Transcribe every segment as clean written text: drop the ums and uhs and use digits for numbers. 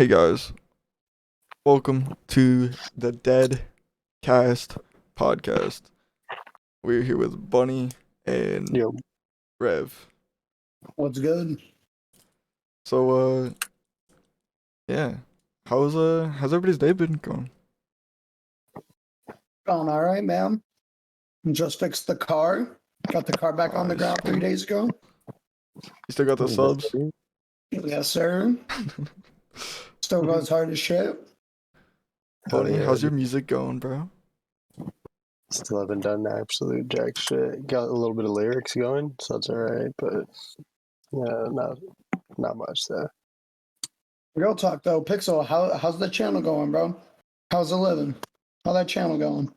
Hey guys, welcome to the DEADCAST podcast. We're here with Bunny and Yo, Rev. What's good? So yeah. How's everybody's day been going? Going all right, man. Just fixed the car. Got the car back on the Nice. ground 3 days ago. You still got the subs? Yes, sir. Still goes hard as shit. Bunny, yeah, how's your music going, bro? Still haven't done absolute jack shit. Got a little bit of lyrics going, so that's alright, but yeah, not much there. Real talk though, Pixel, how's the channel going, bro? How's it living? How that channel going?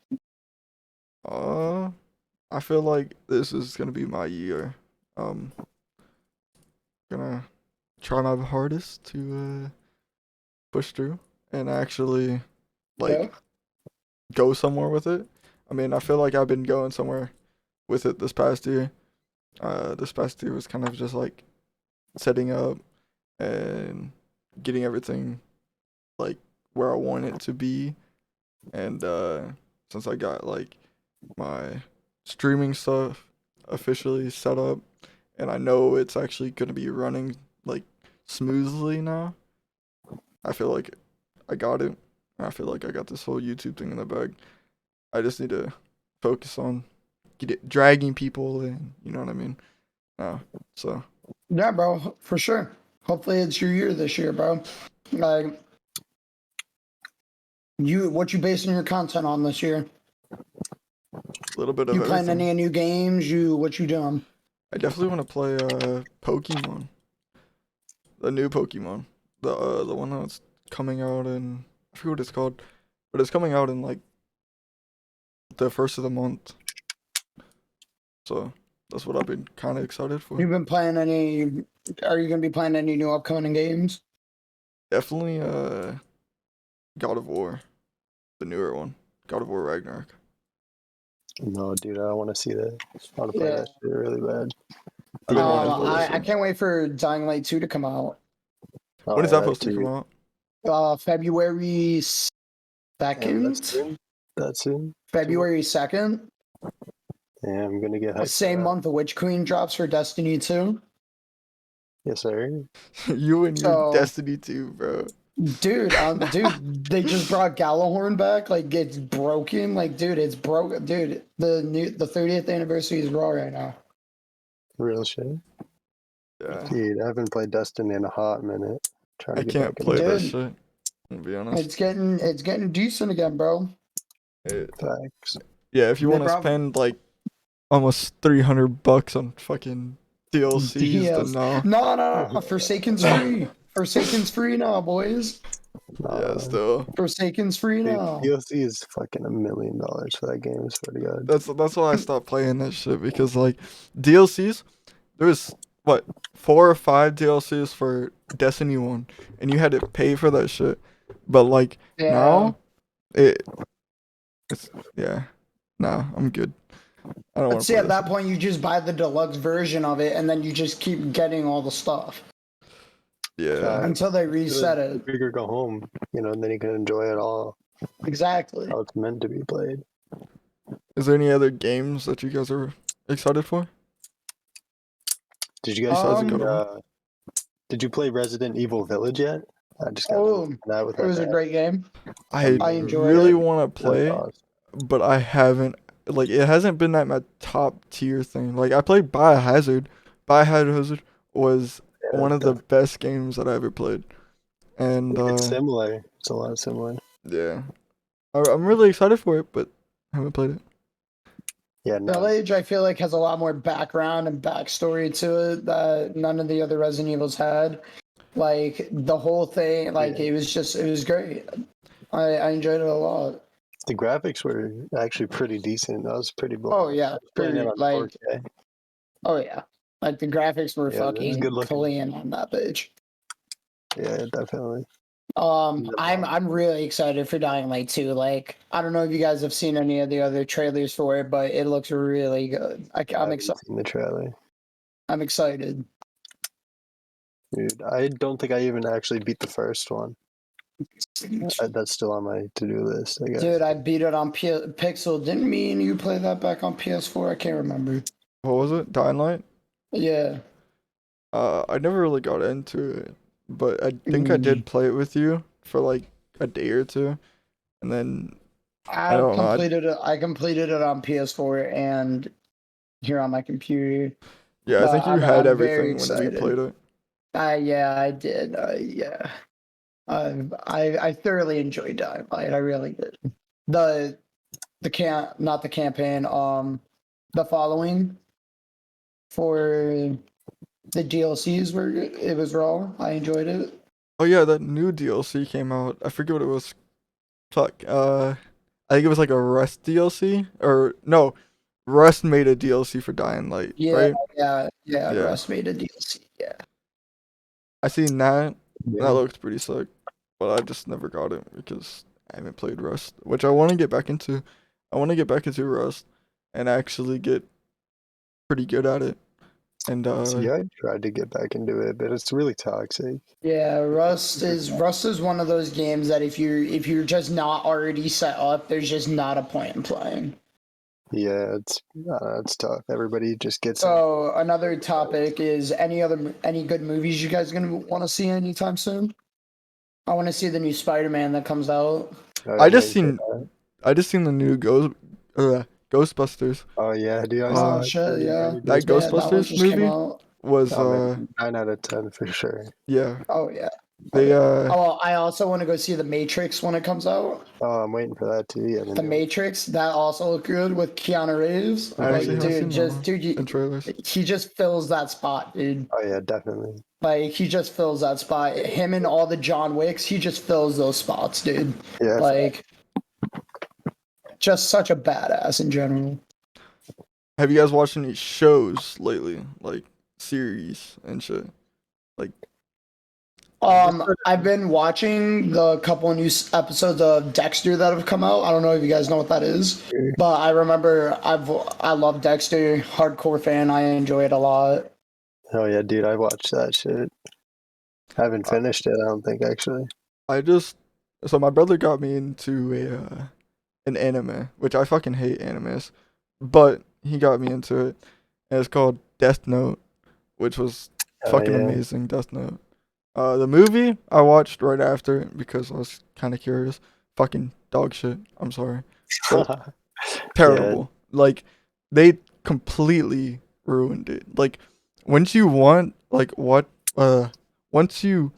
I feel like this is gonna be my year. Gonna try my hardest to push through and actually Yeah. go somewhere with it. I mean, I feel like I've been going somewhere with it this past year. This past year was kind of just like setting up and getting everything like where I want it to be. And since I got like my streaming stuff officially set up and I know it's actually gonna be running like smoothly now, I feel like I got it. I feel like I got this whole YouTube thing in the bag. I just need to focus on dragging people in. You know what I mean? So Yeah, bro, for sure. Hopefully it's your year this year, bro. Like what you basing your content on this year? a little bit of You playing everything. any new games? What you doing? I definitely want to play Pokemon, the new Pokemon, the one that's coming out in, I forget what it's called, but it's coming out in like the first of the month. So that's what I've been kind of excited for. You've been playing any? Are you gonna be playing any new upcoming games? Definitely God of War, the newer one, God of War Ragnarok. No, dude, I want to see that. I want to play that shit really bad. I've been wanting to play that I shit. can't wait for Dying Light 2 to come out. When is that supposed to come out? February 2nd. That soon. February 2nd. Yeah, I'm gonna get hyped. Same month Witch Queen drops for Destiny 2. Yes, sir. You and your Destiny 2, bro. Dude, they just brought Gallahorn back. Like, it's broken. Like, dude, it's broken. Dude, the 30th anniversary is Raw right now. Real shit. Yeah. Dude, I haven't played Destiny in a hot minute. I can't play that shit. To be honest, it's getting decent again, bro. Facts. Yeah, if you want to spend like almost $300 on fucking DLCs, then no. No. Forsaken's free. Forsaken's free now, boys. Yeah, still. Forsaken's free now. DLC is fucking $1 million for that game. I swear to God. That's why I stopped playing that shit, because like DLCs, there's what 4 or 5 DLCs for Destiny 1, and you had to pay for that shit. But like now, it's nah, I'm good. I don't want to. See, at that point, you just buy the deluxe version of it, and then you just keep getting all the stuff. Yeah. Until they reset it. Figure go home, and then you can enjoy it all. Exactly. How it's meant to be played. Is there any other games that you guys are excited for? Did you guys did you play Resident Evil Village yet? I just got that with it was a great game. I enjoyed really it. want to play, but I haven't. Like, it hasn't been at my top tier thing. Like, I played Biohazard. Biohazard was one of the best games that I ever played. And it's similar. It's a lot similar. Yeah. I'm really excited for it, but I haven't played it. Yeah, Village, I feel like, has a lot more background and backstory to it that none of the other Resident Evils had. Like, the whole thing, like, it was great. I enjoyed it a lot. The graphics were actually pretty decent. I was pretty blown. Oh yeah, like 4K. Oh yeah, like the graphics were fucking clean on that bitch. Yeah, definitely. I'm really excited for Dying Light 2. Like, I don't know if you guys have seen any of the other trailers for it, but it looks really good. I'm excited. Seen the trailer. I'm excited. Dude, I don't think I even actually beat the first one. That's still on my to-do list, I guess. Dude, I beat it on Pixel. Didn't me and you play that back on PS4? I can't remember. What was it? Dying Light? Yeah. I never really got into it, but I think I did play it with you for like a day or two, and then I don't know, completed it. I completed it on PS4 and here on my computer. yeah, I But think you I'm had very everything when we excited. played it. Yeah, I did. Yeah. I thoroughly enjoyed Dying Light. I really did. Not the campaign. The following for the DLCs were it was raw. I enjoyed it. Oh yeah, that new DLC came out. I forget what it was. Fuck. I think it was like a Rust DLC, or no, Rust made a DLC for Dying Light, Yeah, right? yeah. Yeah. Rust made a DLC. Yeah. I seen that. Yeah. That looked pretty sick, but I just never got it because I haven't played Rust, which I want to get back into. I want to get back into Rust and actually get pretty good at it. And See, I tried to get back into it, but it's really toxic. Yeah, Rust is one of those games that if you're just not already set up, there's just not a point in playing. Yeah, it's tough. Everybody just gets. So another topic is any good movies you guys gonna want to see anytime soon? I want to see the new Spider-Man that comes out. I just seen the new Ghostbusters. Oh yeah, dude! I Oh, saw shit, yeah. That Yeah, that one Ghostbusters just came movie out. was 9 out of 10 for sure. yeah. Oh yeah. They Oh, I also want to go see The Matrix when it comes out. Oh, I'm waiting for that too. Yeah, The Matrix, that also looked good with Keanu Reeves. I actually haven't seen that one dude, in trailers. he just fills that spot, dude. Oh yeah, definitely. Like he just fills that spot. Him and all the John Wicks, he just fills those spots, dude. Yeah. Like just such a badass in general. Have you guys watched any shows lately, like series and shit? Like I've been watching the couple of new episodes of Dexter that have come out. I don't know if you guys know what that is, but I remember I love Dexter, hardcore fan. I enjoy it a lot. Oh yeah, dude, I watched that shit. I haven't finished it, I don't think actually. So my brother got me into an anime, which I fucking hate animes, but he got me into it, and it's called Death Note, which was fucking amazing. Death Note. The movie I watched right after because I was kind of curious. Fucking dog shit. I'm sorry. Terrible. Yeah. Like they completely ruined it. Like once you want once you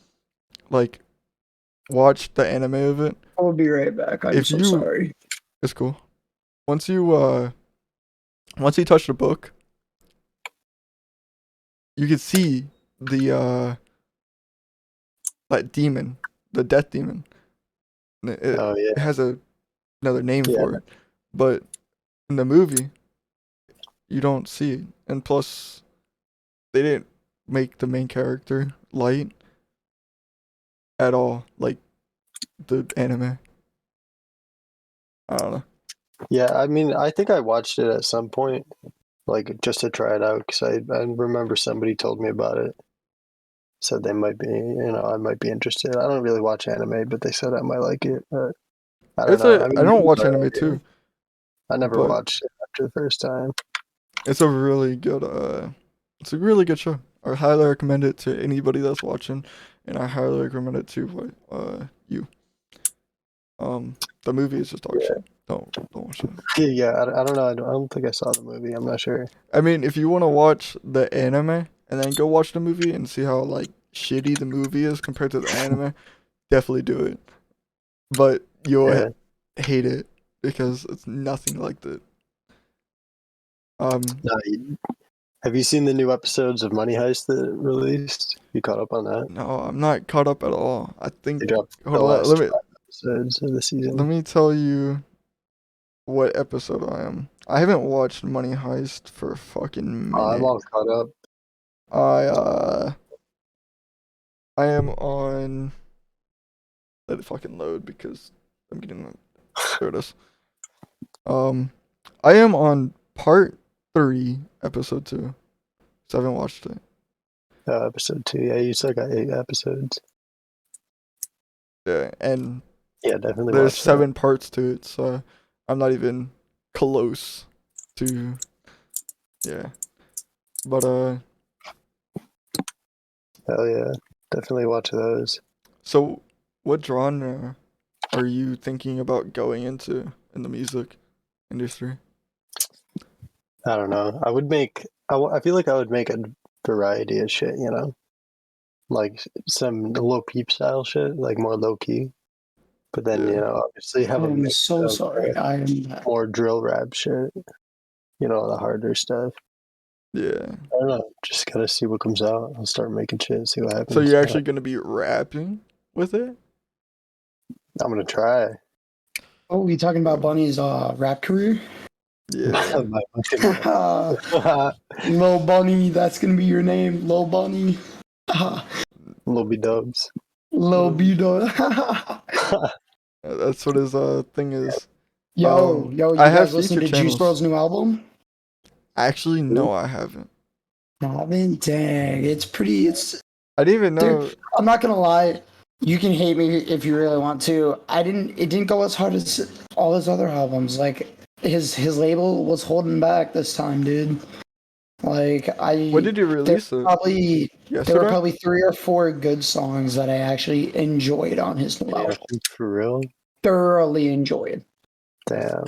like watch the anime of it. I'll be right back. I'm so sorry. It's cool. Once you touch the book, you can see the that demon, the death demon. It has another name for it, but in the movie, you don't see it. And plus, they didn't make the main character light at all, like the anime. I don't know. Yeah, I mean, I think I watched it at some point, like just to try it out, because I remember somebody told me about it. Said they might be, I might be interested. I don't really watch anime, but they said I might like it. But I don't know. I don't watch anime too. I never watched it after the first time. It's a really good show. I highly recommend it to anybody that's watching, and I highly recommend it to you. The movie is just dog shit. Don't watch it. Yeah, I don't know. I don't think I saw the movie. I'm not sure. I mean, if you want to watch the anime and then go watch the movie and see how like shitty the movie is compared to the anime, definitely do it. But you'll hate it because it's nothing like that. Have you seen the new episodes of Money Heist that released? You caught up on that? No, I'm not caught up at all. I think they dropped hold on, let me episodes of the season. Let me tell you what episode I am. I haven't watched Money Heist for a fucking minute. I'm all caught up. I am on. Let it fucking load because I'm getting. There it is. I am on part 3, episode 2. So I haven't watched it. Episode 2. Yeah, you still got 8 episodes. Yeah, and Yeah, definitely. there's watch 7 parts to it, so I'm not even close to. Yeah, but that. Hell yeah, definitely watch those. So what genre are you thinking about going into in the music industry? I don't know. I would make. I feel like I would make a variety of shit. You know, like some low peep style shit, like more low key. But then Yeah. obviously have a I'm mix so of sorry. I am. more drill rap shit. You know, the harder stuff. Yeah. I don't know. Just gotta see what comes out. I'll start making shit. See what happens. So you're actually gonna be rapping with it? I'm gonna try. Oh, we talking about Bunny's rap career? Yeah. Lil Bunny, that's gonna be your name, Lil Bunny. Lil B Dubs. Lil Bido. That's what his thing is. Yo, you I have guys listening to feature Juice channels. WRLD's new album? Actually, no, I haven't. Oh man, dang, it's pretty. It's I didn't even know. dude. I'm not gonna lie. You can hate me if you really want to. It didn't go as hard as all his other albums. Like his label was holding back this time, dude. Like When did you release it? There were Yesterday? probably 3 or 4 good songs that I actually enjoyed on his new album. For real? Thoroughly enjoyed. Damn.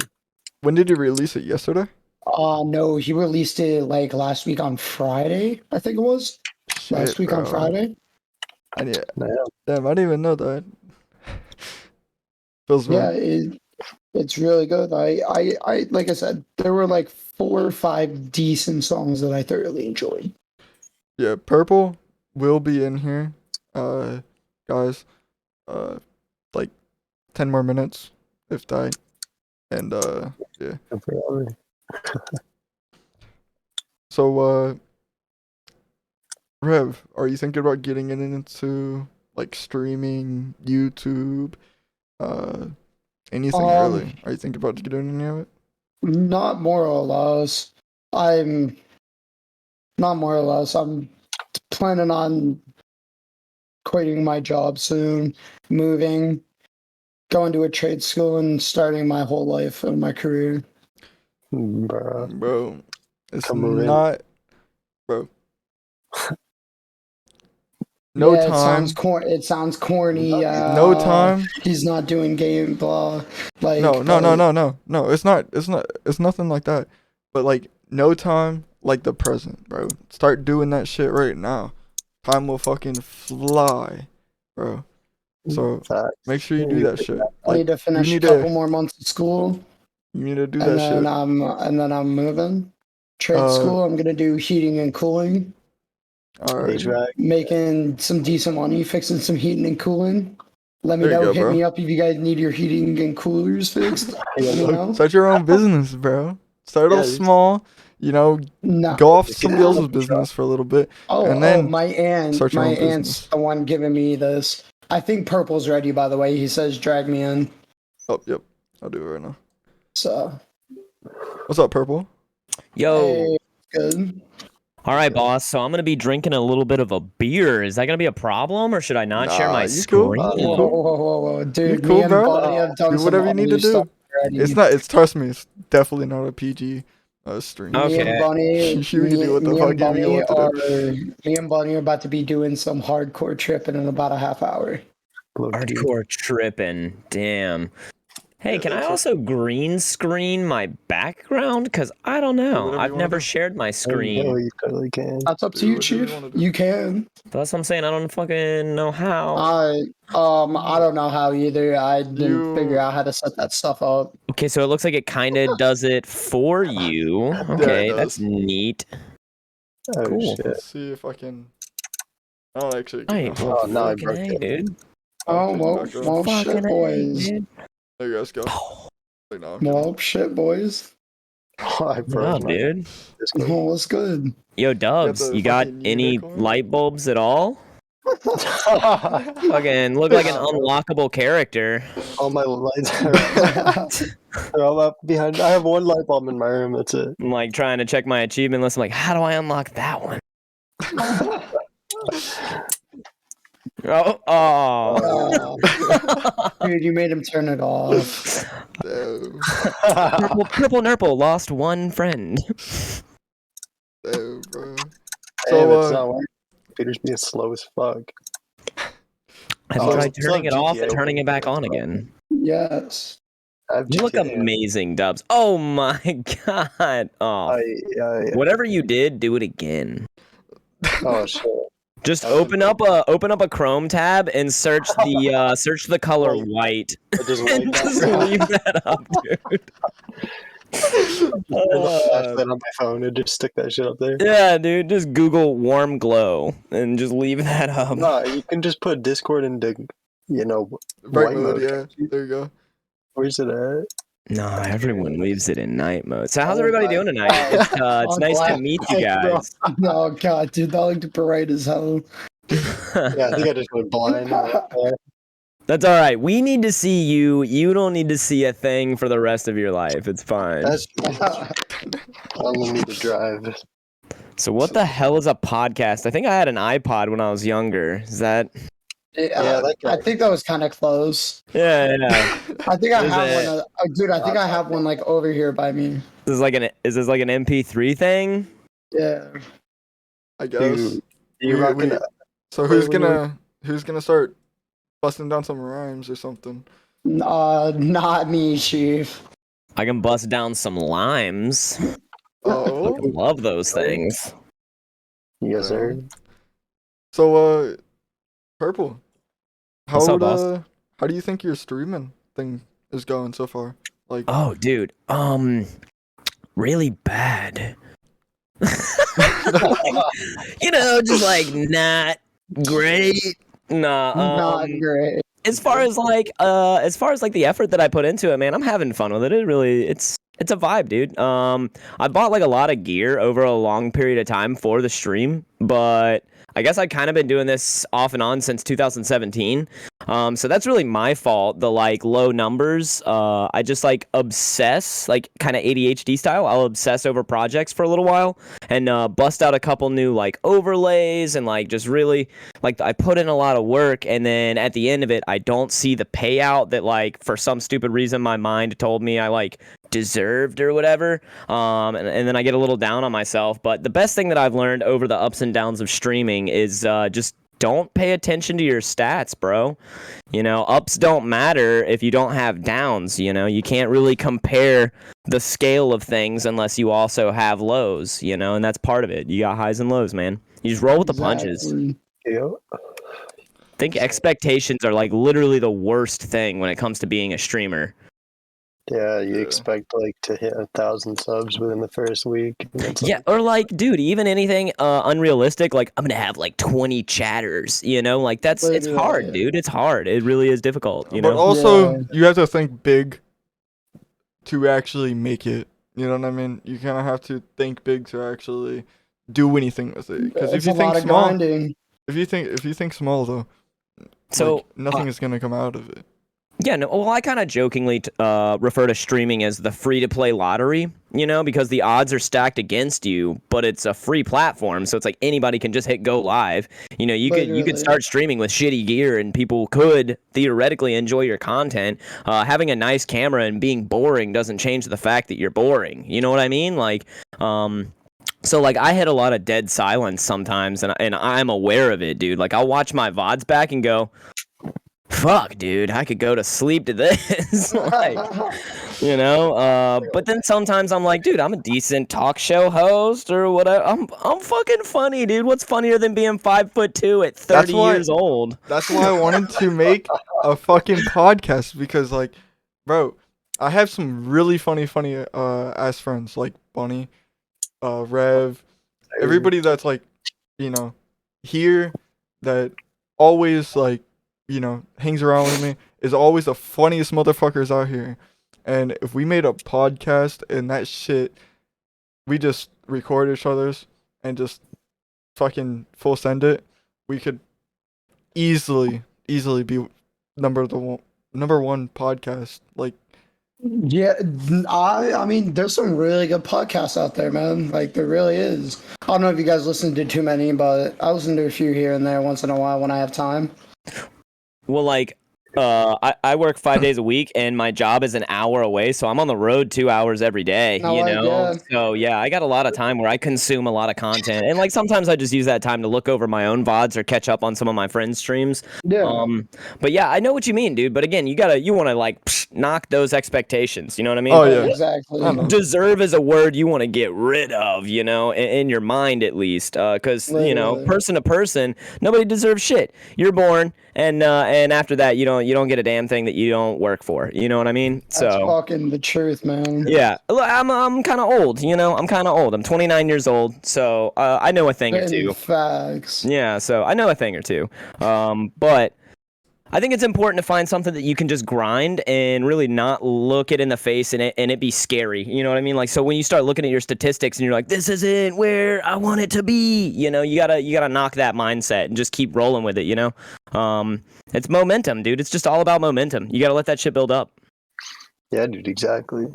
When did you release it? Yesterday? No, he released it like last week on Friday, I think it was. Last week on bro. Friday. Damn, I didn't even know that. Feels Yeah, wrong. it's really good. I like I said, there were like 4 or 5 decent songs that I thoroughly enjoyed. Yeah, Purple will be in here. Guys, like 10 more minutes, if that. And yeah. So Rev, are you thinking about getting into like streaming, YouTube, anything really? Are you thinking about getting any of it? Not more or less. I'm not more or less. I'm planning on quitting my job soon, moving, going to a trade school, and starting my whole life and my career. Bro, it's Come not, bro. No yeah, time. It sounds corny. No time. He's not doing game blah. Like No. It's not. It's nothing like that. But like, no time like the present, bro. Start doing that shit right now. Time will fucking fly, bro. So make sure you do that shit. I need to finish a couple more months of school. You need to do that shit. And then I'm moving. Trade school. I'm gonna do heating and cooling. Alright. Making some decent money, fixing some heating and cooling. Let me know. Hit me up if you guys need your heating and coolers fixed. Start your own business, bro. Start off small. Go off somebody else's business for a little bit. And then my aunt's the one giving me this. I think Purple's ready, by the way. He says drag me in. Oh, yep. I'll do it right now. So. What's up, Purple? Yo. Hey, good. All right, boss. So I'm going to be drinking a little bit of a beer. Is that going to be a problem, or should I not share my screen? Whoa, dude. You cool, bro? Bunny have done do whatever you need to do. Trust me, it's definitely not a PG stream. Okay. Me and Bunny, me and Bunny are about to be doing some hardcore tripping in about a half hour. Hardcore tripping. Damn. Hey, can I also green screen my background? Because I don't know. I've never shared my screen. No, you totally can. That's up to you, Chief. You can. That's what I'm saying. I don't fucking know how. I don't know how either. I didn't figure out how to set that stuff up. Okay, so it looks like it kind of does it for you. Okay, that's neat. Oh, cool. Shit. Let's see if I can. Oh, actually. Oh, no, I broke it, dude. Oh, well, shit, boys. There you guys go. Well, shit, boys. Oh, I broke dude. Oh, what's good? Yo, Dubs, you got any light bulbs at all? Fucking look like an unlockable character. All my lights are all up behind. I have one light bulb in my room. That's it. I'm like trying to check my achievement list. I'm like, how do I unlock that one? Dude, you made him turn it off. Damn. Purple Nurple lost one friend. Damn, bro. Damn, it's So, not working. Computer's being slow as fuck. Have you Oh, tried it's turning not it off and GTA. turning it back on again? Yes. I have You look GTA. amazing, Dubs. Oh my god. Oh, whatever you did, do it again. Oh shit. Just open up a Chrome tab and search the color white. Just And just leave that up, dude. flashlight on my phone and just stick that shit up there. Yeah, dude. Just Google warm glow and just leave that up. No, you can just put Discord into, bright white mode, mode. yeah. There you go. Where's it at? No, everyone leaves it in night mode. So how's everybody doing tonight? It's nice to meet you guys. Oh god, dude, that looked bright as hell. Yeah, I think I just went blind. That's all right. We need to see you. You don't need to see a thing for the rest of your life. It's fine. I only need to drive. So what the hell is a podcast? I think I had an iPod when I was younger. Is that? Yeah, I think that was kind of close. Yeah. I think I Is have it- one. Dude, I think I have one like over here by me. Is this like an MP3 thing? Yeah. I guess. Dude, you We- rocking we- it? So who's gonna start busting down some rhymes or something? Not me, Chief. I can bust down some limes. Oh. I love those things. Yes, sir. So Purple. How What's up, boss? how do you think your streaming thing is going so far? Like Oh, dude. Really bad. Just like not great. Nah. Not great. As far as like the effort that I put into it, man, I'm having fun with it. It's a vibe, dude. I bought like a lot of gear over a long period of time for the stream, but I guess I've kind of been doing this off and on since 2017. So that's really my fault. The like low numbers. I just like obsess, like kind of ADHD style. I'll obsess over projects for a little while and bust out a couple new like overlays and like just really like I put in a lot of work, and then at the end of it, I don't see the payout that like for some stupid reason my mind told me I like deserved or whatever. And then I get a little down on myself. But the best thing that I've learned over the ups and downs of streaming is just don't pay attention to your stats, bro. Ups don't matter if you don't have downs. You can't really compare the scale of things unless you also have lows, and that's part of it. You got highs and lows, man. You just roll with the punches. Exactly. Yeah. I think expectations are like literally the worst thing when it comes to being a streamer. Yeah, you expect like to hit 1,000 subs within the first week. And it's Yeah, or like, dude, even anything unrealistic, like I'm gonna have like 20 chatters, like it's hard, dude. It's hard. It really is difficult, But also Yeah. you have to think big to actually make it. You know what I mean? You kind of have to think big to actually do anything with it. Because if It's you a think lot of small, grinding. if you think small though, So like, nothing is gonna come out of it. yeah, no. Well, I kind of jokingly refer to streaming as the free-to-play lottery, because the odds are stacked against you, but it's a free platform, so it's like anybody can just hit go live. You could Literally. start streaming with shitty gear, and people could theoretically enjoy your content. Having a nice camera and being boring doesn't change the fact that you're boring. You know what I mean? Like, so like I hit a lot of dead silence sometimes, and I'm aware of it, dude. Like I'll watch my VODs back and go, fuck, dude, I could go to sleep to this. Like, but then sometimes I'm like, dude, I'm a decent talk show host or whatever. I'm fucking funny, dude. What's funnier than being 5'2" at 30 years old? That's why I wanted to make a fucking podcast, because like, bro, I have some really funny ass friends like Bunny, Rev, everybody that's like, here that always like, hangs around with me, is always the funniest motherfuckers out here. And if we made a podcast and that shit, we just record each other's and just fucking full send it, we could easily be number one podcast. Like, Yeah, I mean, there's some really good podcasts out there, man. Like, there really is. I don't know if you guys listen to too many, but I listen to a few here and there once in a while when I have time. Well, like, I work 5 days a week, and my job is an hour away, so I'm on the road 2 hours every day. No, You I know, get. so yeah, I got a lot of time where I consume a lot of content, and like sometimes I just use that time to look over my own VODs or catch up on some of my friends' streams. Yeah. But yeah, I know what you mean, dude. But again, you want to like knock those expectations. You know what I mean? Oh, yeah. Exactly. I know. Deserve is a word you want to get rid of, you know, in your mind at least, because you know, Literally. person to person, nobody deserves shit. You're born, and after that, you don't get a damn thing that you don't work for. You know what I mean? That's So fucking the truth, man. yeah, look, I'm kind of old, you know. I'm kind of old. I'm 29 years old, so I know a thing or Spitting two. facts. Yeah, so I know a thing or two. But I think it's important to find something that you can just grind and really not look it in the face and it be scary. You know what I mean? Like, so when you start looking at your statistics and you're like, this isn't where I want it to be, you know, you gotta knock that mindset and just keep rolling with it, you know? It's momentum, dude. It's just all about momentum. You gotta let that shit build up. Yeah, dude, exactly.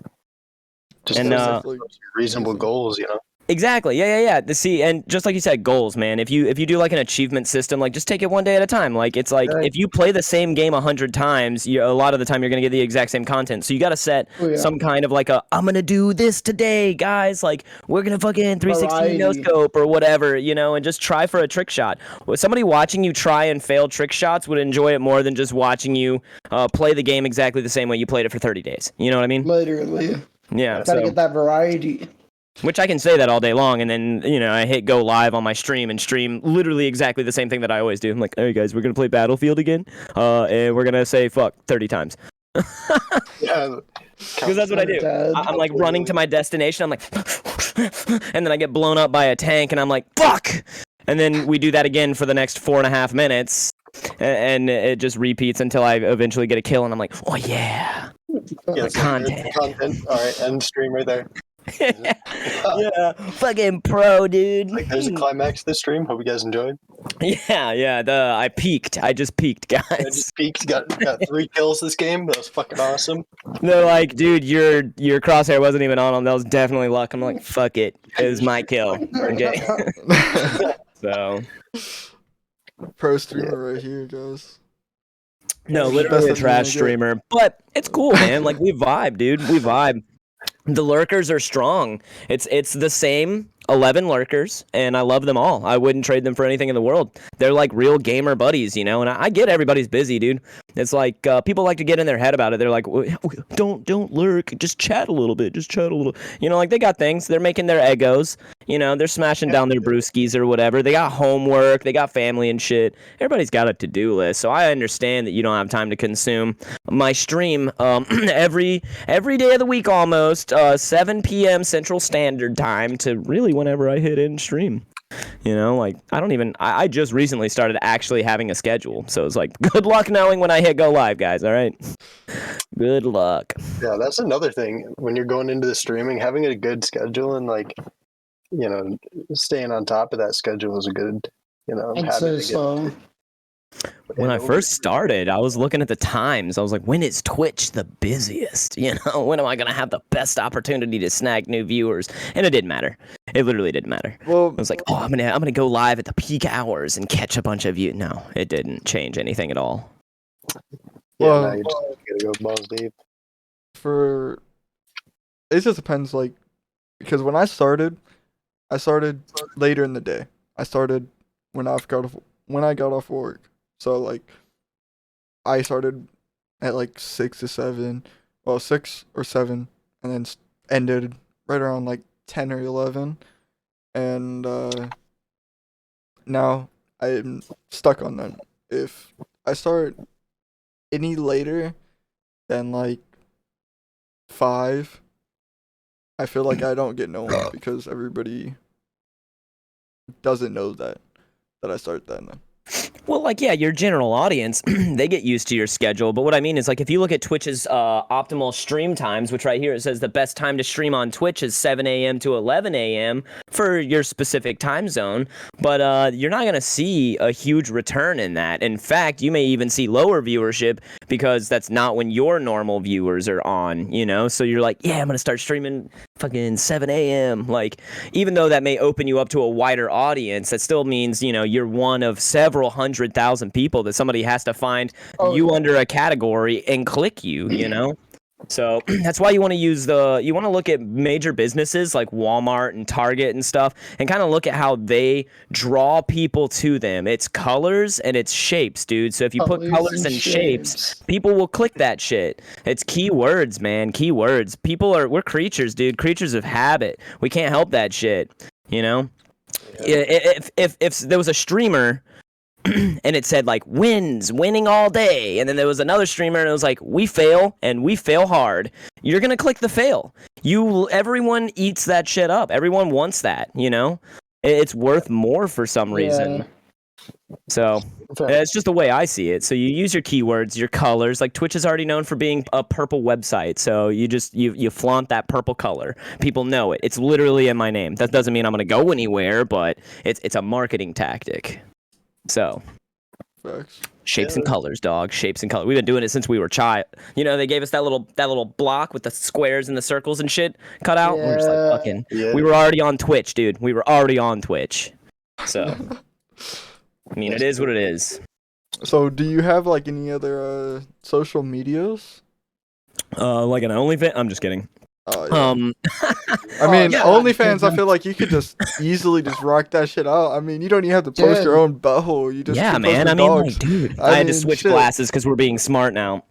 Just And, those reasonable goals, you know. Exactly. Yeah. See, and just like you said, goals, man. If you do like an achievement system, like just take it one day at a time. Like it's like Right. if you play the same game 100 times, a lot of the time you're gonna get the exact same content. So you got to set some kind of like I'm gonna do this today, guys. Like we're gonna fucking 360 no Variety. scope or whatever, you know, and just try for a trick shot. Somebody watching you try and fail trick shots would enjoy it more than just watching you play the game exactly the same way you played it for 30 days. You know what I mean? Literally. Yeah. Gotta So. get that variety. Which I can say that all day long, and then, you know, I hit go live on my stream and stream literally exactly the same thing that I always do. I'm like, all right, guys, we're going to play Battlefield again, and we're going to say fuck 30 times. Yeah. Because that's what I do. I'm like running to my destination, I'm like, and then I get blown up by a tank, and I'm like, fuck! And then we do that again for the next 4.5 minutes, and it just repeats until I eventually get a kill, and I'm like, oh yeah. Yeah, Content. Content. All right, end stream right there. Yeah, fucking pro, dude. Like, there's a climax to the stream. Hope you guys enjoyed. Yeah. I peaked. I just peaked, guys. I just peaked. Got 3 kills this game. That was fucking awesome. They're like, dude, your crosshair wasn't even on him. That was definitely luck. I'm like, fuck it. It was my kill. Okay. So. Pro streamer right here, guys. No, Best literally a thing trash I get. streamer. But it's cool, man. Like, we vibe, dude. We vibe. The lurkers are strong. It's the same 11 lurkers, and I love them all. I wouldn't trade them for anything in the world. They're like real gamer buddies, you know. And I get everybody's busy, dude. It's like people like to get in their head about it. They're like, don't lurk, just chat a little bit, just chat a little. You know, like they got things. They're making their egos. You know, they're smashing down their brewskis or whatever. They got homework. They got family and shit. Everybody's got a to-do list. So I understand that you don't have time to consume my stream every day of the week almost, 7 p.m. Central Standard Time to really whenever I hit in stream. You know, like I just recently started actually having a schedule. So it's like, good luck knowing when I hit go live, guys. All right. Good luck. Yeah, that's another thing. When you're going into the streaming, having a good schedule and like, you know, staying on top of that schedule is a good, you know, I'd habit say to get. so. When I first started, I was looking at the times. I was like, when is Twitch the busiest? You know, when am I going to have the best opportunity to snag new viewers? And it didn't matter. It literally didn't matter. Well, I was like, oh, I'm gonna go live at the peak hours and catch a bunch of you. No, it didn't change anything at all. Yeah, Well- now you just gotta go balls deep. it just depends, like, because when I started later in the day. I started when I got off work. So like, I started at like 6 or 7, and then ended right around like 10 or 11, and now I'm stuck on that. If I start any later than like 5, I feel like I don't get no one because everybody doesn't know that I start then. Well, like, yeah, your general audience, they get used to your schedule. But what I mean is, like, if you look at Twitch's optimal stream times, which right here it says the best time to stream on Twitch is 7 a.m. to 11 a.m. for your specific time zone. But you're not going to see a huge return in that. In fact, you may even see lower viewership because that's not when your normal viewers are on, you know? So you're like, yeah, I'm going to start streaming fucking 7 a.m. Like, even though that may open you up to a wider audience, that still means, you're one of several 100,000 people that somebody has to find you under a category and click you, So that's why you want to look at major businesses like Walmart and Target and stuff and kind of look at how they draw people to them. It's colors and it's shapes, dude. So if you put colors and shapes, people will click that shit. It's keywords, man. Keywords. We're creatures, dude. Creatures of habit. We can't help that shit, Yeah. If there was a streamer and it said like winning all day, and then there was another streamer and it was like we fail and we fail hard, you're gonna click the fail. Everyone eats that shit up. Everyone wants that, it's worth more for some reason. So it's just the way I see it. So you use your keywords, your colors. Like Twitch is already known for being a purple website, so you flaunt that purple color. People know it. It's literally in my name. That doesn't mean I'm gonna go anywhere, but it's a marketing tactic. So, Facts. Shapes and colors, dog. Shapes and colors. We've been doing it since we were child. They gave us that little block with the squares and the circles and shit cut out. Yeah. We're just like fucking. Yeah. We were already on Twitch, dude. We were already on Twitch. So, I mean, it is what it is. So, do you have like any other social medias? Like an OnlyFans? I'm just kidding. Oh, yeah. I mean, OnlyFans, I feel like you could just easily just rock that shit out. I mean, you don't even have to post your own butthole. You just man. I mean, like, dude, I had to switch glasses because we're being smart now.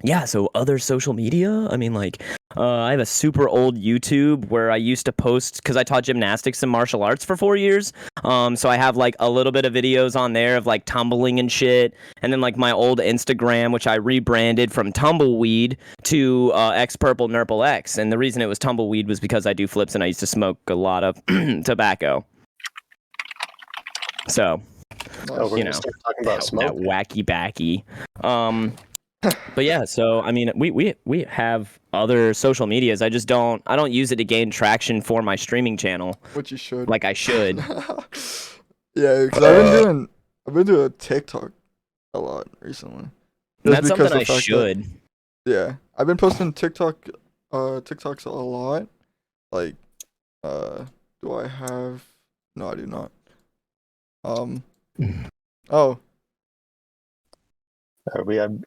Yeah, so other social media, I mean, like, I have a super old YouTube where I used to post, because I taught gymnastics and martial arts for 4 years, so I have, like, a little bit of videos on there of, like, tumbling and shit, and then, like, my old Instagram, which I rebranded from Tumbleweed to XpurplenerpleX, and the reason it was Tumbleweed was because I do flips and I used to smoke a lot of tobacco. So, we're start talking about smoke. That wacky backy. But yeah, so I mean, we have other social medias. I don't use it to gain traction for my streaming channel. Which you should. Like I should. Yeah, because I've been doing TikTok a lot recently. That's something I should. Yeah, I've been posting TikToks a lot. Like, do I have? No, I do not. Oh.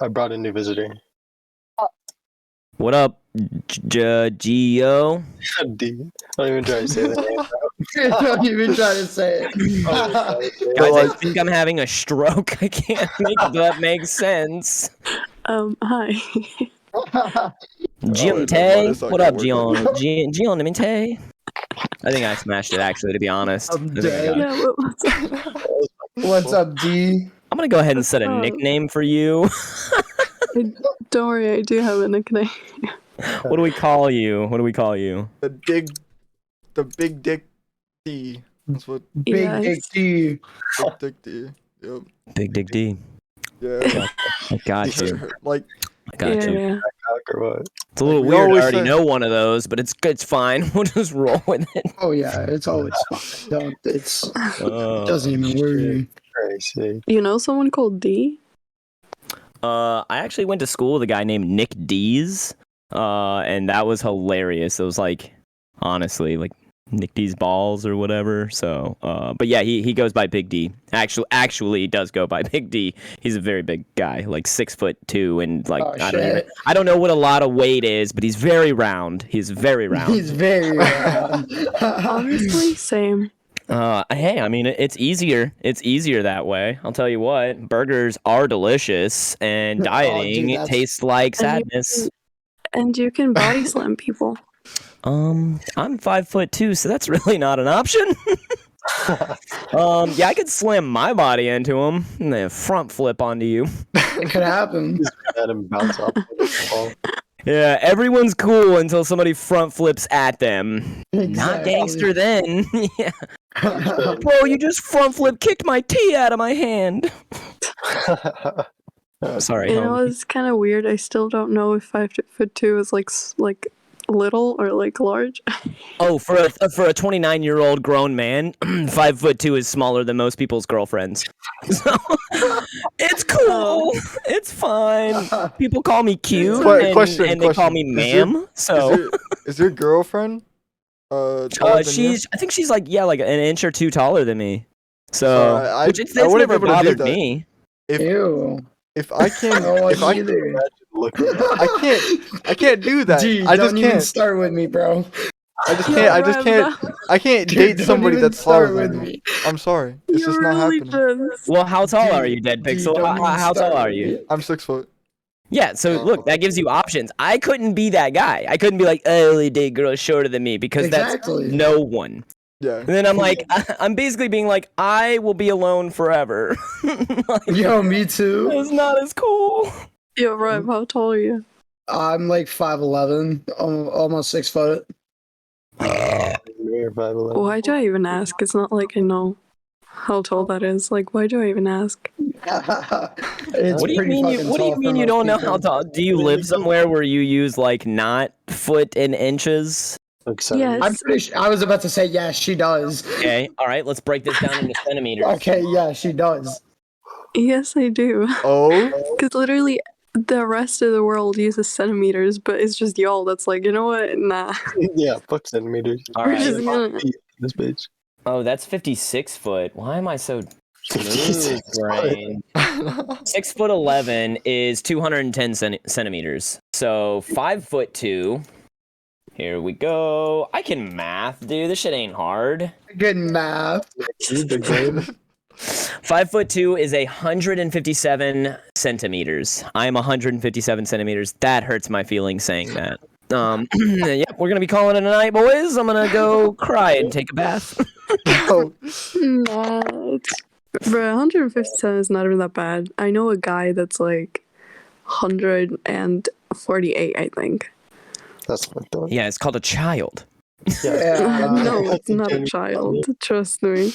I brought a new visitor. What up, Gio? Don't even try to say that name. Don't even try to say it. Guys, I think I'm having a stroke. I can't make that make sense. Hi. Gion, what up, Gion? Gion, Tay? I think I smashed it, actually, to be honest. I'm dead. Yeah, what's up? What's up, D? I'm gonna go ahead and set a nickname for you. Don't worry, I do have a nickname. What do we call you? The big dick D. That's what. Big Dick D. Big dick D. Yep. Big Dick D. Yeah. I got you. Like. I got you. Yeah. It's a little weird. I already know one of those, but it's fine. We'll just roll with it. Oh yeah, it's always fine. It doesn't even worry. Crazy. You know someone called D? I actually went to school with a guy named Nick Dees, and that was hilarious. It was like, honestly, like Nick D's balls or whatever. So, but yeah, he goes by Big D. Actually, he does go by Big D. He's a very big guy, like 6'2", and like I don't know what a lot of weight is, but he's very round. He's very round. Honestly, same. Hey, I mean, it's easier. It's easier that way. I'll tell you what. Burgers are delicious, and dieting it tastes like sadness. And you can body slam people. I'm 5'2", so that's really not an option. Yeah, I could slam my body into him and then front flip onto you. It could happen. Let him bounce off the ball. Yeah, everyone's cool until somebody front flips at them. Exactly. Not gangster then. Yeah. Bro, you just front flip kicked my tea out of my hand. Sorry. You know, it's kind of weird. I still don't know if 5'2" is like little or like large? Oh, for a 29-year-old grown man, 5'2" is smaller than most people's girlfriends. So it's cool. It's fine. People call me cute, and they call me ma'am. Is your girlfriend taller than you? I think she's like an inch or two taller than me. So which it's never bothered me. Ew. If I can't, Oh, if I either. I can't do that. Gee, I just don't even can't. start with me, bro. I can't Dude, date don't somebody even that's taller start than with me. I'm sorry. It's just not happening. Well, how tall are you, Dead Dude, Pixel? don't even How start tall are with you? me. I'm 6 foot. Yeah, so look, that gives you options. I couldn't be that guy. I couldn't be like, I only date girls shorter than me because Exactly. that's no one. Yeah. And then I'm like, I'm basically being like, I will be alone forever. Like, Yo, me too. it's not as cool. Yo, Rob, how tall are you? I'm like 5'11", almost 6 foot. You're 5'11". Why do I even ask? It's not like I know how tall that is. Like, why do I even ask? It's What do you pretty mean? fucking What do you tall mean for you most don't know people. how tall? Do you live somewhere where you use like not foot and inches? Like Yes. I'm pretty sure. I was about to say yes, she does. Okay, all right. Let's break this down into centimeters. Okay, yeah, she does. Yes, I do. Oh, Because literally, the rest of the world uses centimeters, but it's just y'all that's like, you know what? Nah. Yeah, fuck centimeters. All We're right. just gonna. This bitch. Oh, that's 56 foot. Why am I so smooth brain? 6'11" is 210 centimeters. So 5'2". Here we go. I can math, dude. This shit ain't hard. Good math. 5'2" is 157 centimeters. I am 157 centimeters. That hurts my feelings saying that. Yep, we're gonna be calling it a night, boys. I'm gonna go cry and take a bath. no. Nah. Bro, 157 is not even that bad. I know a guy that's like 148, I think. That's fucked up. Yeah, it's called a child. Yeah. No, it's not a child. Trust me.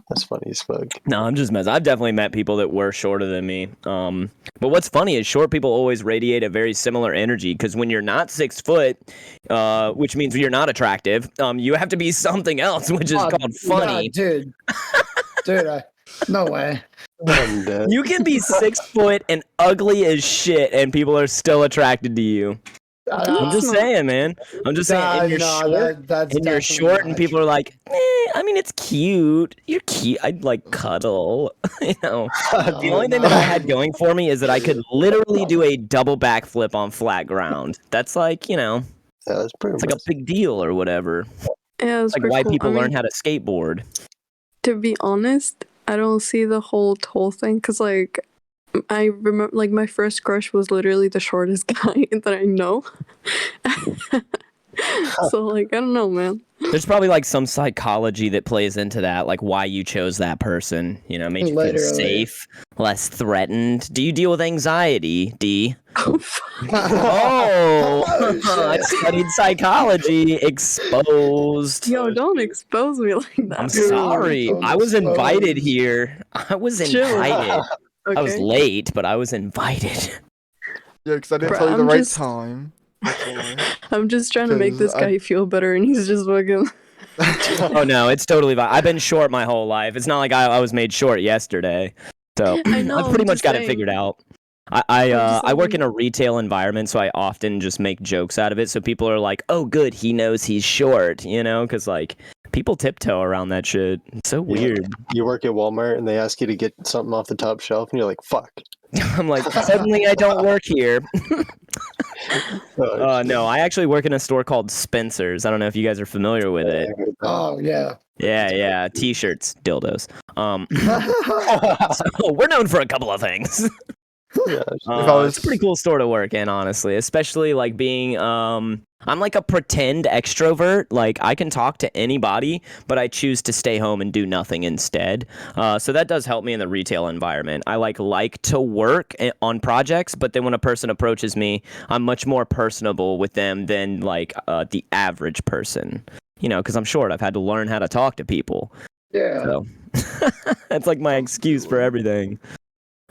That's funny as fuck. No, I'm just messing. I've definitely met people that were shorter than me. But what's funny is short people always radiate a very similar energy because when you're not 6 foot, which means you're not attractive, you have to be something else, which is called funny. Nah, dude. Dude, no way. I'm dead. You can be 6 foot and ugly as shit, and people are still attracted to you. I'm just saying, man. I'm just saying. And you're short, that's and you're short, and people are like, I mean, it's cute. You're cute. I'd like cuddle. You know. The only thing that I had going for me is that I could literally do a double backflip on flat ground. That's like, you know, Yeah, that's pretty it's like a big deal or whatever. Yeah, it's Like pretty why cool. people I mean, learn how to skateboard. to be honest, I don't see the whole tall thing because, like, I remember, like, my first crush was literally the shortest guy that I know. So, like, I don't know, man. There's probably like some psychology that plays into that, like why you chose that person. You know, made you feel Literally. safe, less threatened. Do you deal with anxiety, D? Oh, fuck. Oh, Oh, I shit. studied psychology. Exposed. Yo, don't expose me like that. I'm Dude, sorry. don't I was expose. invited here. I was Chill. invited. I was Okay. late, but I was invited. Yeah, because I didn't Bro, tell you the I'm right just- time. That's why. I'm just trying to make this Because guy feel better, and he's just fucking. Oh no, it's totally fine. I've been short my whole life. It's not like I was made short yesterday. So I know, I've pretty I'm much just got it saying. figured out. I just work saying. in a retail environment, so I often just make jokes out of it. So people are like, "Oh, good, he knows he's short," you know, because like people tiptoe around that shit. It's so weird. You work at Walmart and they ask you to get something off the top shelf, and you're like, "Fuck." I'm like, suddenly I don't work here. No, I actually work in a store called Spencer's. I don't know if you guys are familiar with it. Oh, yeah. Yeah, t-shirts, dildos. So we're known for a couple of things. Yeah, It's a pretty cool store to work in, honestly. Especially like being, I'm like a pretend extrovert. Like I can talk to anybody, but I choose to stay home and do nothing instead. So that does help me in the retail environment. I like to work on projects, but then when a person approaches me, I'm much more personable with them than like the average person. You know, because I'm short. I've had to learn how to talk to people. Yeah. So that's like my excuse for everything.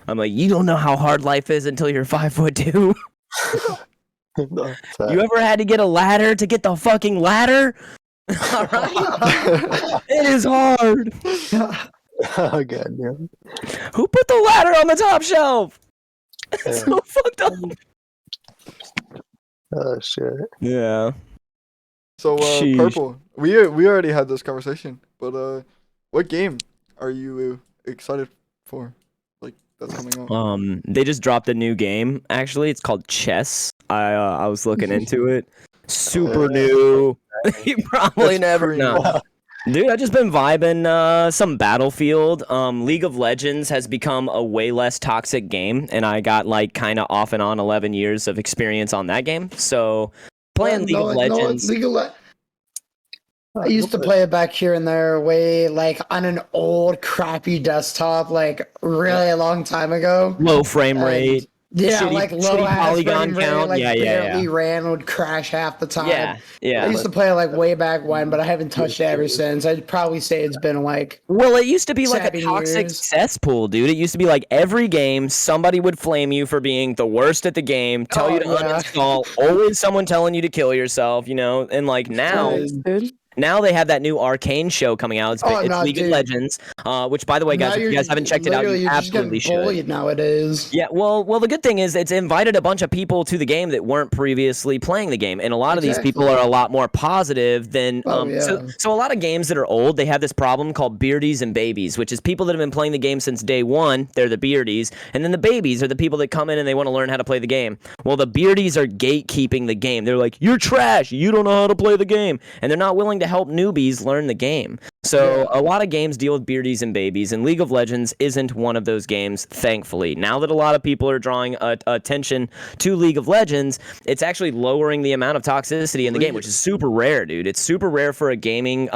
I'm like, you don't know how hard life is until you're 5'2". No, You ever had to get a ladder to get the fucking ladder? All right. It is hard. Oh god, yeah. Who put the ladder on the top shelf? It's Yeah. so fucked up. Oh shit. Yeah. So, Sheesh. Purple, we already had this conversation, but what game are you excited for? Like that's coming out. They just dropped a new game. Actually, it's called Chess. I was looking into it. Super new. You probably That's never pretty know. much- Dude, I just been vibing some Battlefield. League of Legends has become a way less toxic game, and I got like kind of off and on 11 years of experience on that game. So playing League of Legends. I used to play it back here and there, way like on an old crappy desktop, like really a long time ago. Low frame rate. Yeah, shitty- like low shitty ass polygon frame rate, count. like Yeah, barely ran, would crash half the time. Yeah, yeah. I used to play it like way back when, but I haven't touched it ever since. I'd probably say it's been like Well, it used to be like a 7 toxic years. cesspool, dude. It used to be like every game, somebody would flame you for being the worst at the game, tell you to yeah. uninstall, always someone telling you to kill yourself, you know? And like now, Nice, dude. now they have that new Arcane show coming out. It's, Oh, it's no, League of dude. Legends, which, by the way, guys, now if you you're guys haven't checked it out, literally you you're just getting absolutely should. bullied nowadays. Yeah, well, the good thing is it's invited a bunch of people to the game that weren't previously playing the game, and a lot of these people Exactly. are a lot more positive than. Oh, yeah. So a lot of games that are old, they have this problem called beardies and babies, which is people that have been playing the game since day one. They're the beardies, and then the babies are the people that come in and they want to learn how to play the game. Well, the beardies are gatekeeping the game. They're like, "You're trash. You don't know how to play the game," and they're not willing to help newbies learn the game. So a lot of games deal with beardies and babies, and League of Legends isn't one of those games, thankfully. Now that a lot of people are drawing attention to League of Legends, it's actually lowering the amount of toxicity in the game, which is super rare, dude. It's super rare for a gaming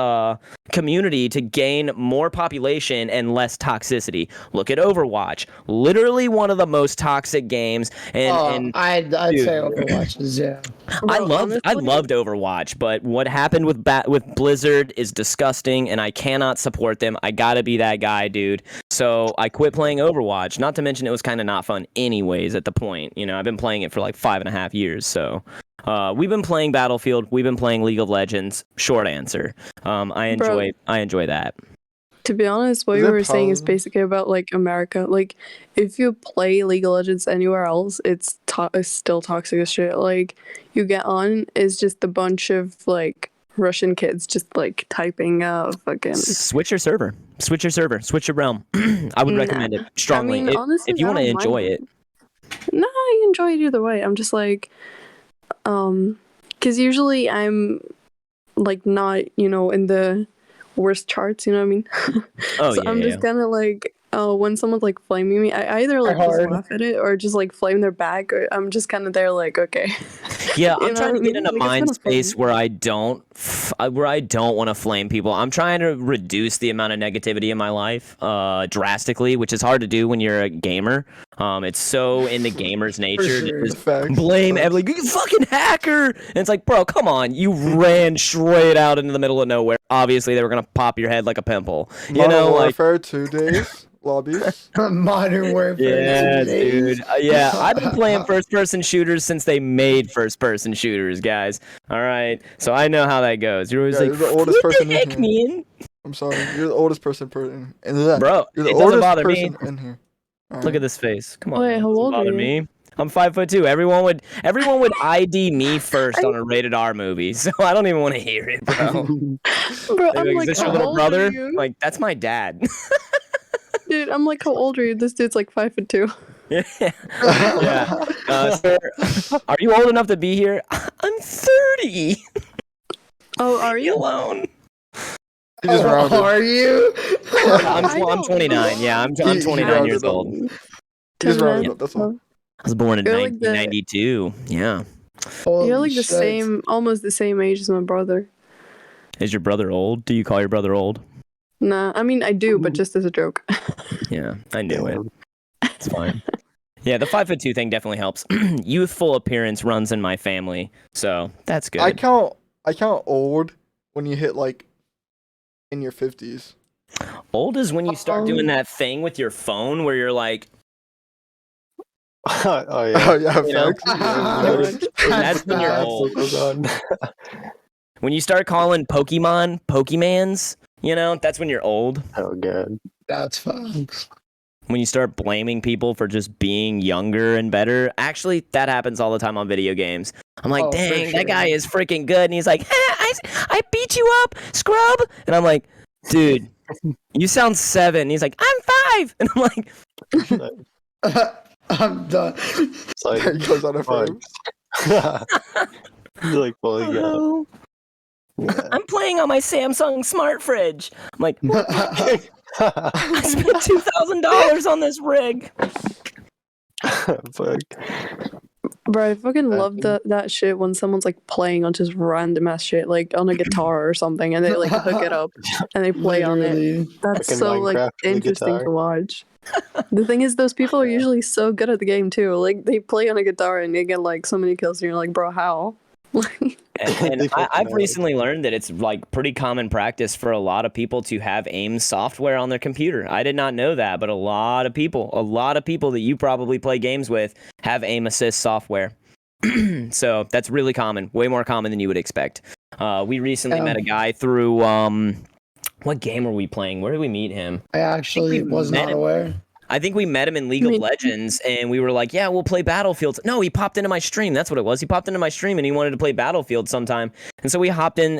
community to gain more population and less toxicity. Look at Overwatch. Literally one of the most toxic games. And I'd dude. say Overwatch is I Bro, loved honestly- Overwatch, but what happened with Blizzard is disgusting, and I cannot support them. I gotta be that guy, dude. So I quit playing Overwatch. Not to mention it was kind of not fun, anyways. At the point, you know, I've been playing it for like 5.5 years. So we've been playing Battlefield. We've been playing League of Legends. Short answer. I enjoy that. To be honest, what Is you it were saying is probably- basically about like America. Like, if you play League of Legends anywhere else, it's still toxic as shit. Like, you get on, is just a bunch of like Russian kids just like typing fucking. Switch your server. Switch your realm. I would Nah. recommend it strongly. I mean, honestly, if you I want to don't mind enjoy it. No, I enjoy it either way. I'm just like, because usually I'm like not, in the worst charts, you know what I mean? Oh, So yeah, I'm yeah, just kind of like, when someone's like flaming me, I either like just hard. laugh at it or just like flame their back, or I'm just kind of there like, okay. Yeah, You I'm know trying to what I get in a mean? Like, it's mind kinda space fun. where I don't want to flame people. I'm trying to reduce the amount of negativity in my life drastically, which is hard to do when you're a gamer. It's so in the gamer's nature sure. to just Facts. blame Facts. every you fucking hacker. And it's like, bro, come on, you ran straight out into the middle of nowhere. Obviously, they were gonna pop your head like a pimple. You Modern know, like. Warfare 2 days lobbies. Modern Warfare. Yeah, 2 days. dude. Yeah, I've been playing first-person shooters since they made first-person shooters, guys. All right, so I know how that goes. You're always Yeah, like, you're the oldest "What person the in heck, here." man?" I'm sorry, you're the oldest person in that. Bro, You're the it doesn't oldest bother me. person in here. Look at this face. Come on. Wait, man. how It doesn't old are bother you? me. I'm 5'2". Everyone would ID me first on a rated R movie, so I don't even want to hear it, bro. Bro, They're I'm like, like, is this your how little old brother? are you? Like, that's my dad. Dude, I'm like, how old are you? This dude's like 5'2". Yeah. Sir, are you old enough to be here? I'm 30. Oh, are Leave me you? alone. He just How rounded. are you? I'm I don't 29. know. Yeah, I'm He 29 rounded years up. old. He just rounded 10 up, that's all. I was born in You're like the- 1992. Yeah. You're like the shit. same, almost the same age as my brother. Is your brother old? Do you call your brother old? Nah, I mean I do, but just as a joke. Yeah, I knew it. It's fine. Yeah, the 5'2" thing definitely helps. Youthful appearance runs in my family, so that's good. I count old when you hit like in your 50s. Old is when you start doing that thing with your phone where you're like, Oh yeah. Oh yeah, You know? facts. That's when you're old. When you start calling Pokemon Pokemans, you know, that's when you're old. Oh god. That's fun. When you start blaming people for just being younger and better. Actually, that happens all the time on video games. I'm like, Oh, for dang, sure. that guy is freaking good. And he's like, I beat you up, scrub. And I'm like, dude, you sound 7. And he's like, I'm 5. And I'm like, I'm done. It's like, He goes on a fuck. frame. He's like pulling out. "Oh, Yeah. I'm playing on my Samsung smart fridge. I'm like, I spent $2,000 on this rig. Fuck. Bro, I fucking love that shit when someone's like playing on just random ass shit, like on a guitar or something, and they like hook it up and they play on it. Literally. That's Fucking so like Minecraft with a interesting guitar. to watch. The thing is, those people are usually so good at the game too. Like they play on a guitar and they get like so many kills, and you're like, bro, how? And They fucking I've know. recently learned that it's like pretty common practice for a lot of people to have aim software on their computer. I did not know that, but a lot of people that you probably play games with have aim assist software. So that's really common, way more common than you would expect. We recently met a guy through what game were we playing? Where did we meet him? I actually was met not him. aware. I think we met him in League of Legends, and we were like, yeah, we'll play Battlefield. No, he popped into my stream. That's what it was. He popped into my stream, and he wanted to play Battlefield sometime. And so we hopped in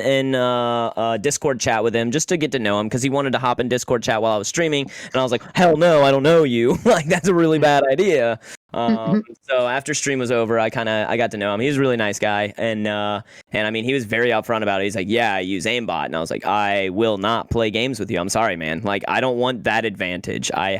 Discord chat with him just to get to know him, because he wanted to hop in Discord chat while I was streaming. And I was like, hell no, I don't know you. Like, that's a really bad idea. So after stream was over, I got to know him. He was a really nice guy, and I mean, he was very upfront about it. He's like, yeah, I use aimbot, and I was like, I will not play games with you. I'm sorry, man. Like, I don't want that advantage. I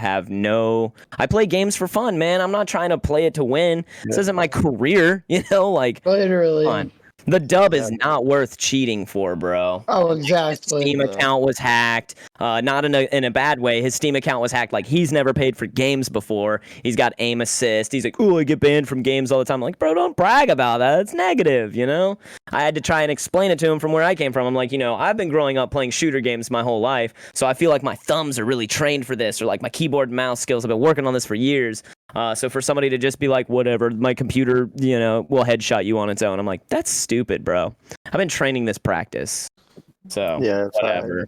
play games for fun, man. I'm not trying to play it to win. This isn't my career, you know. Like, Literally. come on. The dub is not worth cheating for, bro. Oh, exactly. Steam account was hacked. Not in a bad way. His Steam account was hacked. Like, he's never paid for games before. He's got aim assist. He's like, oh, I get banned from games all the time. I'm like, bro, don't brag about that. It's negative, you know? I had to try and explain it to him from where I came from. I'm like, you know, I've been growing up playing shooter games my whole life, so I feel like my thumbs are really trained for this, or like my keyboard and mouse skills. I've been working on this for years. So for somebody to just be like, whatever, my computer, you know, will headshot you on its own. I'm like, that's stupid, bro. I've been training this practice. So Yeah, it's whatever.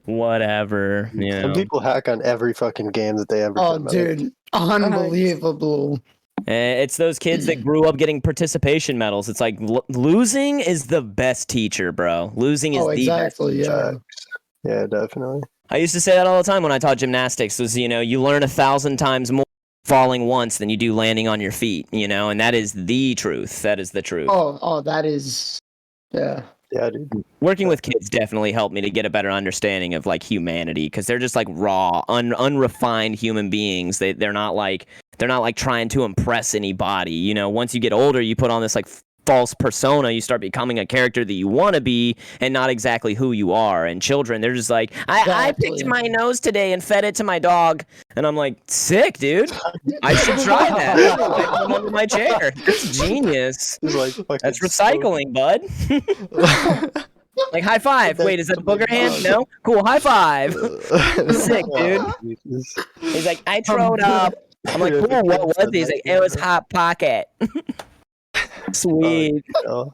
fine. Whatever. You know. Some people hack on every fucking game that they ever Oh, come out. dude. Unbelievable. It's those kids that grew up getting participation medals. It's like losing is the best teacher, bro. Losing is Oh, the exactly. best. Yeah. Yeah, definitely. I used to say that all the time when I taught gymnastics. Was, you know, you learn 1,000 times more falling once than you do landing on your feet. You know, and that is the truth. That is the truth. Oh, that is. Yeah. Yeah, dude. Working with kids definitely helped me to get a better understanding of like humanity, because they're just like raw, unrefined human beings. They're not like trying to impress anybody. You know, once you get older, you put on this like false persona. You start becoming a character that you want to be and not exactly who you are. And children, they're just like, I picked Exactly. my nose today and fed it to my dog. And I'm like, sick, dude. I should try that. I put under my chair. That's genius. He's like, fucking That's recycling, bud. Like, high five. Wait, is that a booger hand? No? Cool, high five. Sick, dude. Jesus. He's like, I throwed up. I'm like, cool, what was it? He's like, it was Hot Pocket. Sweet. Oh,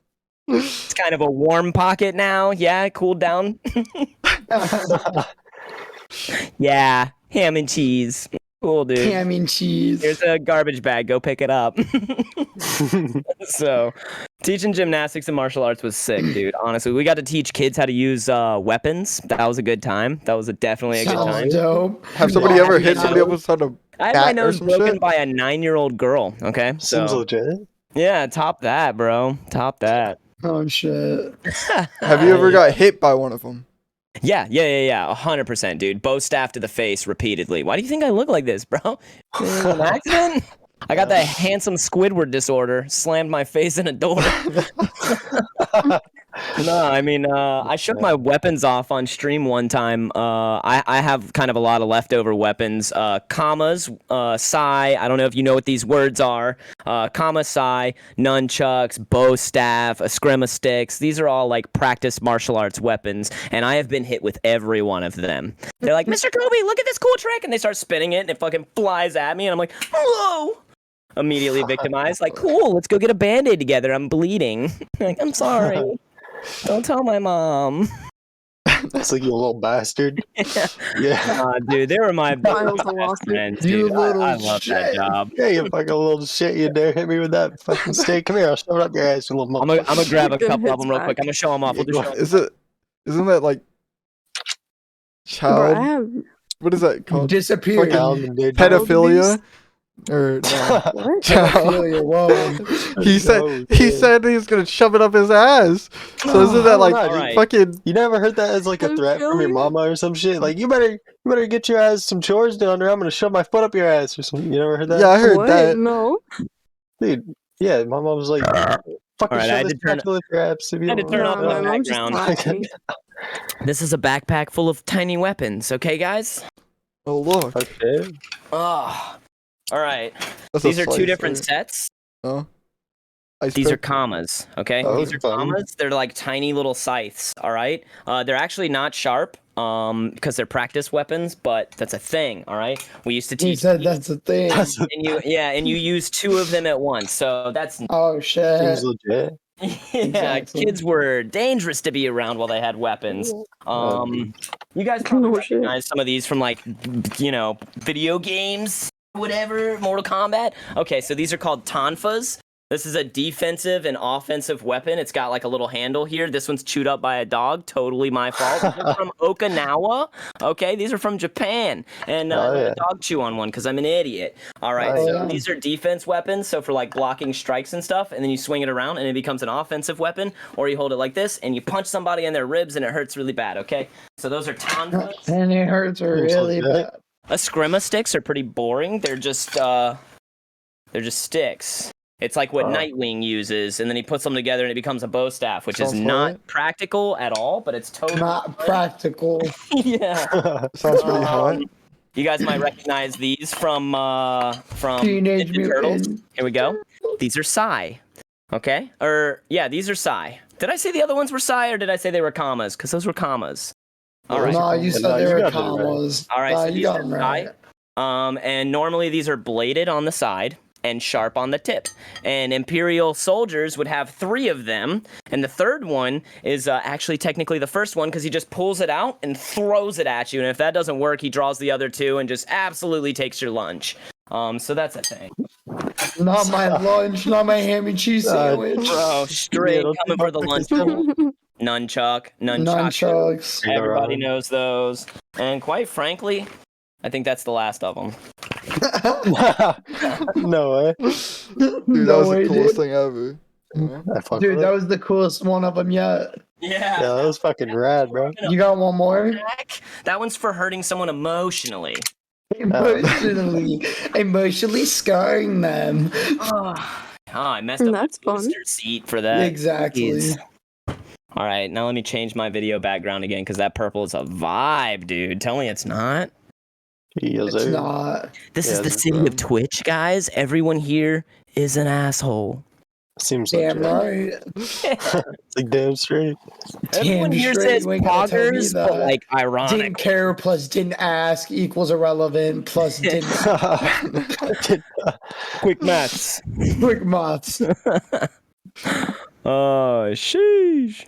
It's kind of a warm pocket now. Yeah, cooled down. Yeah, ham and cheese. Cool, dude. Ham and cheese. Here's a garbage bag. Go pick it up. So, teaching gymnastics and martial arts was sick, dude. Honestly, we got to teach kids how to use weapons. That was a good time. That was definitely a good Sounds time. dope. Have somebody Yeah, ever hit you somebody know. up with a I had my cat or nose some broken shit? by a 9-year-old girl. Okay, seems so legit. yeah, top that, bro. Top that. Oh shit. Have you ever got hit by one of them? Yeah. 100%, dude. Bow staff to the face repeatedly. Why do you think I look like this, bro? An accident? I got that handsome Squidward disorder. Slammed my face in a door. No, I mean, I showed my weapons off on stream one time. I have kind of a lot of leftover weapons. Commas, sai. I don't know if you know what these words are. Comma, sai, nunchucks, bow staff, eskrima sticks. These are all like practice martial arts weapons, and I have been hit with every one of them. They're like, Mr. Kobe, look at this cool trick, and they start spinning it, and it fucking flies at me, and I'm like, whoa. Immediately victimized. Like, cool, let's go get a Band-Aid together. I'm bleeding. Like, I'm sorry. Don't tell my mom. That's like, you little bastard. Yeah. Dude, they were my Files a best lawsuit. friends, You dude. little I love that shit. job. Yeah, you fucking little shit. You dare hit me with that fucking steak? Come here, I'll shove it up your ass, you little I'm motherfucker. gonna grab a Good couple of hits them real quick. back. I'm gonna show them off. We'll do Yeah, show Isn't that like Bro, I child? have What is that called? Disappeared. Child and dead. Pedophilia? Or no? what? Child. Pedophilia, whoa. He said he was gonna shove it up his ass. So isn't that like All right. fucking? You never heard that as like a threat from your Pedophilia? mama or some shit? Like, you better get your ass some chores done, or I'm gonna shove my foot up your ass or something. You never heard that? Yeah, I heard What? that. No. Dude, yeah, my mom was like, fucking Alright, I shove had this to turn- spatula up your ass if you I had to don't turn Nah, off want the my mom just background. slapped me. This is a backpack full of tiny weapons, okay, guys? Oh look, Okay. Oh. All right. that's a These are two slicer. different sets. Huh? Ice These are pick? commas, okay? Oh, These are fun. commas. They're like tiny little scythes, all right? They're actually not sharp because they're practice weapons, but that's a thing, all right? We used to He teach said that's a thing. That's and you use two of them at once. So that's Oh shit. seems legit. yeah, Exactly. kids were dangerous to be around while they had weapons. You guys probably No shit. recognize some of these from like video games, whatever, Mortal Kombat. Okay, so these are called Tonfas. This is a defensive and offensive weapon. It's got like a little handle here. This one's chewed up by a dog. Totally my fault. These are from Okinawa. Okay, these are from Japan. And I let yeah. a dog chew on one because I'm an idiot. All right, Oh, so yeah. these are defense weapons. So for like blocking strikes and stuff, and then you swing it around and it becomes an offensive weapon. Or you hold it like this and you punch somebody in their ribs and it hurts really bad. Okay, so those are Tonfas. And it hurts really legit. bad. Eskrima sticks are pretty boring. They're just sticks. It's like what Oh. Nightwing uses, and then he puts them together and it becomes a bow staff, which is Sounds not hot. practical at all, but it's totally Not practical. yeah. Sounds pretty hot. You guys might recognize these from Teenage Ninja Turtles. Mutant. Here we go. These are Psy. Okay? Or yeah, these are Psy. Did I say the other ones were Psy, or did I say they were commas? Because those were commas. All right. No, you No, said you they were got them right. commas. All right, Nah, so you these got are them right. And normally these are bladed on the side and sharp on the tip. And Imperial soldiers would have 3 of them. And the third one is actually technically the first one because he just pulls it out and throws it at you. And if that doesn't work, he draws the other 2 and just absolutely takes your lunch. So that's a thing. Not my lunch, not my ham and cheese sandwich. Bro, straight don't coming for the lunch. Nunchuck. Nunchucks. Everybody knows those. And quite frankly, I think that's the last of them. No way. Dude, that No was way, the coolest dude. thing ever. Yeah. I fuck Dude, with that it. was the coolest one of them yet. Yeah. Yeah, that was fucking rad, bro. You got one more? That one's for hurting someone emotionally. Emotionally scarring them. Oh, I messed up That's the fun. booster seat for that. Exactly. Jeez. All right, now let me change my video background again because that purple is a vibe, dude. Tell me it's not. Yes, It's sir. not. This Yeah, is the it's city wrong. of Twitch, guys. Everyone here is an asshole. Seems Damn legit. right. It's like damn straight. Everyone Damn here straight, says you ain't gotta tell me poggers, but that. like ironic. Didn't care plus didn't ask equals irrelevant plus didn't Quick maths. quick moths. Oh, sheesh.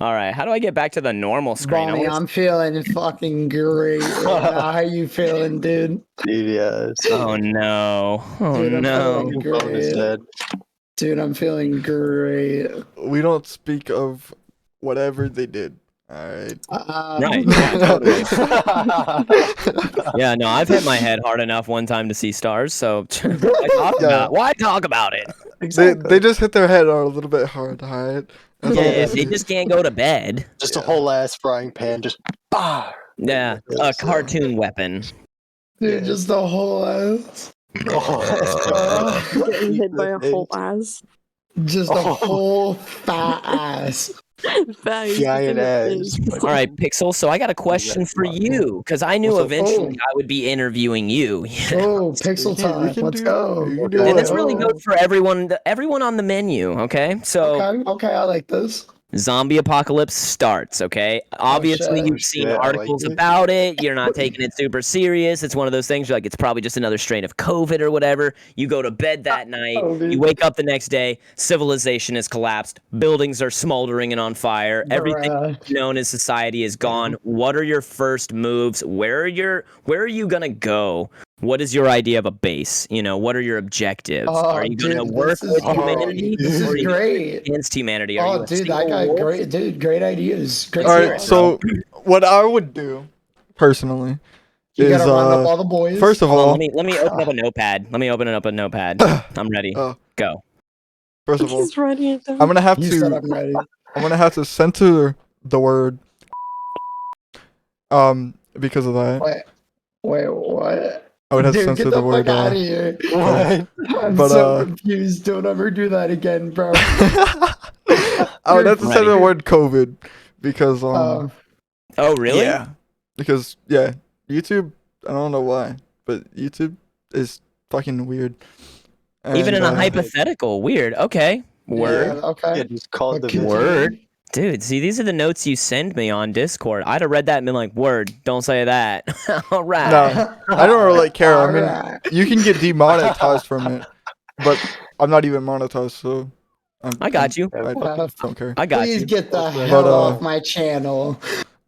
All right, how do I get back to the normal screen? Bonnie, I'm feeling fucking great right now. How you feeling, dude? Dude, yeah. Oh no! Oh Dude, I'm no! feeling Phone is great. dead. Dude, I'm feeling great. We don't speak of whatever they did. Alright. Right. Yeah, totally. Yeah, no, I've hit my head hard enough one time to see stars, so why talk about it? They just hit their head on a little bit hard, alright? That's all Yeah, this they is. just can't go to bed. Just a whole ass frying pan, just bah. Yeah, a cartoon weapon. Dude, just the whole ass. Getting hit by a whole ass. Just a Oh. whole fat ass. Facts. Giant It ass. is. All right, Pixel. So I got a question for you because I knew What's up? eventually I would be interviewing you. Oh, pixel Yeah, we time. can Let's do- go. we can do And this whatever. really goes for everyone on the menu. Okay, so Okay, I like this. zombie apocalypse starts, okay? Obviously, shit. you've seen shit, I like articles it. about it. You're not taking it super serious. It's one of those things you're like, it's probably just another strain of COVID or whatever. You go to bed that night. You wake up the next day. Civilization has collapsed. Buildings are smoldering and on fire. Everything Bruh. known as society is gone. What are your first moves? Where are you gonna go? What is your idea of a base? You know, what are your objectives? Are you gonna dude, work with humanity? This Or are is you gonna work great. against humanity? Are you Oh, a dude, that single guy, wolf? great ideas. Great All hear right, it, ideas. so what I would do personally You is gotta round up all the boys. first of Hold on, all, let me open up a notepad. I'm ready. Go. first of all, He's writing it down. I'm gonna have You said to I'm ready. censor the word because of that. Wait, what? I would have to Dude, censor get the the word fuck out of here. What? I'm But, so confused. Don't ever do that again, bro. I would have to censor the Ready. word COVID because Oh, Really? yeah, because YouTube, I don't know why, but YouTube is fucking weird. Even in And, a hypothetical. Weird. Okay. Word. yeah, okay. Yeah, just call it the Okay. video. Word. Dude, see, these are the notes you send me on Discord. I'd have read that and been like, word, don't say that. All right. No, I don't really care. I mean, Alright. you can get demonetized from it, but I'm not even monetized, so I got you. I don't care. I got Please you. get the But, hell off my channel.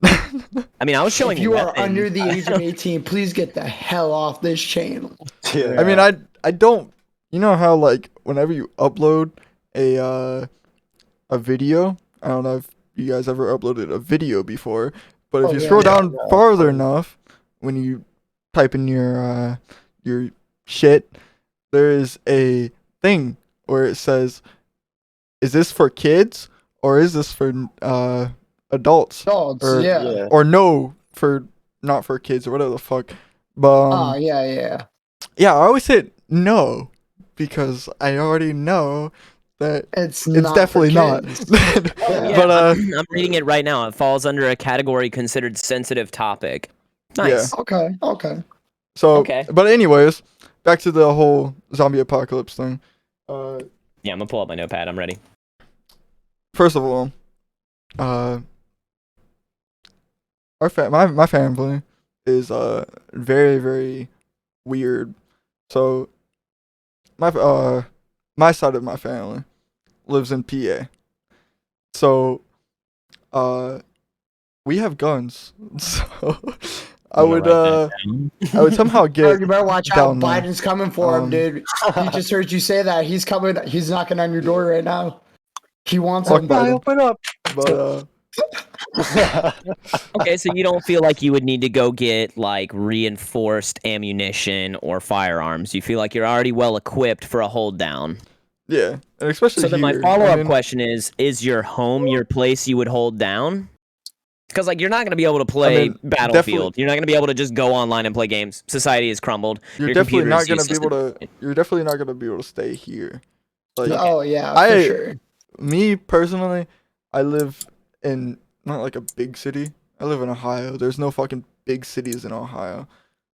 I mean, I was showing If you are weapons. under the age of 18, please get the hell off this channel. Yeah. I mean, I don't. You know how like whenever you upload a video, I don't know if you guys ever uploaded a video before, but if Oh, you yeah. scroll Yeah, down yeah, farther of course. enough, when you type in your shit, there is a thing where it says, "Is this for kids or is this for adults?" Adults, Or yeah. or no for not for kids or whatever the fuck. But Oh, yeah. yeah, I always say no because I already know that It's it's not definitely for not. kids. Yeah, But I'm reading it right now. It falls under a category considered sensitive topic. Nice. Okay. so Okay. but anyways, back to the whole zombie apocalypse thing. Yeah, I'm gonna pull up my notepad. I'm ready. First of all, my family is very very weird. So my side of my family lives in PA. So we have guns. So I I'm gonna would write that down. I would somehow get Bro, you better watch out. down there. Biden's coming for him, dude. He just heard you say that. He's coming. He's knocking on your door right now. He wants Fuck him. Biden. Open up. But Okay, so you don't feel like you would need to go get like reinforced ammunition or firearms. You feel like you're already well equipped for a hold down. yeah, and especially So then my here, follow-up I mean, question is your home your place you would hold down? Because like you're not gonna be able to play mean, Battlefield. definitely- You're not gonna be able to just go online and play games. Society has crumbled. you're Your definitely not computer gonna is be able useless. to. You're definitely not gonna be able to stay here. Like Oh yeah, for I- sure. me personally, I live in not like a big city. I live in Ohio. There's no fucking big cities in Ohio.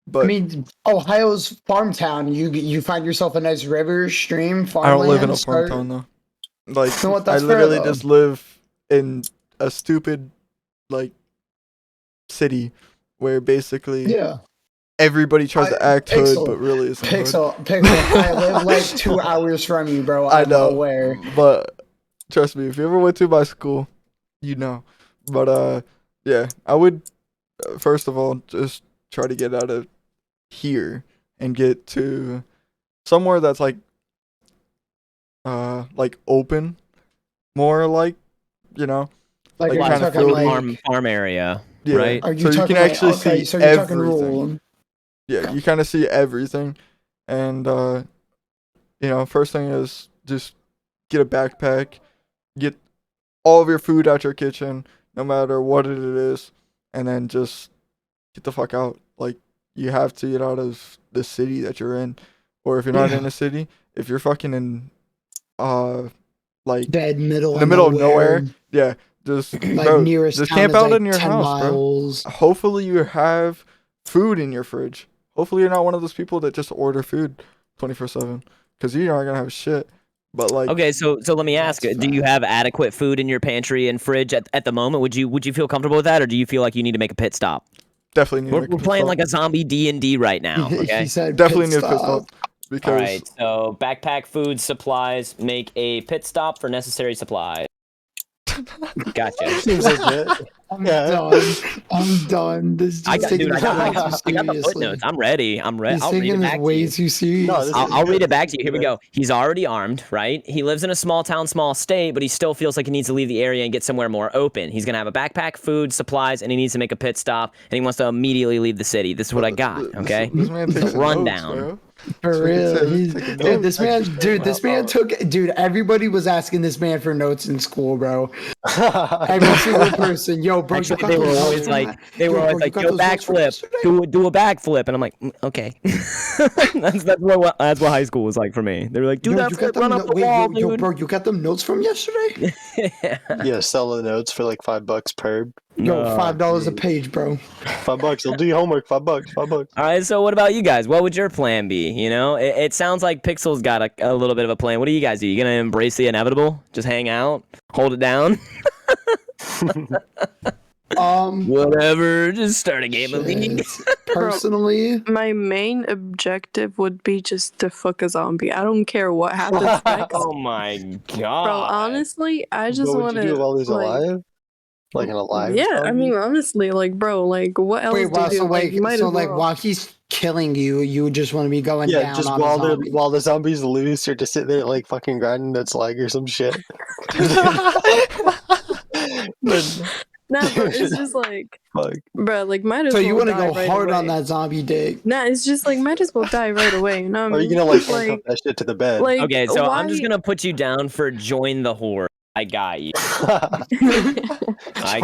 But I mean, Ohio's farm town. You find yourself a nice river, stream, I farmland. don't live in a farm start- town though. Like You know what, I that's fair, literally though. just live in a stupid like city where basically Yeah. everybody tries to act hood Pixel. but really isn't hood. Pixel. I live like 2 hours from you, bro. I I'm know, aware. but trust me, if you ever went to my school, you know. But yeah, I would first of all just try to get out of here and get to somewhere that's like open, more like, you know, Like, like are you kinda talking feel like? farm area, yeah. right? Are you So you talking can like, actually okay, see so you're talking everything. rural. Yeah, you kind of see everything, and first thing is just get a backpack, get all of your food out your kitchen, no matter what it is, and then just get the fuck out. Like you have to get out of the city that you're in, or if you're not Yeah. in a city, if you're fucking in, like Dead middle. in the middle of nowhere, yeah, just Like bro, nearest just town camp is out like in your 10 house, bro. miles. Hopefully you have food in your fridge. Hopefully you're not one of those people that just order food 24/7, because you're not gonna have shit. But like, Okay, so let me ask: That's do you have adequate food in your pantry and fridge at the moment? Would you feel comfortable with that, or do you feel like you need to make a pit stop? definitely need to We're, make a we're pit playing stop. like a zombie D&D right now. He Okay. said Definitely pit need a pit stop. stop All because right. So backpack, food, supplies. Make a pit stop for necessary supplies. Gotcha. Seems legit. I'm Yeah. done. I'm done. This I dude's got, taking dude. this I way got too the seriously. footnotes. I'm ready. He's I'll read taking it this back to way you. too seriously. this I'll read it back to you. Here we good. go. He's already armed, right? He lives in a small town, small state, but he still feels like he needs to leave the area and get somewhere more open. He's gonna have a backpack, food, supplies, and he needs to make a pit stop, and he wants to immediately leave the city. This is what I got. Okay. This man takes The rundown. notes, bro. For That's what he real, said, he's taking dude. notes. This man, dude. This man took, dude. Everybody was asking this man for notes in school, bro. Every single person, yo, bro. Actually, you got they were those always notes from like, that? they were Yo, always bro, you like, got yo, those notes from backflip, yesterday? do a backflip, and I'm like, okay. that's what high school was like for me. They were like, do Yo, that you flip, got them. run up the Wait, wall, yo, dude. bro, you got them notes from yesterday? Yeah, sell the notes for like $5 per. Yo, No, $5 a dude. page, bro. $5. I'll do your homework. $5. $5. All right, so what about you guys? What would your plan be? You know, it sounds like Pixel's got a little bit of a plan. What do you guys do? You gonna embrace the inevitable? Just hang out, hold it down, whatever. Just start a game of League. shit. Personally, My main objective would be just to fuck a zombie. I don't care what happens next. Oh my god, Bro, honestly, I just What want would you do with to all these like. alive? Like an alive Yeah, I zombie? mean, honestly, like, bro, like, what else wait, do wow. you do? So Like, like, might so as like, well. while he's killing you, you would just want to be going Yeah, down just on a zombie. while the zombies loose, you're just sitting there like fucking grinding its leg or some shit. Nah, bro, it's just like, Fuck. bro, like, might as So well you want to die go right hard away. on that zombie dick? Nah, it's just like, might as well die right away. You know what I Are you mean? gonna like handcuff that shit to the bed? like, Okay, so why... I'm just gonna put you down for join the horde. I got you. I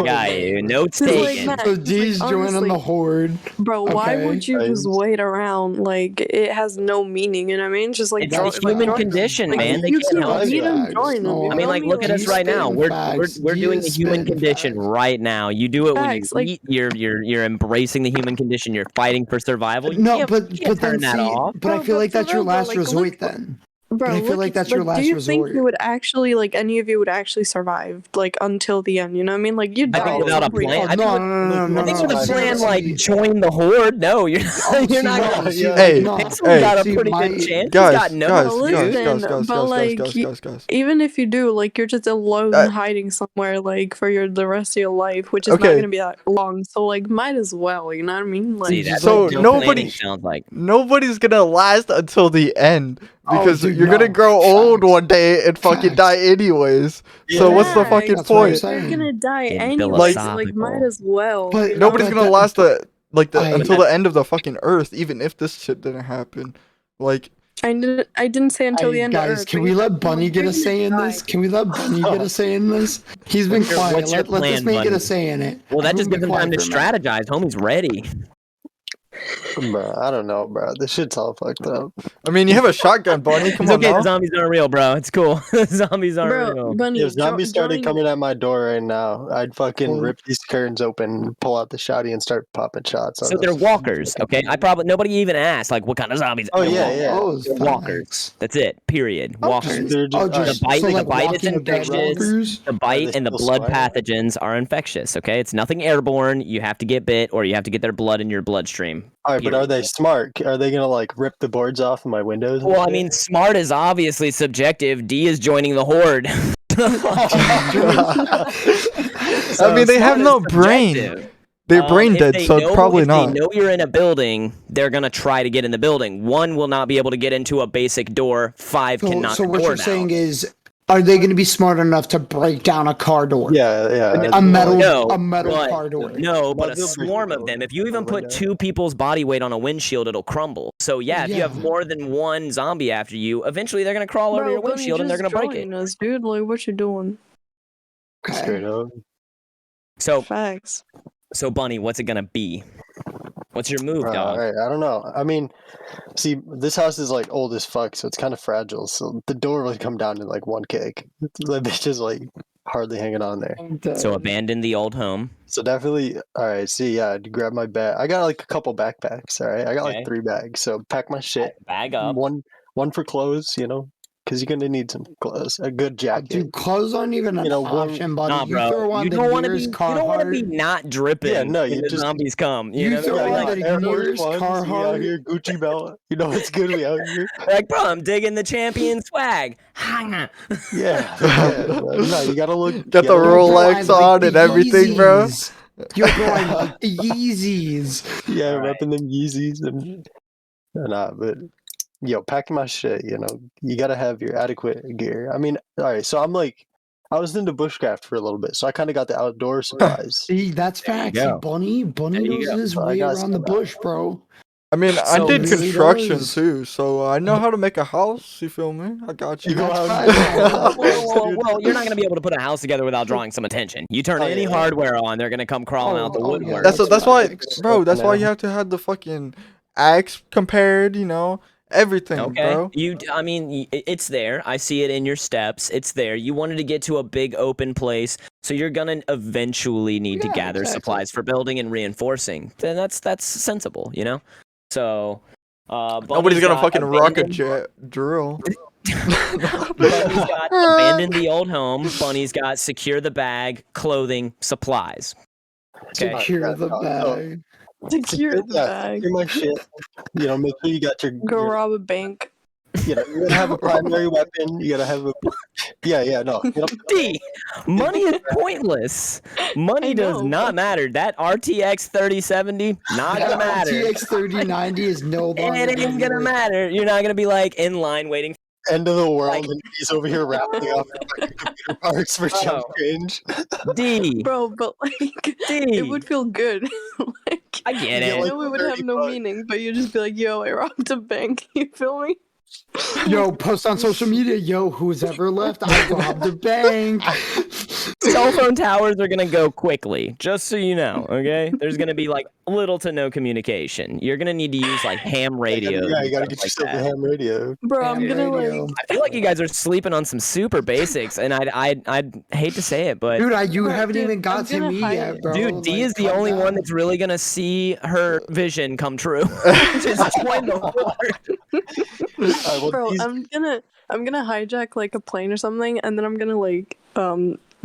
got you. Notes Just like, taken. Matt, So just, D's like, joining honestly, the horde. bro, why Okay. would you just Nice. wait around? Like, it has no meaning, you know what I mean? Just like, It's join, the human join, condition, like, man. They you can't can help beat you. them, Facts. join them. You No, I mean, feel like, me? look at Like, us right now. spitting We're facts. we're He doing is the human spitting condition facts. right now. You do it when you Facts, like- eat. You're embracing the human condition. You're fighting for survival. You No, can't, but you can't then turn that see, off. but I Bro, feel but like for that's your real, though, last like, resort look- then. Bro, But I feel like that's your last do you resort. think you would actually, like, any of you would actually survive, like, until the end? You know what I mean? Like, you'd I die think at without some a point. plan. I think no, with- no, I think with a no, plan see, like see, join the horde. No, you're see, not no, gonna. see, Yeah. like, Hey, no. Pixel's got a See, pretty my- good chance. He's Guys, got no. guys, Bro, guys, listen, guys, guys, but, guys, like, guys, guys, guys. even if you do, like, you're just alone hiding somewhere, like, for the rest of your life, which is not Okay. gonna be that long. So, like, might as well. You know what I mean? Like, See, that's So what nobody- planning sounds like. Nobody's gonna last until the end because dude, you're gonna no. grow old Facts. one day and fucking Facts. die anyways. So what's the Yeah, fucking that's what I'm point? saying. you're gonna die Getting anyways. Like, philosophical. might as well. But- you know? Nobody's but gonna that- last I- until the end of the fucking earth, even if this shit didn't happen. Like, I didn't say until the end of guys, Earth. can but we you're- let Bunny get you're a say in gonna this? die. Can we let Bunny get a say in this? He's been What's your- quiet. what's your Let this plan, man get Bunny? a say in it. Well, that just Everyone gives be him time to quiet for a minute. strategize. Homie's ready. Bro, I don't know, bro. This shit's all fucked up. I mean, you have a shotgun, Bunny. Come It's on okay. The now. zombies aren't real, bro. It's cool. Zombies aren't Bro, real. Bunny, If zombies started join- coming at my door right now, I'd fucking Well- rip these curtains open, pull out the shotty, and start popping shots. On So they're this. walkers, okay? Nobody even asked like what kind of zombies. Oh, They're yeah, walkers. yeah. Oh, They're walkers. That's it. Period. Walkers. They're just- just, The bite- so the like bite is Walking Dead infectious. walkers? The bite they and the still blood swine? pathogens are infectious, okay? It's nothing airborne. You have to get bit or you have to get their blood in your bloodstream. All right, but are period. they smart? Are they gonna like rip the boards off of my windows? and Well, I shit? mean, smart is obviously subjective. D is joining the horde. I mean, they have smart no is brain. subjective. They're brain If dead, they so know- probably if not. They know you're in a building, they're gonna try to get in the building. One will not be able to get into a basic door. Five can knock So the what door you're down. saying is, are they going to be smart enough to break down a car door? yeah. A metal, No, a metal but- car door. No, but Well, a they'll break swarm the of them. door If you even or put window. 2 people's body weight on a windshield, it'll crumble. So yeah, if you have Yeah. more than one zombie after you, eventually they're gonna crawl over Bro, your Bunny, windshield and they're just gonna break it. join us, dude. Like, what you doing? Straight up. So, Facts. Bunny, what's it gonna be? What's your move, dog? All right, I don't know. I mean, see, this house is like old as fuck, so it's kind of fragile. So the door will come down in like one kick. The bitch is like hardly hanging on there. I'm dead. So abandon the old home. So definitely, all right. See, yeah, I'd grab my bag. I got like a couple backpacks. All right, I got Okay. like 3 bags. So pack my shit. Bag up. One for clothes, you know. because you're gonna need some clothes, a good jacket. Dude, clothes aren't even an warm- option, buddy. Nah, You bro. throw on You the don't want to nearest be. You don't want to be Carhartt. not dripping. Yeah, no, when you the just- zombies come. you You know, throw they're on like, the Air Force nearest Ones, we out Carhartt. here, Gucci belt. You know what's good? We out here. like, bro, I'm digging the champion swag. Yeah, yeah. No, you gotta look. Got the you gotta look- Rolex on and everything, bro. Yo, bro, I like the Yeezys. Yeah, All right. repping them Yeezys and nah, but yo, packing my shit. You know, you gotta have your adequate gear. I mean, all right. So I was into bushcraft for a little bit, so I kind of got the outdoor supplies. See, that's facts. you See, go. Bunny There you knows go. his I way got around the some bush, bro. I mean, I So did really construction does. too, so I know how to make a house. You feel me? I got you. You go out That's and- Well, you're not gonna be able to put a house together without drawing some attention. You turn Oh, any yeah. hardware on, they're gonna come crawling out the Oh, yeah. woodwork. That's why, facts. bro. That's why Now. you have to have the fucking axe compared. You know everything, Okay. bro. I mean, it's there. I see it in your steps. It's there. You wanted to get to a big open place, so you're gonna eventually need to Yeah, gather exactly. supplies for building and reinforcing. Then that's sensible, you know. So, Nobody's Bunny's gonna got fucking rock a abandoned- drill. Bunny's got abandon the old home. Bunny's got secure the bag, clothing, supplies. Okay. Secure the bag. Secure the yeah, bag. secure my shit. You know, make sure you got your. Go rob a bank. You know, you gotta have a primary weapon. You gotta have a. Yeah, no. You know, D, money is pointless. Money I does know, not but- matter. That RTX 3070 not gonna matter. TX 3090 is no longer. It ain't gonna matter. You're not gonna be like in line waiting. end of the world, Like- and he's over here wrapping up fucking computer parts for chump Bro. change. D, Bro, but like, D. it would feel good. like, I get Yeah, I it. like- know it would have 30 no bucks. meaning, but you'd just be like, yo, I robbed a bank. You feel me? Yo, post on social media. Yo, who's ever left? I robbed a bank. Cell phone towers are gonna go quickly, just so you know. Okay, there's gonna be like little to no communication. You're gonna need to use like ham radio. Yeah, you gotta get yourself a ham radio. Bro, I'm Ham gonna radio. like. I feel like you guys are sleeping on some super basics, and I'd hate to say it, but Dude, you Bro, haven't dude, even I'm got to gonna me hide yet, it. bro. dude, D Like, is the calm only one down. that's really gonna see her vision come true. Just join the horde. Well, Bro, these- I'm gonna hijack like a plane or something, and then I'm gonna like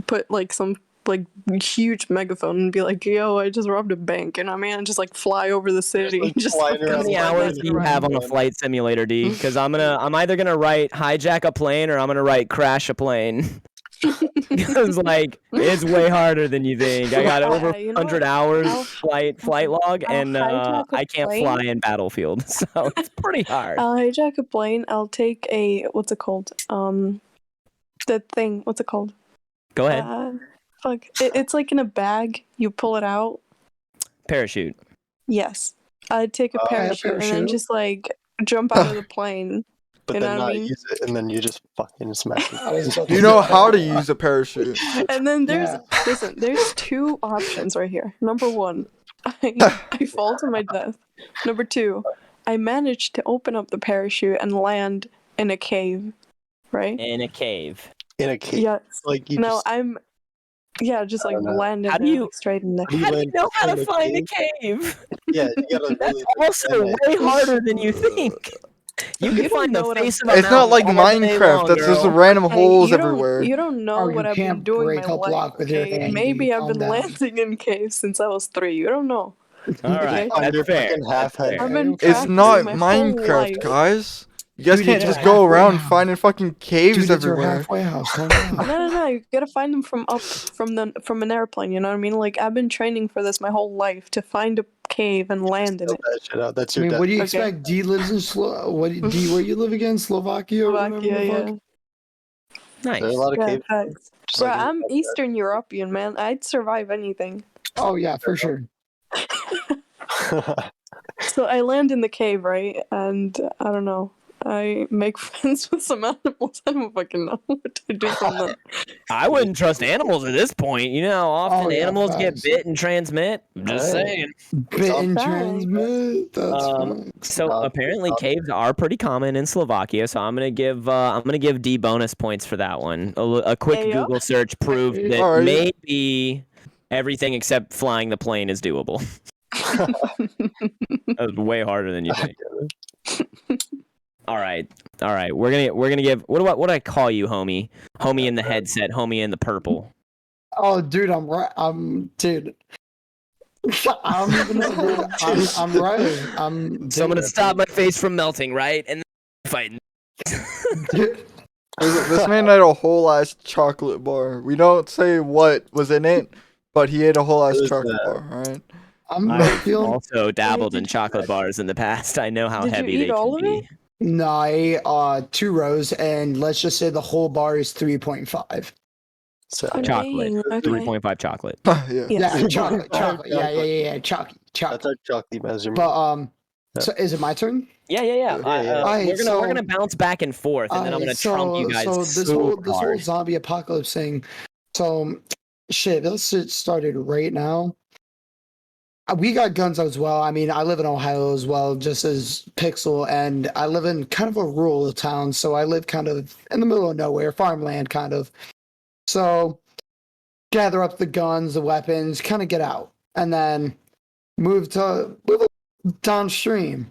put like some like huge megaphone and be like, "Yo, I just robbed a bank," and I mean, and just like fly over the city, like, just flying fucking around How many Fly hours messing do you have on a around. flight simulator, D? Because I'm either gonna write hijack a plane or I'm gonna write crash a plane. Because like it's way harder than you think. I got over You know 100 what? hours I'll- flight log, I'll and hijack a I can't plane. fly in Battlefield, so it's pretty hard. I'll hijack a plane. I'll take a what's it called? The thing. What's it called? Go ahead. Fuck. It's like in a bag. You pull it out. Parachute. Yes. I'd take a Oh, yeah, parachute and then parachute. just like jump out of the plane. but you then know what I not mean? use it, and then you just fucking smash it. You know how to use a parachute. And then there's Yeah. listen, there's two options right here. Number one, I fall to my death. Number two, I managed to open up the parachute and land in a cave. Right? In a cave. In a cave. Yes. Like you No, just I'm just like don't know. land in How do there, you- like, straight in there. you How do you land know how in to a find a cave. cave? Yeah, you gotta That's really also understand way that. harder than you think. You You can don't find know the what I'm face of a It's not like mountain all day Minecraft. long, That's just girl. random Hey, holes you don't- everywhere. You don't know Oh, you what I've been can't doing break my a life. block with your Okay? hand, Maybe dude. I've Calm been down. landing in caves since I was 3. You don't know. All right, On your that's fair. fucking half That's head. fair. I've been Okay. It's practicing not my whole Minecraft, life. guys. You guys Dude, can't it's just a go halfway around house. finding fucking caves Dude, it's our everywhere. halfway house. Calm down. No. You gotta find them from an airplane. You know what I mean? Like I've been training for this my whole life to find a cave and land in Spell it. that shit out. That's I your mean, what do you Okay. expect? D lives in D, where you live again? Slovakia or whatever Slovakia, the fuck? yeah. Nice. There are a lot of Yeah, caves. facts. just Bro, like in- I'm Eastern European, man. I'd survive anything. Oh yeah, for sure. So I land in the cave, right? And I don't know. I make friends with some animals. I don't fucking know what to do from them. I wouldn't trust animals at this point. You know how often Oh, yeah, animals get facts. bit and transmit? I'm just Hey. saying. Bit and Fine. transmit. That's So Stop. apparently Stop. caves are pretty common in Slovakia. So I'm gonna give D bonus points for that one. A quick Ayo. Google search proved that Alright. maybe everything except flying the plane is doable. That was way harder than you think. All right. We're gonna give. What do I call you, homie? Homie in the headset. Homie in the purple. Oh, dude, I'm right. Dude. I don't even know, bro. I'm right. So I'm gonna stop my face from melting, right? And then fighting. Dude. This man ate a whole ass chocolate bar. We don't say what was in it, but he ate a whole ass What is chocolate that? bar. All right. I'm I've feeling. also dabbled in did you- chocolate bars in the past. I know how Did you heavy eat they all can of be. it? No, I ate 2 rows, and let's just say the whole bar is 3.5. So, Oh, Chocolate. dang, okay. 3.5 chocolate. yeah. Yeah. Yeah, chocolate. Chocolate. Yeah, that's chocolate. our chocolate measurement. But so is it my turn? Yeah. Yeah. Alright, We're gonna bounce back and forth, and then I'm gonna trump you guys So this super whole hard. zombie apocalypse thing. So, shit. Let's get started right now. We got guns as well. I mean, I live in Ohio as well, just as Pixel, and I live in kind of a rural town. So I live kind of in the middle of nowhere, farmland kind of. So gather up the guns, the weapons, kind of get out, and then move downstream.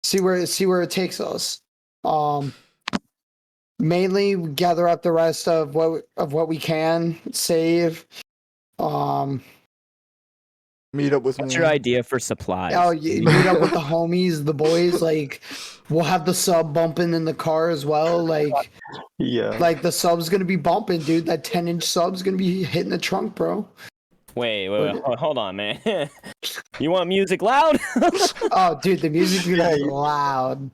See where it takes us. Mainly gather up the rest of what we can save. Meet up with What's me. your idea for supplies? Oh, you meet up with the homies, the boys. Like, we'll have the sub bumping in the car as well. Like the sub's gonna be bumping, dude. That 10-inch sub's gonna be hitting the trunk, bro. Wait, hold on, man. You want music loud? Oh, dude, the music's gonna Yeah, be you- loud.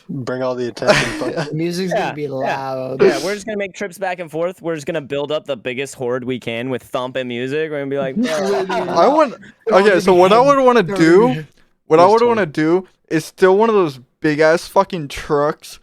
Bring all the attention. The music's gonna be loud. Yeah, we're just gonna make trips back and forth. We're just gonna build up the biggest horde we can with thumping music. We're gonna be like, I want. Okay, so what I would want to do, what I would want to do, is still one of those big ass fucking trucks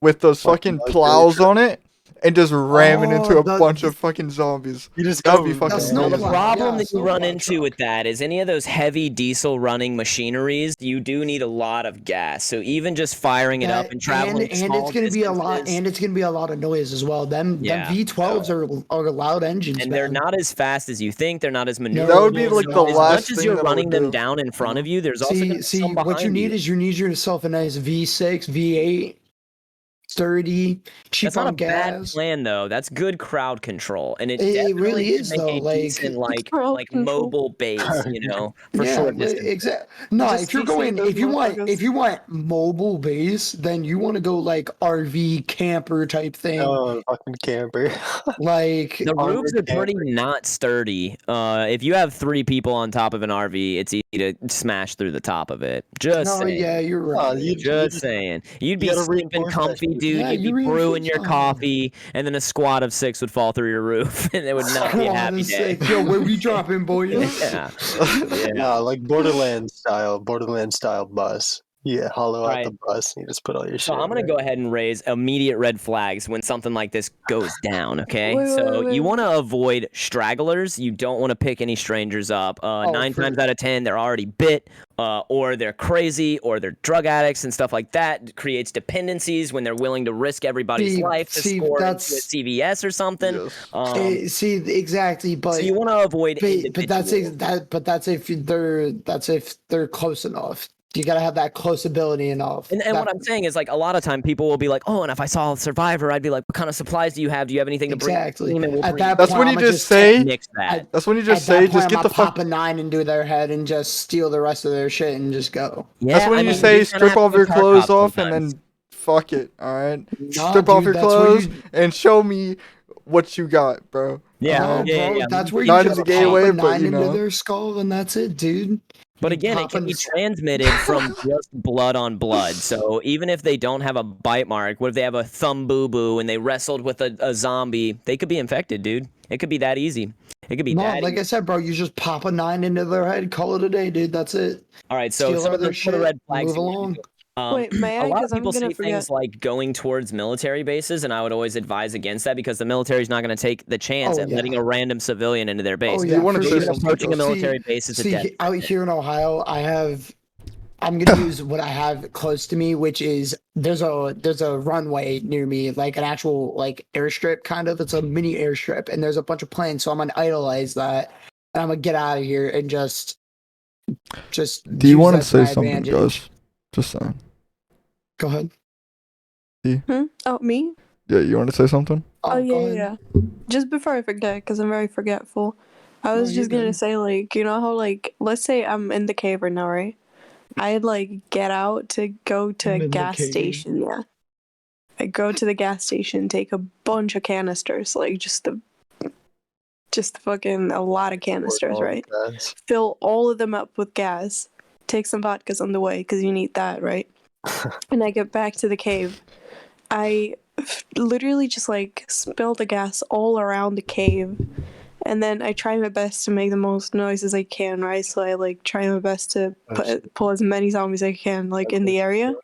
with those fucking plows on it, and just ramming into a bunch of fucking zombies. You just That'd go be fucking That's Now, not the amazing. problem Yeah, that you so run flat into truck. with that is any of those heavy diesel running machineries, you do need a lot of gas. So even just firing it up and traveling and small it's gonna be a lot, distances- and it's gonna be a lot of noise as well. Them V12s are loud engines, and man. they're not as fast as you think. They're not as maneuverable. That would be, like, the as last much as thing you're that I running would them do. down in front of you. There's also gonna be see some what you behind need is you need yourself a nice V6, V8, sturdy, cheap That's not a on bad gas. plan though. That's good crowd control, and it It definitely really could is, make though, a like- decent Crowd like control. mobile base, you know, for Yeah, short distance. exactly. No, Just if you're CC going, those if you motherfuckers. want mobile base, then you want to go like RV camper type thing. Oh, fucking camper. Like, The Armored roofs are pretty camper. not sturdy. If you have 3 people on top of an RV, it's easy to smash through the top of it. Just no, saying. yeah, you're Oh, right. you Just saying. You'd be gotta sleeping reinforce that comfy, shit. dude. Yeah, You'd be you brewing reinforce your that. coffee, and then a squad of 6 would fall through your roof, and it would not be a Come on, happy it's day. sick. Yo, where we dropping, boys? Yeah. Yeah, like Borderlands style bus. Yeah, hollow out Alright. the bus and you just put all your So shit. I'm gonna in go ahead and raise immediate red flags when something like this goes down. Okay, Wait, so wait, you wait. want to avoid stragglers. You don't want to pick any strangers up. 9 for- times out of 10, they're already bit, or they're crazy, or they're drug addicts and stuff like that. It creates dependencies when they're willing to risk everybody's life to see, score into a that's- CVS or something. Yes. See, exactly, but So you want to avoid but that's individuals. that's if they're close enough. You gotta have that close ability enough. And what I'm saying is, like, a lot of time people will be like, oh, and if I saw a survivor, I'd be like, what kind of supplies do you have? Do you have anything to bring? Exactly. And we'll At bring that That's point, when you I'ma just say. nix that. That's when you just at that say. point, Just get I'ma the fuck. pop a 9 into their head and just steal the rest of their shit and just go. Yeah, That's when I you mean, say you're gonna strip have off to your car clothes cop off and sometimes. then fuck it. All right. Nah, Strip off dude, your that's where clothes you- and show me what you got, bro. Yeah, Oh, yeah, bro, yeah. that's where you Not just in the gay pop way, a but, 9 you into know. their skull and that's it, dude. But You again, it pop can be in- transmitted from just blood on blood. So even if they don't have a bite mark, what if they have a thumb boo boo and they wrestled with a zombie? They could be infected, dude. It could be that easy. It could be No, that like easy. I said, bro, you just pop a 9 into their head, call it a day, dude. That's it. All right, so steal some all of their the red shit, flags. move you wanna along. do. Wait, may a I? lot of 'Cause I'm people gonna say things forget. like going towards military bases, and I would always advise against that because the military is not going to take the chance Oh, at yeah. letting a random civilian into their base. Oh, You yeah, wanna for say sure. something, Approaching a Josh? military base is a death out sentence. here in Ohio, I'm gonna use what I have close to me, which is there's a runway near me, like an actual like airstrip kind of. It's a mini airstrip, and there's a bunch of planes. So I'm gonna idolize that, and I'm gonna get out of here and just. Do you use want to that say my something, advantage. Josh? Just saying. Go ahead. Oh, me? Yeah, you want to say something? Oh, go yeah, ahead. yeah. Just before I forget, because I'm very forgetful, I No, was you're just gonna good. say, like, you know how, like, let's say I'm in the cave right now, right? I'd, like, get out to go to I'm a in the gas cave. station, yeah. I go to the gas station, take a bunch of canisters, like, just fucking a lot of canisters, right? Guys. Fill all of them up with gas. Take some vodkas on the way, because you need that, right? And I get back to the cave. I literally just like spill the gas all around the cave, and then I try my best to make the most noise as I can, right? So I like try my best to pull as many zombies as I can, like in the area.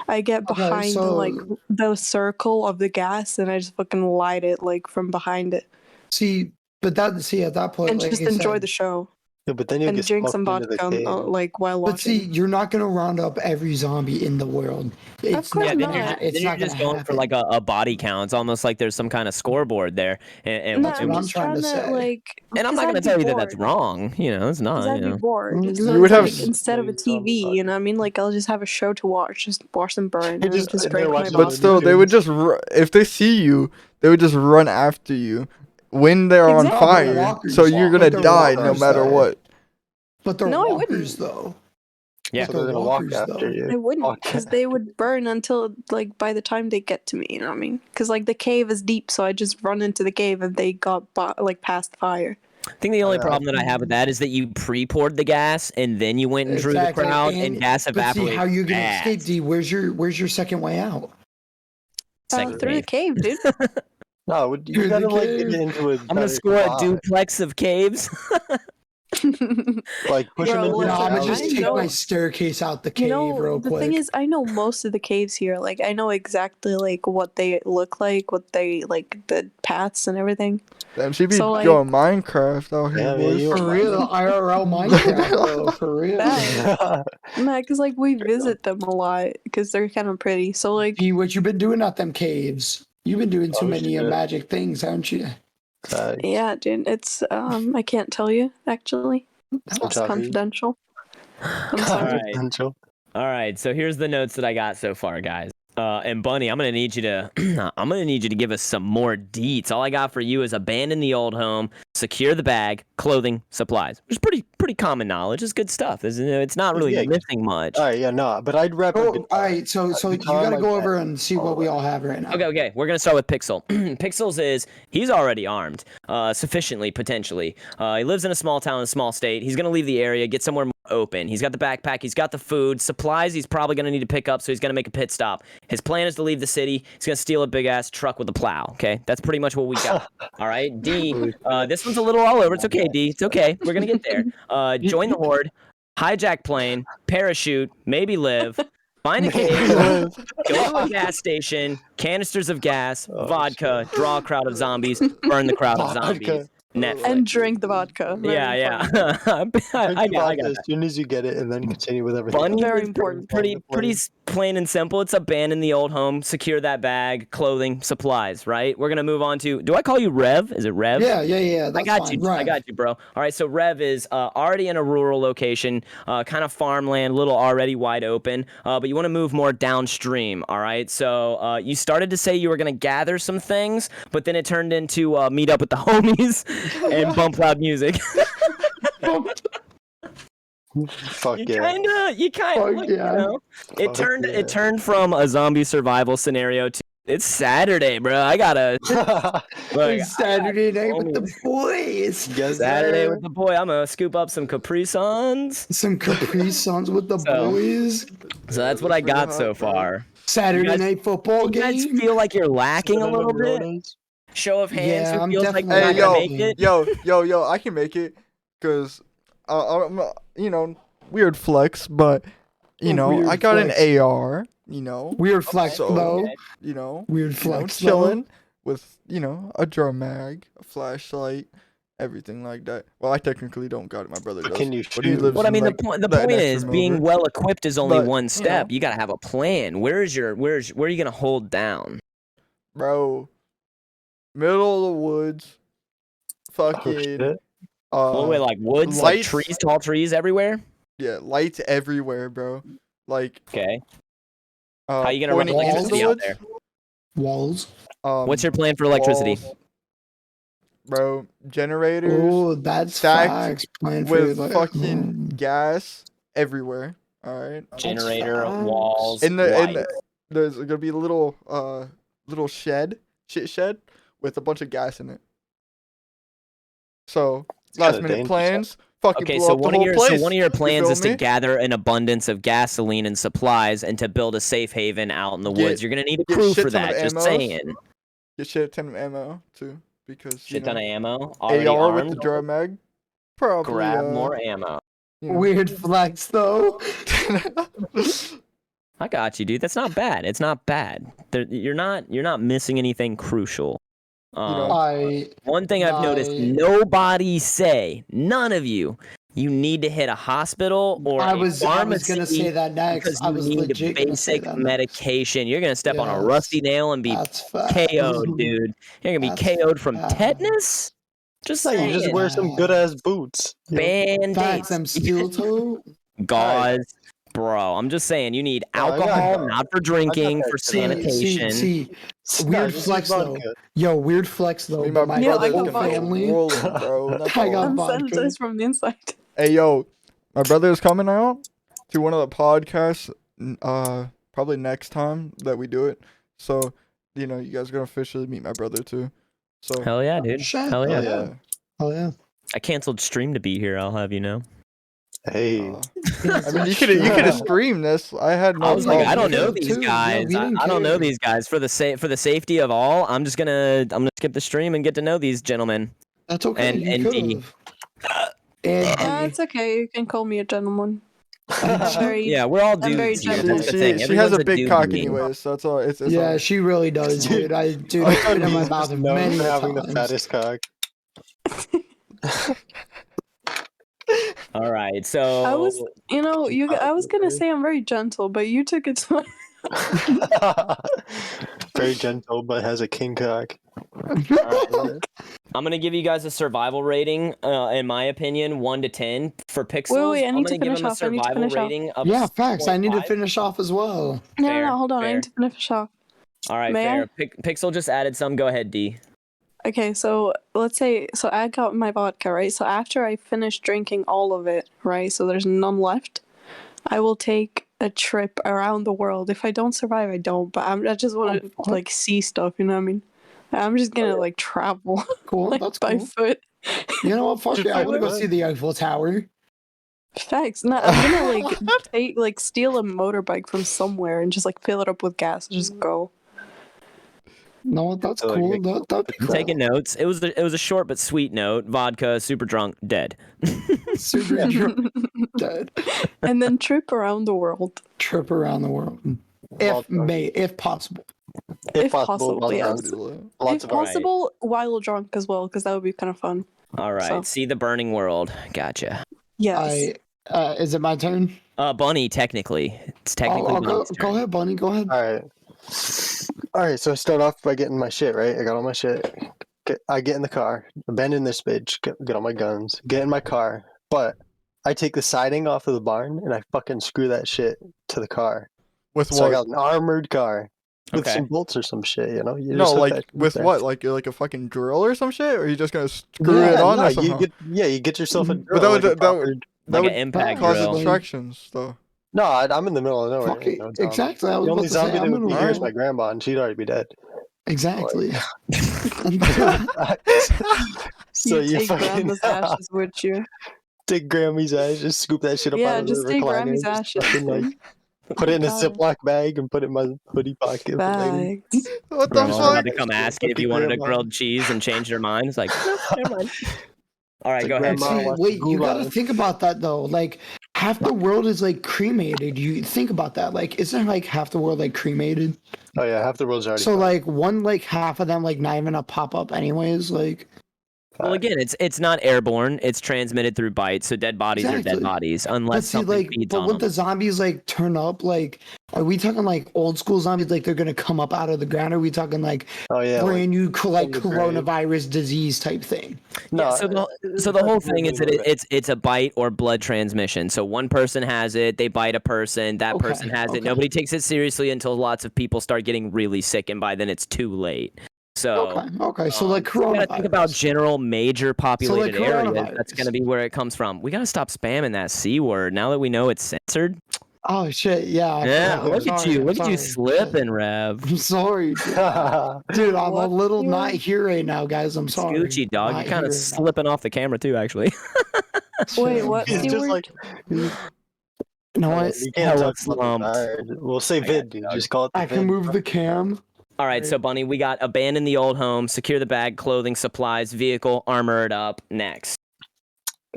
I get Okay, behind so- like the circle of the gas, and I just fucking light it like from behind it, See, at that point, and like just I enjoy said, the show Yeah, but then you and get drink some smoked into the vodka, cave. like while but see, watching. you're not gonna round up every zombie in the world. It's course not then gonna. not. It's then not you're gonna just going for happen. like a body count. It's almost like there's some kind of scoreboard there. And, No, That's I'm what I'm just trying to say. like. and I'm not going gonna to tell you that that's wrong. You know, it's not. Because I'd You be know. bored. You So would it's have like s- instead of a TV, you know what I mean? Like I'll just have a show to watch, just watch them burn, You and just just sit there drink my watching But vodka. still, they would just if they see you, they would just run after you when they're on Exactly. fire. Walkers, So you're gonna but they're die no walkers, matter though. what. But they're No, I walkers, wouldn't. though. Yeah. But So they're gonna walk walkers, after though. you. I wouldn't, Walk- because they would burn until like by the time they get to me. You know what I mean? Because like the cave is deep, so I just run into the cave if they got like past the fire. I think the only Yeah. problem that I have with that is that you pre-poured the gas and then you went and drew the crowd, and gas But see evaporates. how you're gonna fast. escape, D. Where's your second way out? Second Through the cave. cave, dude. No, you Through gotta the like cave. get into a I'm gonna better score a spot. duplex of caves. Like push them Bro, into No, an listen, I'm gonna alley. just I take know- my staircase out the You cave know, real the quick. thing is, I know most of the caves here. Like, I know exactly like what they look like, what they like, the paths and everything. Damn, she be So, like- going Minecraft out here, Yeah, boys. you- for real, IRL Minecraft, though. For real. Bad. Nah, because like we visit them a lot because they're kind of pretty. So like, D, what you been doing at them caves? You've been doing too Oh, many shit. magic things, haven't you? yeah, dude, it's I can't tell you actually. That's It's Sorry. confidential. I'm sorry. Alright. Confidential. All right, so here's the notes that I got so far, guys. And Bunny, I'm gonna need you to give us some more deets. All I got for you is abandon the old home, secure the bag, clothing, supplies. Which is pretty common knowledge. It's good stuff. It's not really Yeah. missing much. All right, yeah, no, but I'd wrap. Oh, all right. So you guitar, gotta my go bag. over and see what we all have right now. Okay, we're gonna start with Pixel. Pixels he's already armed, sufficiently potentially. He lives in a small town, in a small state. He's gonna leave the area, get somewhere more open. He's got the backpack, he's got the food, supplies. He's probably gonna need to pick up, so he's gonna make a pit stop. His plan is to leave the city. He's gonna steal a big ass truck with a plow. Okay, that's pretty much what we got. All right, D. This one's a little all over. It's okay, D. It's okay. We're gonna get there. Join the horde, hijack plane, parachute, maybe live. Find a cave, go to a gas station, canisters of gas, vodka, draw a crowd of zombies, burn the crowd of zombies. Vodka. Netflix. And drink the vodka. Very Yeah. Drink I the got vodka as that. soon as you get it, and then continue with everything. Bunny Very is important. pretty plain and simple. It's abandon the old home, secure that bag, clothing, supplies, right? We're gonna move on to, do I call you Rev? Is it Rev? Yeah. That's I got fine. you. Right. I got you, bro. All right, so Rev is already in a rural location, kind of farmland, little already wide open, but you want to move more downstream, all right? So you started to say you were going to gather some things, but then it turned into meet up with the homies and bump loud music. Fuck You yeah. kind of, Fuck you yeah. know, Fuck yeah. it turned from a zombie survival scenario to, it's Saturday, bro. I gotta, look, It's Saturday night with the homies. boys. Yes, Saturday sir. with the boy. I'm gonna scoop up some Capri Suns. Some Capri Suns with the So- boys. So that's what I got so far. Saturday guys- night football You guys game. feel like you're lacking a Cinnamon little bit? rolls. Show of hands, Yeah, who I'm feels like definitely you're Hey, not gonna yo, make it? yo, I can make it, cause I'm, weird flex, but Weird I got flex. an AR, Weird flex So- though. okay. Weird flex though. chilling with a drum mag, a flashlight, everything like that. Well, I technically don't got it. My brother does. Can you but he shoot? lives What I in, mean, like, the point the next is, room being over. well equipped is only But, one you step. know. You gotta have a plan. where are you gonna hold down? Bro, middle of the woods, Oh, fucking shit. All the way like woods, like lights- trees, tall trees everywhere. yeah, lights everywhere, bro. Like Okay. How you gonna run pointing into electricity the out woods. there? Walls. What's your plan for electricity? walls, bro? Generators Oh, that's stacked facts. Plan for with like, fucking gas everywhere. All right. Generator, facts. walls, In light. there's gonna be a little shit shed with a bunch of gas in it. So kinda last minute dangerous. plans, fucking Okay, blow so up the one of whole your place. so one of your plans feel is to me? gather an abundance of gasoline and supplies and to build a safe haven out in the Get- woods. You're gonna need a get crew shit for ton of that. Just ammos. saying. Get shit ton of ammo too, because Shit ton of ammo. Already AR armed. with the drum mag. Probably Grab more ammo. you know. Weird flex though. I got you, dude. That's not bad. It's not bad. You're not missing anything crucial. I One thing I've noticed nobody say, none of you, you need to hit a hospital or I a was pharmacy gonna say that next. because I you was need legit gonna say basic that next. medication. You're gonna step on a Yes. rusty nail and be That's facts. KO'd, dude. You're gonna be That's KO'd from facts. tetanus. Just You saying. just wear some good ass boots. You know? Band-aids. Facts. Them steel toe. Gauze. Bro, I'm just saying, you need Oh, I got alcohol, that. not for drinking, that for shit. sanitation. See, No, weird just flex use though. vodka. Yo, weird flex though. Me and But my my Yeah, I brother's whole got gonna be family. rolling, bro. That's I all. got I'm vodka. sanitized from the inside. Hey yo, my brother is coming out to one of the podcasts. Probably next time that we do it. So, you guys are gonna officially meet my brother too. So Hell yeah, dude. Shit. Hell yeah. yeah. Oh yeah. I canceled stream to be here, I'll have you know. Hey. I mean, you could have streamed this. I had no. I was like, I don't problem know with it. these too. Yeah, guys. we didn't I don't know care. these guys. For the safety of all, I'm gonna skip the stream and get to know these gentlemen. That's okay. And- you and could D. have. And D. It's okay. You can call me a gentleman. I'm very. Yeah, we're all I'm very dudes here. gentle. That's the thing. She has Everyone's a big dude cock to me. anyway, so that's all. It's Yeah, all- she really does, dude. I've been in my He's mouth just known many for having times. the fattest cock. All right, so I was, I was gonna say I'm very gentle, but you took it to Very gentle, but has a king cock. I'm gonna give you guys a survival rating. In my opinion, 1 to 10 for pixels. Wait, I I'm need to gonna give finish him a off, I need to survival finish off. rating of Yeah, facts. I need to 6.5. finish off as well. No, Fair, hold on. I fair. need to finish off. All right, May fair. Pixel just added some. Go ahead, D. Okay, so let's say, I got my vodka, right? So after I finish drinking all of it, right? So there's none left. I will take a trip around the world. If I don't survive, I don't. But I just want to like see stuff. You know what I mean? I'm just gonna like travel Cool. like That's by cool. foot. You know what? Fuck Should it. I want to go find see the Eiffel Tower. Facts. No, I'm gonna steal a motorbike from somewhere and just like fill it up with gas and just go. No, that's So, like, cool. make- That'd be I'm cool. taking notes. It was a short but sweet note. Vodka, super drunk, dead. Super drunk, dead. And then trip around the world. Trip around the world. If possible. If possible, while yes. drunk. Lots If of possible, while drunk as well, because that would be kind of fun. All right, So- see the burning world. Gotcha. Yes. Is it my turn? Bunny, technically. It's technically I'll go. Bunny's Go turn. ahead, Bunny. Go ahead. All right. So I start off by getting my shit, right? I got all my shit. I get in the car, abandon this bitch, get all my guns, get in my car, but I take the siding off of the barn and I fucking screw that shit to the car. with So I what? got an armored car with Okay. some bolts or some shit, you know? You No, just hook like that shit with there. what? Like a fucking drill or some shit, or are you just gonna screw Yeah, it on No, there you somehow? you get yourself a But drill. that would- like a that proper- would- Like would an impact cause drill. distractions, though. No, I'm in the middle of nowhere. Fuck it. you know, zombie. Exactly. I was The about only to say, zombie that I'm would be gonna here is roll. my grandma, and she'd already be dead. Exactly. So you you take fucking grandma's ashes, would you? take Grammy's ass, just scoop that shit up Yeah, out of just the take recliner, Grammy's just ashes. fucking, like, dude. put it in a Got it. Ziploc bag and put it in my hoodie pocket. for later. Bags. What the Grandma's about fuck? to come ask you if you wanted a grilled cheese and change their mind. It's like, no, never mind. All right, It's go like ahead. grandma- Actually, watch wait, you gotta Goulash. think about that though. Like, half the world is like cremated. You think about that. Like, isn't like half the world like cremated? Oh yeah, half the world's already. So fucked. like like half of them like not even gonna pop up anyways. Like, Well, again, it's not airborne. It's transmitted through bites. So dead bodies are dead Exactly. bodies, but unless see, something like, feeds but on would them. the zombies like turn up? Like, Are we talking like old school zombies, like they're gonna come up out of the ground? Or are we talking like Oh yeah, brand new like the grave. coronavirus disease type thing? no. Yeah, so the whole thing is that it's a bite or blood transmission. So one person has it, they bite a person, that Okay, person has it. okay. Nobody takes it seriously until lots of people start getting really sick, and by then it's too late. So Okay. So like we gotta coronavirus. think about general major populated areas. coronavirus. That's gonna be where it comes from. We gotta stop spamming that C word now that we know it's censored. Oh shit! Yeah. Yeah, I'm look at sorry, you, I'm look at you sorry. slipping, Rev. I'm sorry, dude. I'm a little not here right now, guys. I'm sorry. Scoochie dog, Not you're kind of here right now. slipping off the camera too, actually. Wait, Shit, what? He's bro. just C-word? like. You know what? You can't Hella talk about it. slumped. Alright, we'll say vid, dude. Just call it the I can vid. move the cam. All right, so Bunny, we got abandon the old home, secure the bag, clothing, supplies, vehicle, armor it up. Next.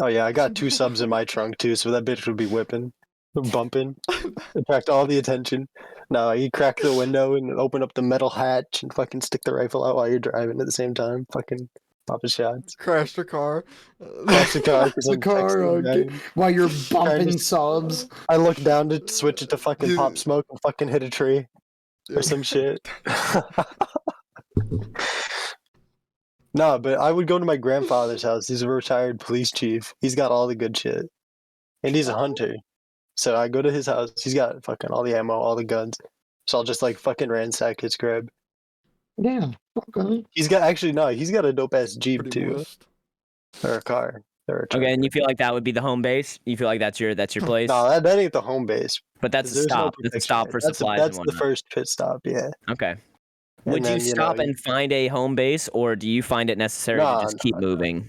Oh yeah, I got 2 subs in my trunk too, so that bitch would be whipping, bumping, attract all the attention. No, you crack the window and open up the metal hatch and fucking stick the rifle out while you're driving at the same time. Fucking popping shots. Crash the car. Crash the car 'cause The I'm car, texting, okay. man. While you're bumping to- subs. I look down to switch it to fucking Dude. pop smoke and fucking hit a tree or some shit. No, but I would go to my grandfather's house. He's a retired police chief. He's got all the good shit. And he's a hunter. So I go to his house. He's got fucking all the ammo, all the guns. So I'll just like fucking ransack his crib. Yeah. Okay. He's got a dope ass Jeep Pretty too. moist. Or a car. Or a truck. Okay, and you feel like that would be the home base? You feel like that's your place? No, that ain't the home base. But that's a There's no stop. That's a protection stop there. for That's supplies That's and the whatnot. first pit stop, yeah. Okay. And Would then, you stop and find a home base, or do you find it necessary No, to just keep moving?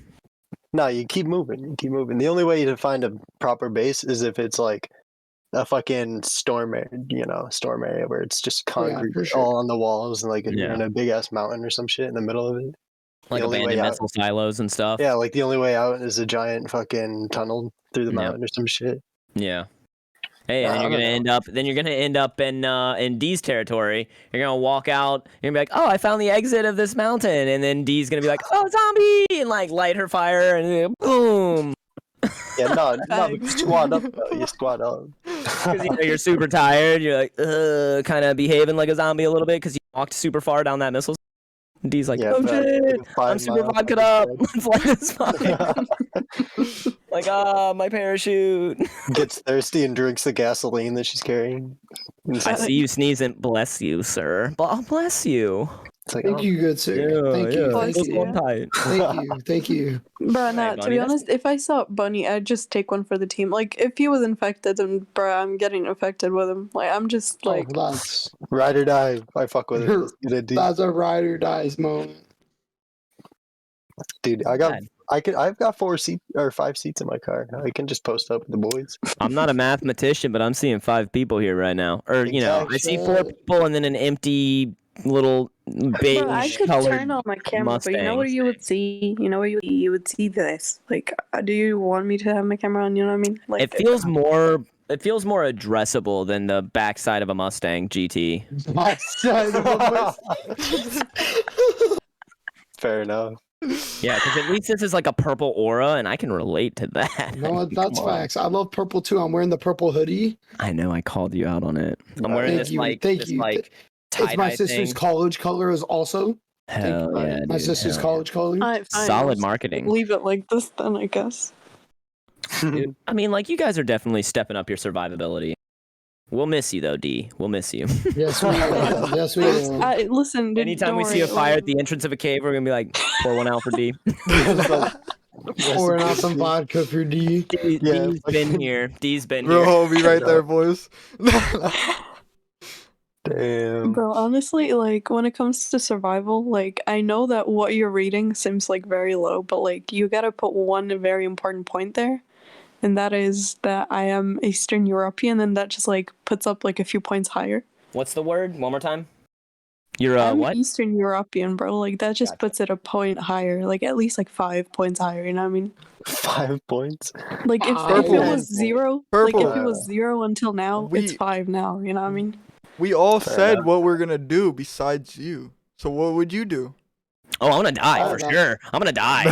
No, you keep moving. You keep moving. The only way to find a proper base is if it's like a fucking storm area where it's just concrete for sure. all on the walls and like you're Yeah. in a big ass mountain or some shit in the middle of it. Like only way abandoned out- missile silos and stuff? Yeah, like the only way out is a giant fucking tunnel through the Yep. mountain or some shit. Yeah. Hey, and I then don't you're gonna end up in D's territory. You're gonna walk out. You're gonna be like, "Oh, I found the exit of this mountain," and then D's gonna be like, "Oh, zombie!" and like light her fire, and then, boom. Yeah, no, but you squad up though. You squad up. Because you're super tired. You're like, kind of behaving like a zombie a little bit because you walked super far down that missile. D's like, Yeah, "Oh but shit, like a I'm 5 super mile vodka'd up. Let's light this fire." Like, my parachute. Gets thirsty and drinks the gasoline that she's carrying. I see you sneezing. Bless you, sir. Bless you. It's like, Thank oh, you, good sir. Thank you. yeah. Thank Bless you. you. Thank you. Thank you. Bruh, nah, Bunny, to be that's- honest, if I saw Bunny, I'd just take one for the team. Like, if he was infected, then bruh, I'm getting infected with him. Like, I'm just like, Oh, that's ride or die. I fuck with it. Let's get it, dude. that's a ride or dies moment. Dude, I've got 4 seats or 5 seats in my car. I can just post up with the boys. I'm not a mathematician, but I'm seeing 5 people here right now. Or, I see 4 people and then an empty little beige bruh, I could colored turn on my camera, but you know what Mustang. you would see? You would see this. Like, do you want me to have my camera on? You know what I mean? Like, It feels more addressable than the backside of a Mustang GT. My side of the Fair enough. Yeah, because at least this is like a purple aura, and I can relate to that. No, that's Come on. facts. I love purple too. I'm wearing the purple hoodie. I know I called you out on it. I'm wearing Thank this you. like Thank this you. like It's my tie-dye sister's thing. college color is also. Hell you. yeah, My dude, sister's hell college color. Alright, fine, Solid I'll just marketing. Leave it like this, then I guess. yeah. Dude, I mean, like you guys are definitely stepping up your survivability. We'll miss you though, D. We'll miss you. Yes, we will. Yes, we will. Listen, dude, Anytime don't we see a worry, fire at the entrance of a cave, we're gonna be like, pour one out for D. Pouring out some vodka for D. D's been here. D's been Bro, here. I'll be right there, boys. Damn. Bro, honestly, like, when it comes to survival, like, I know that what you're reading seems, like, very low, but, like, you gotta put one very important point there, and that is that I am Eastern European, and that just, like, puts up, like, a few points higher. What's the word? One more time. You're I'm what? Eastern European, bro. Like, that just Gotcha. puts it a point higher, like, at least, like, 5 points higher, you know what I mean? 5 points. Like, if Purple. it was 0, like, Purple. if it was 0 until now, it's We- 5 now, you know what I mean? We all Fair said enough. what we're gonna do besides you. So what would you do? Oh, I'm gonna die Oh, for no. sure. I'm gonna die.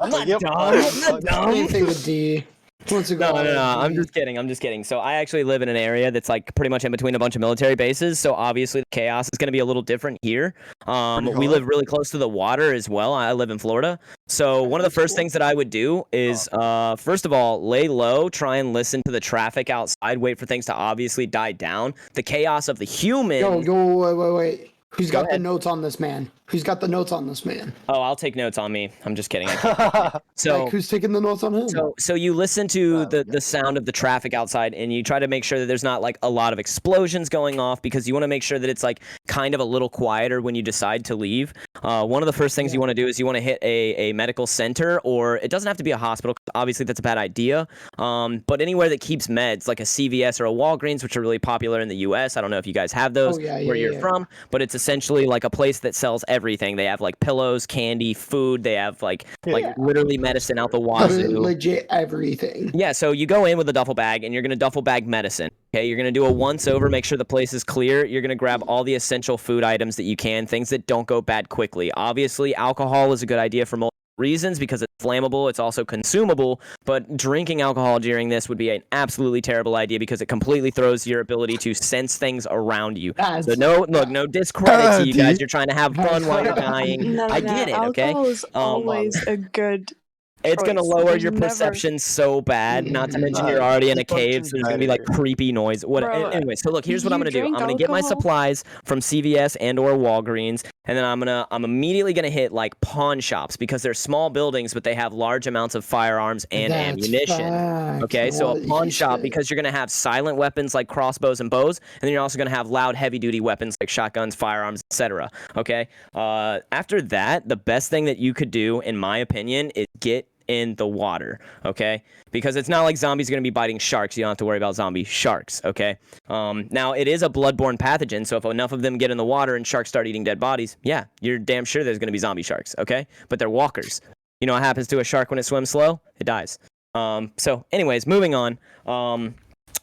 I'm not Yep. dumb. I'm not dumb. Anything with D. Wants to go No, no, no. out I'm deep. just kidding. I'm just kidding. So I actually live in an area that's like pretty much in between a bunch of military bases. So obviously the chaos is going to be a little different here. We hot. live really close to the water as well. I live in Florida. So one of the first things that I would do is, first of all, lay low, try and listen to the traffic outside, wait for things to obviously die down. The chaos of the humans. Wait. Who's Go got the ahead. notes on this man? Who's got the notes on this man? Oh, I'll take notes on me. I'm just kidding. I can't. So Like, who's taking the notes on him? So you listen to the sound of the traffic outside, and you try to make sure that there's not like a lot of explosions going off, because you want to make sure that it's like kind of a little quieter when you decide to leave. One of the first things you want to do is you want to hit a medical center, or it doesn't have to be a hospital. Obviously, that's a bad idea. But anywhere that keeps meds, like a CVS or a Walgreens, which are really popular in the U.S. I don't know if you guys have those where you're from, but it's essentially like a place that sells everything. They have like pillows, candy, food. They have like literally medicine out the wazoo. Legit everything. Yeah, so you go in with a duffel bag, and you're going to duffel bag medicine. Okay, you're going to do a once over, make sure the place is clear. You're going to grab all the essential food items that you can, things that don't go bad quickly. Obviously, alcohol is a good idea for multiple reasons, because it's flammable, it's also consumable, but drinking alcohol during this would be an absolutely terrible idea, because it completely throws your ability to sense things around you. So no discredit to you guys. You're trying to have fun while you're dying. No, I get it, okay? Alcohol is always a good. It's going to choice. lower There's your never- perception so bad, not to mention you're already in a cave, so there's going to be like creepy noise. Bro, Anyway, so look, here's what I'm you going to do. I'm drink going to get my alcohol? supplies from CVS and or Walgreens, and then I'm immediately going to hit like pawn shops, because they're small buildings, but they have large amounts of firearms and That's ammunition. facts. Okay, so a What pawn you shop, said. because you're going to have silent weapons like crossbows and bows, and then you're also going to have loud, heavy-duty weapons like shotguns, firearms, etc. Okay, after that, the best thing that you could do, in my opinion, is get in the water, okay? Because it's not like zombies are going to be biting sharks. You don't have to worry about zombie sharks, okay? Now, it is a bloodborne pathogen, so if enough of them get in the water and sharks start eating dead bodies, yeah, you're damn sure there's going to be zombie sharks, okay? But they're walkers. You know what happens to a shark when it swims slow? It dies. So anyways, moving on.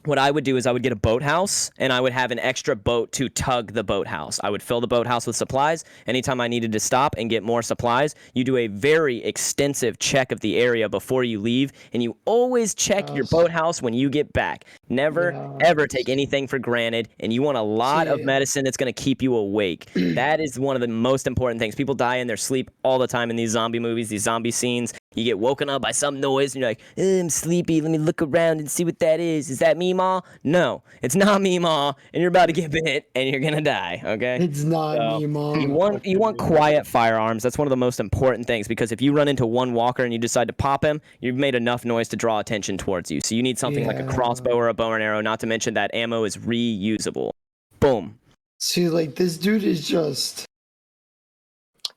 What I would do is I would get a boathouse, and I would have an extra boat to tug the boathouse. I would fill the boathouse with supplies. Anytime I needed to stop and get more supplies, you do a very extensive check of the area before you leave, and you always check your boathouse when you get back. Never, ever take anything for granted, and you want a lot of medicine that's going to keep you awake. That is one of the most important things. People die in their sleep all the time in these zombie movies, these zombie scenes. You get woken up by some noise, and you're like, I'm sleepy. Let me look around and see what that is. Is that me, Ma? No, it's not me, Ma. And you're about to get bit, and you're gonna die. Okay. It's not me, Mom. You want quiet firearms. That's one of the most important things, because if you run into one walker and you decide to pop him, you've made enough noise to draw attention towards you. So you need something like a crossbow or a bow and arrow. Not to mention that ammo is reusable. Boom. See, like, this dude is just.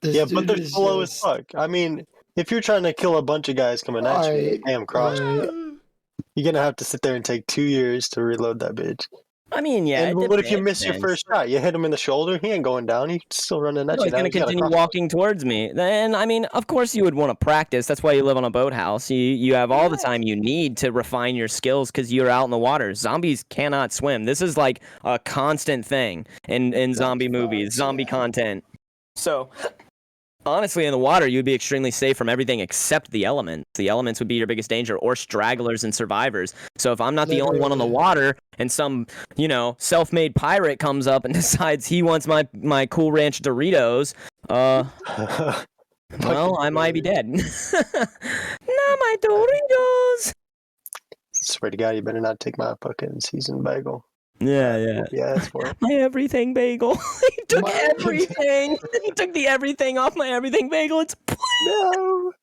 But they're slow as fuck. I mean, if you're trying to kill a bunch of guys coming at you with a damn crossbow, you're gonna have to sit there and take 2 years to reload that bitch. I mean, yeah. And what if you miss your first shot? You hit him in the shoulder, he ain't going down. He's still running at No, you. he's Now going to he's got a continue crossbow. walking towards me. Then, I mean, of course you would want to practice. That's why you live on a boathouse. You have all the time you need to refine your skills, because you're out in the water. Zombies cannot swim. This is like a constant thing in zombie movies, zombie content. So, honestly, in the water, you'd be extremely safe from everything except the elements. The elements would be your biggest danger, or stragglers and survivors. So if I'm not the only one on the water, and some, self-made pirate comes up and decides he wants my Cool Ranch Doritos, well, I might be dead. Not my Doritos! Swear to God, you better not take my fucking seasoned bagel. Yeah. Yeah, that's for it. My everything bagel. He took everything. He took the everything off my everything bagel. It's No.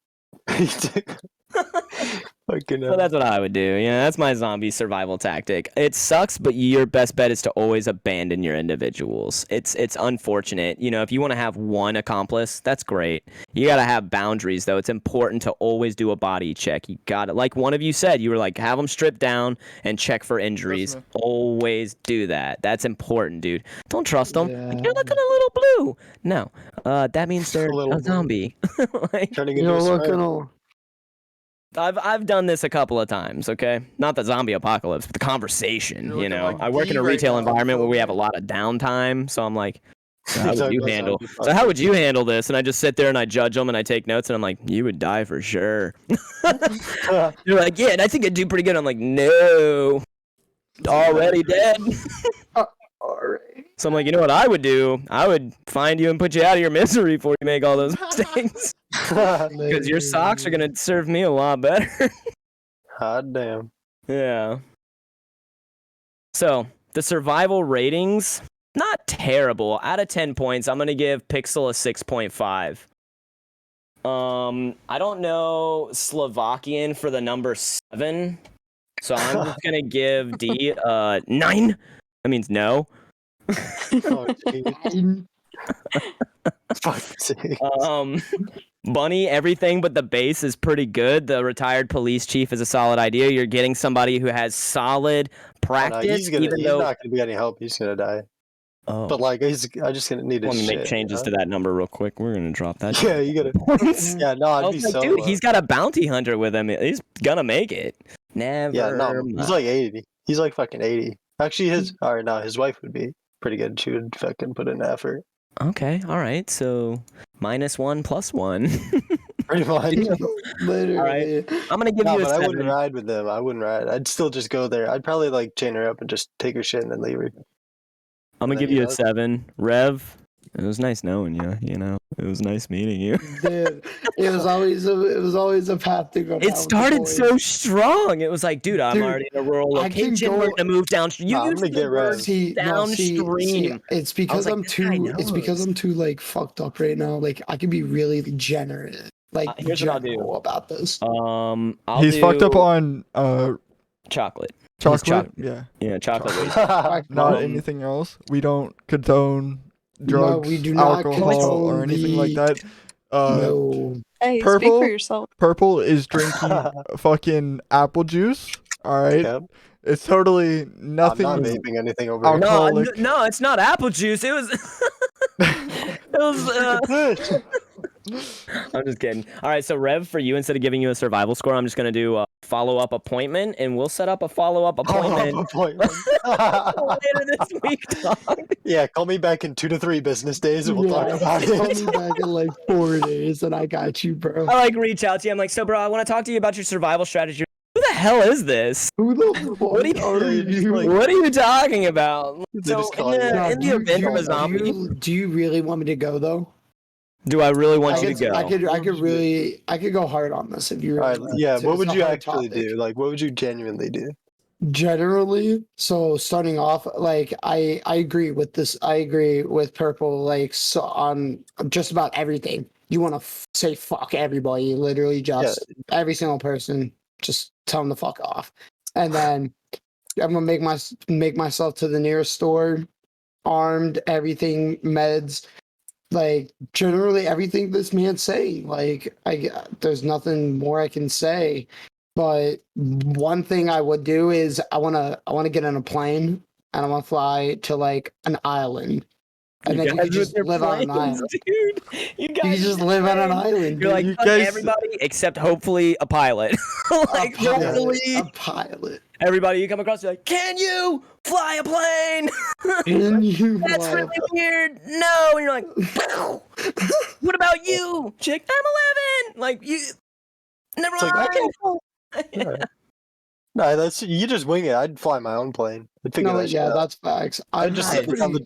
Fucking So that's what I would do. Yeah, that's my zombie survival tactic. It sucks, but your best bet is to always abandon your individuals. It's unfortunate. If you want to have one accomplice, that's great. You got to have boundaries, though. It's important to always do a body check. You got it. Like one of you said, you were like, have them stripped down and check for injuries. Always do that. That's important, dude. Don't trust them. Like, you're looking a little blue. No, that means they're a zombie. Like, turning into a smile. I've done this a couple of times, okay? Not the zombie apocalypse, but the conversation, You're looking like I work in a D right retail now, environment where we have a Phil. lot of downtime, so I'm like, So how would you handle? So how would you handle this? And I just sit there and I judge them and I take notes and I'm like, you would die for sure. You're like, yeah, and I think I'd do pretty good. I'm like, no, already dead. Alright. So I'm like, you know what I would do? I would find you and put you out of your misery before you make all those mistakes. Because your socks are gonna serve me a lot better. Hot damn. Yeah. So the survival ratings, not terrible. Out of 10 points, I'm gonna give Pixel a 6.5. I don't know Slovakian for the number 7, so I'm just gonna give D 9. That means no. Oh, geez. Fuck's sake. Bunny, everything but the base is pretty good. The retired police chief is a solid idea. You're getting somebody who has solid practice. No, he's not gonna be any help. He's gonna die. Oh. But like, I just gonna need Let his me shit. make changes to that number real quick. We're gonna drop that. Yeah, you gotta. Yeah, no, I I'd be was like, so. dude, he's got a bounty hunter with him. He's gonna make it. Never. Yeah, no, he's mind. like 80. He's like fucking 80. Actually, his wife would be pretty good. She would fucking put in effort. Okay, all right. So -1 + 1. Pretty much. Literally. All right. I'm gonna give No, you a but 7. I wouldn't ride with them. I wouldn't ride. I'd still just go there. I'd probably like chain her up and just take her shit and then leave her. I'm gonna then, give you you a know- 7. Rev, it was nice knowing you. You know, it was nice meeting you. Dude, it was always a path to go down It with the started boys. so strong. It was like, dude, I'm Dude, already in a rural I can location. go- We're gonna move down. You Nah, I'm used gonna the get word Rev. See, downstream. it's because like, I'm this guy knows. too like fucked up right now. Like I can be really generous, like Here's what I'll do. general about this. He's fucked up on chocolate. chocolate. Yeah, Yeah, chocolate. waste. not Um, anything else. We don't condone No, drugs, we do not alcohol, or condone anything like the- that. No, Hey, speak Purple? for yourself. Purple is drinking fucking apple juice. All right, Yep. it's totally I'm nothing. not vaping anything over Alcohol. here. No, Alcoholic. no, it's not apple juice. It was. It was. I'm just kidding. All right, so Rev, for you, instead of giving you a survival score, I'm just gonna do a follow-up appointment, and we'll set up a follow-up appointment later this week, dog. Yeah, call me back in 2 to 3 business days and we'll talk about Call it. me back in like 4 days, and I got you, bro. I like reach out to you. I'm like, so, bro, I want to talk to you about your survival strategy. Who the hell is this? Who the fuck What do you- are Yeah, just you? like- What are you talking about? They So, just call you. in the event of a zombie, Do you really want me to go though? do I really want you to go? I could go hard on this if you. All Really right, want. yeah, It's what a would you hard actually topic. do? Like, what would you genuinely do? Generally, so starting off, like I agree with this. I agree with Purple. Like so on just about everything. You want to say fuck everybody, literally just every single person. Just tell them to fuck off, and then I'm gonna make myself to the nearest store, armed, everything, meds. Like generally everything this man's saying. Like there's nothing more I can say. But one thing I would do is I wanna get on a plane and I wanna fly to like an island. And then you guys could just with your live on an planes, island. dude. You You guys could just live on an planes. island. You're like, You fuck guys- everybody except hopefully a pilot. Like, hopefully a pilot. everybody you come across, you're like, can you fly a plane? Can you That's fly a really weird. No. And you're like, what about you? She's like, I'm 11. Like, you, never It's like, mind. I can't fly. No, that's you just wing it. I'd fly my own plane. I'd figure No, that shit yeah, out. that's facts. I'd just sit down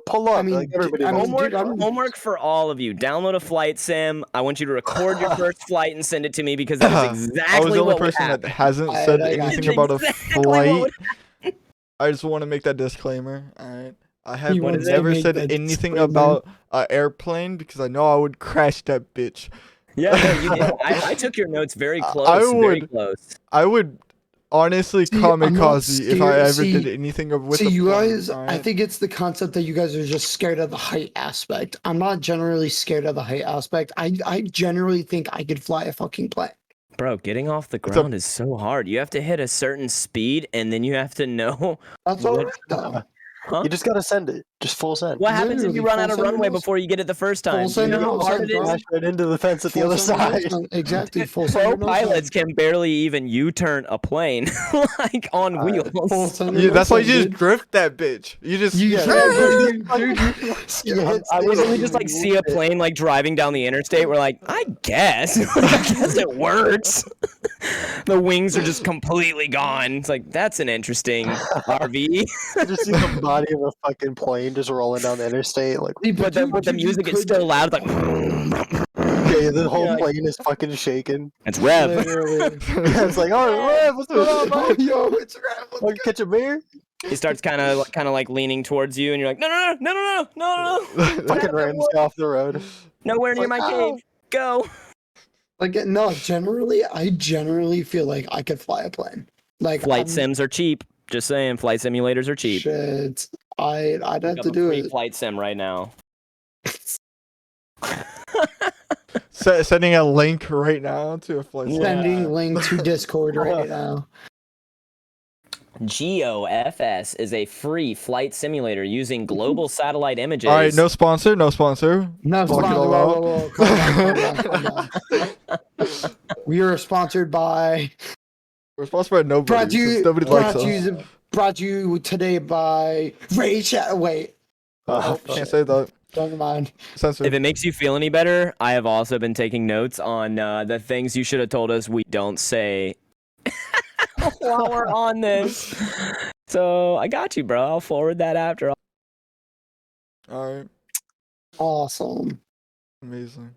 pull up. I mean, like everybody I mean, knows. Homework, dude, I'm- homework for all of you. Download a flight sim. I want you to record your first flight and send it to me because that is exactly I was the only what would person that happen. hasn't I- said I got anything you. about a Exactly what flight. would I just want to make that disclaimer. All right. I have You wanna never make said that anything disclaimer? about an airplane because I know I would crash that bitch. Yeah, no, you did. I took your notes very I close. Very would- close. I would honestly See, I'm not kamikaze if I scared- ever see- did anything with See, the you plane, guys, I alright? think it's the concept that you guys are just scared of the height aspect. I'm not generally scared of the height aspect. I generally think I could fly a fucking plane. Bro, getting off the a- ground is so hard. You have to hit a certain speed, and then you have to know. That's What- all right, though. Huh? You just gotta send it. Just full send. What happens if you Literally, run out full of send runway almost. before you get it the first time? Full You send know how almost, hard it bro. is? Smash right into the fence at the Full other send side. almost, exactly. Full Pro send pilots can barely even U-turn a plane, like on Alright, Full wheels. send Yeah, that's why you just dude. drift that bitch. You just You Yeah, dude. I literally just like see a plane like driving down the interstate. We're like, I guess, I guess it works. The wings are just completely gone. It's like that's an interesting RV. You just see the body of a fucking plane just rolling down the interstate, like, But the music is still loud. Like okay, the whole Yeah, like- plane is fucking shaking. it's Rev. Literally. It's like, all right, Rev, what's going on, Oh, man? yo, it's Rev. Want to catch a beer? He starts kind of like leaning towards you, and you're like, no, Fucking rams off the road. nowhere near my Like, cave. Go. Like, no, I generally feel like I could fly a plane. Like, Flight sims are cheap. Just saying, flight simulators are cheap. Shit. I'd have Look to up a do free it. flight sim right now. sending a link right now to a flight. Yeah. Sending link to Discord right now. GeoFS is a free flight simulator using global satellite images. All right, no sponsor, no sponsor. No, Block it whoa, all whoa, out. whoa, calm down. We are sponsored by. We're sponsored by nobody. Brought to 'cause you. nobody likes us. Brought to you today by Ray Chat. Wait, Can't say that. never mind. Censor. If it makes you feel any better, I have also been taking notes on the things you should have told us we don't say while we're on this. So I got you, bro. I'll forward that after. All right, Awesome. amazing.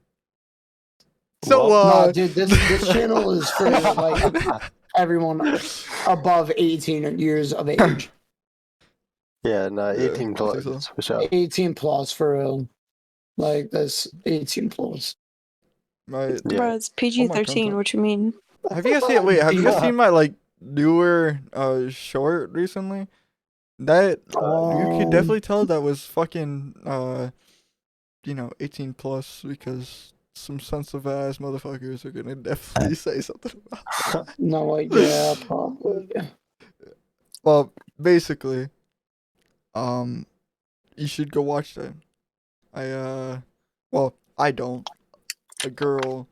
So, No, dude, this channel is for like everyone above 18 years of age. Yeah, no, Yeah, 18 I plus. think so. For sure. 18 plus for real. Like this 18 plus. my, Yeah. Bro, it's PG-13. content. What you mean? have you guys seen? Wait, have you guys seen my like newer short recently? That you could definitely tell that was fucking 18 plus because some sensitive ass motherfuckers are gonna definitely say something about that. No, like yeah, probably. Well, basically, you should go watch that. I don't. A girl,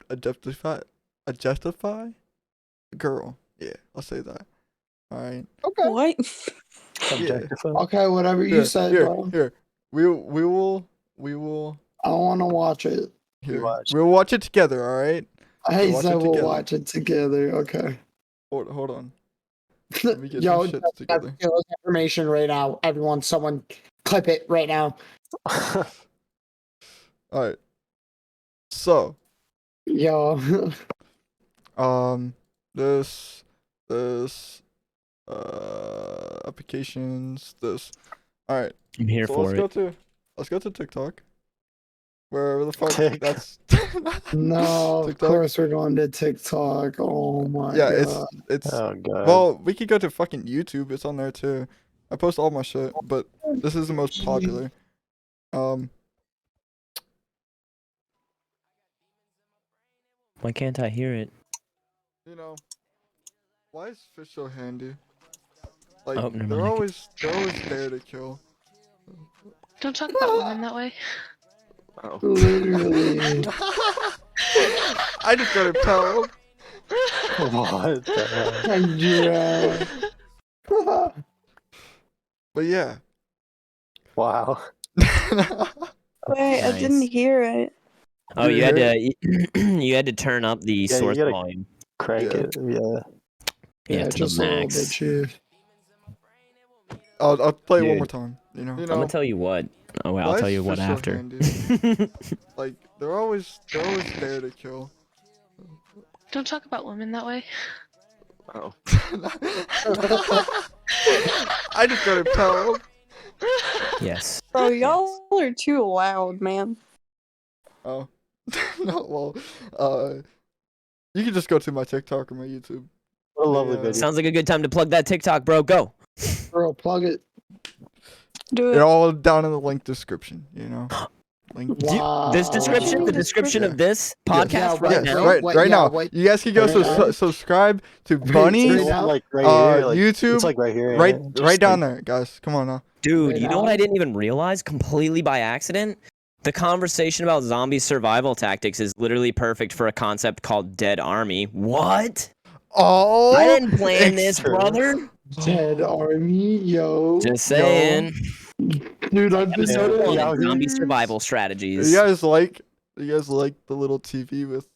objectify a girl. Yeah, I'll say that. All right. Okay. What? Objectified. Okay, whatever you said, bro. Here. We will. I want to watch it. Here. Watch. We'll watch it together. All right. I watch said it we'll together. watch it together. Okay. Hold on. Let me get Yo, some shit that's together. information right now. Everyone, someone clip it right now. All right. So, Yo. this applications, this. All right. I'm here So for it. let's go to TikTok. Wherever the fuck Tick. that's. No, of TikTok? course we're going to TikTok. Oh my Yeah, god. it's Oh, God. well, we could go to fucking YouTube. It's on there too. I post all my shit, but this is the most popular. Why can't I hear it? You know, why is fish so handy? Like Oh, never they're mind. always there to kill. Don't talk about women that way. Literally. I just gotta tell. What the hell? Yeah. But yeah. Wow. Wait, I didn't Nice. hear it. Oh, Did you you had hear to you had to turn up the you source gotta- volume. Crank Yeah. it. Yeah. Yeah, to just the a little max. bit, chief. I'll play it one Dude. more time. You know. I'm gonna tell you what. Oh, wait, I'll why tell is you what fish so after. handy? Like they're always there to kill. Don't talk about women that way. Oh. I just gotta tell. Yes. Bro, y'all are too loud, man. Oh. No, well, you can just go to my TikTok or my YouTube. What a lovely Yeah. video. Sounds like a good time to plug that TikTok, bro. Go. Bro, plug it. Do They're it. all down in the link description, you know. Link. Wow. This description, the description of this podcast Yeah, right Yes, now. right now. You guys can go subscribe to Bunny's right now? Like right here, like, YouTube. It's like right here. right yeah. Just down like- there, guys. Come on now. Dude, Right you know what now? I didn't even realize completely by accident? The conversation about zombie survival tactics is literally perfect for a concept called Dead Army. What? Oh, I didn't plan this, true. brother. Dead Army, yo. Just saying. Dude, I've been Episode Yeah, 1, yeah. zombie survival strategies. You guys like the little TV with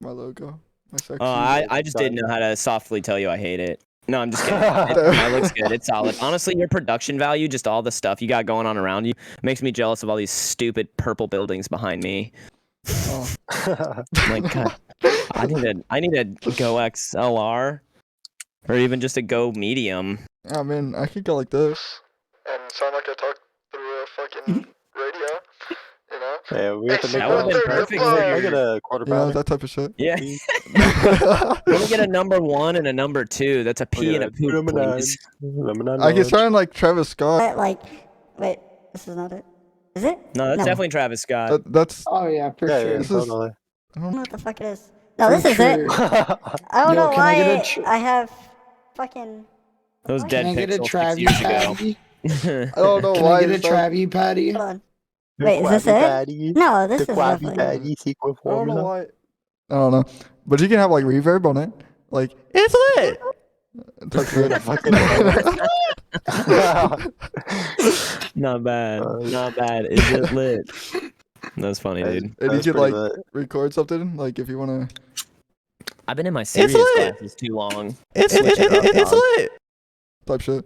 my logo? My sexy. I just didn't know how to softly tell you I hate it. No, I'm just kidding. It looks good. It's solid. Honestly, your production value, just all the stuff you got going on around you, makes me jealous of all these stupid purple buildings behind me. Oh. Like, God, I need a Go XLR, or even just a Go Medium. I mean, I could go like this and sound like I talk through a fucking radio, you know? Yeah, we have to That make would've been perfect for I your- get a quarter You know, pounder. that type of shit. Yeah. Let me get a number 1 and a number 2. That's a P and a poop, Number 9. please. Number 9. I can sound like Travis Scott. Wait, this is not it. Is it? No, that's No. definitely Travis Scott. That's Oh yeah, for Yeah, sure. yeah, This is- totally. I don't know what the fuck it is. No, this is it. I don't Yo, know can I get a why tr- I have fucking. Those Can dead Can I get a pixels 6 Travie years ago. patty? I don't know Can why. I get a it's not- Travie patty? Hold on. The Wait, is this Krabby it? Patty, No, this the is Krabby definitely. Patty sequel I don't know formula. why. I don't know, but you can have like reverb on it, like it's lit. Type shit. Not bad. Not bad. Is it lit? That's funny, dude. And you That's could pretty like lit. record something, like if you wanna. I've been in my serious lit. classes too long. It's lit. Type shit.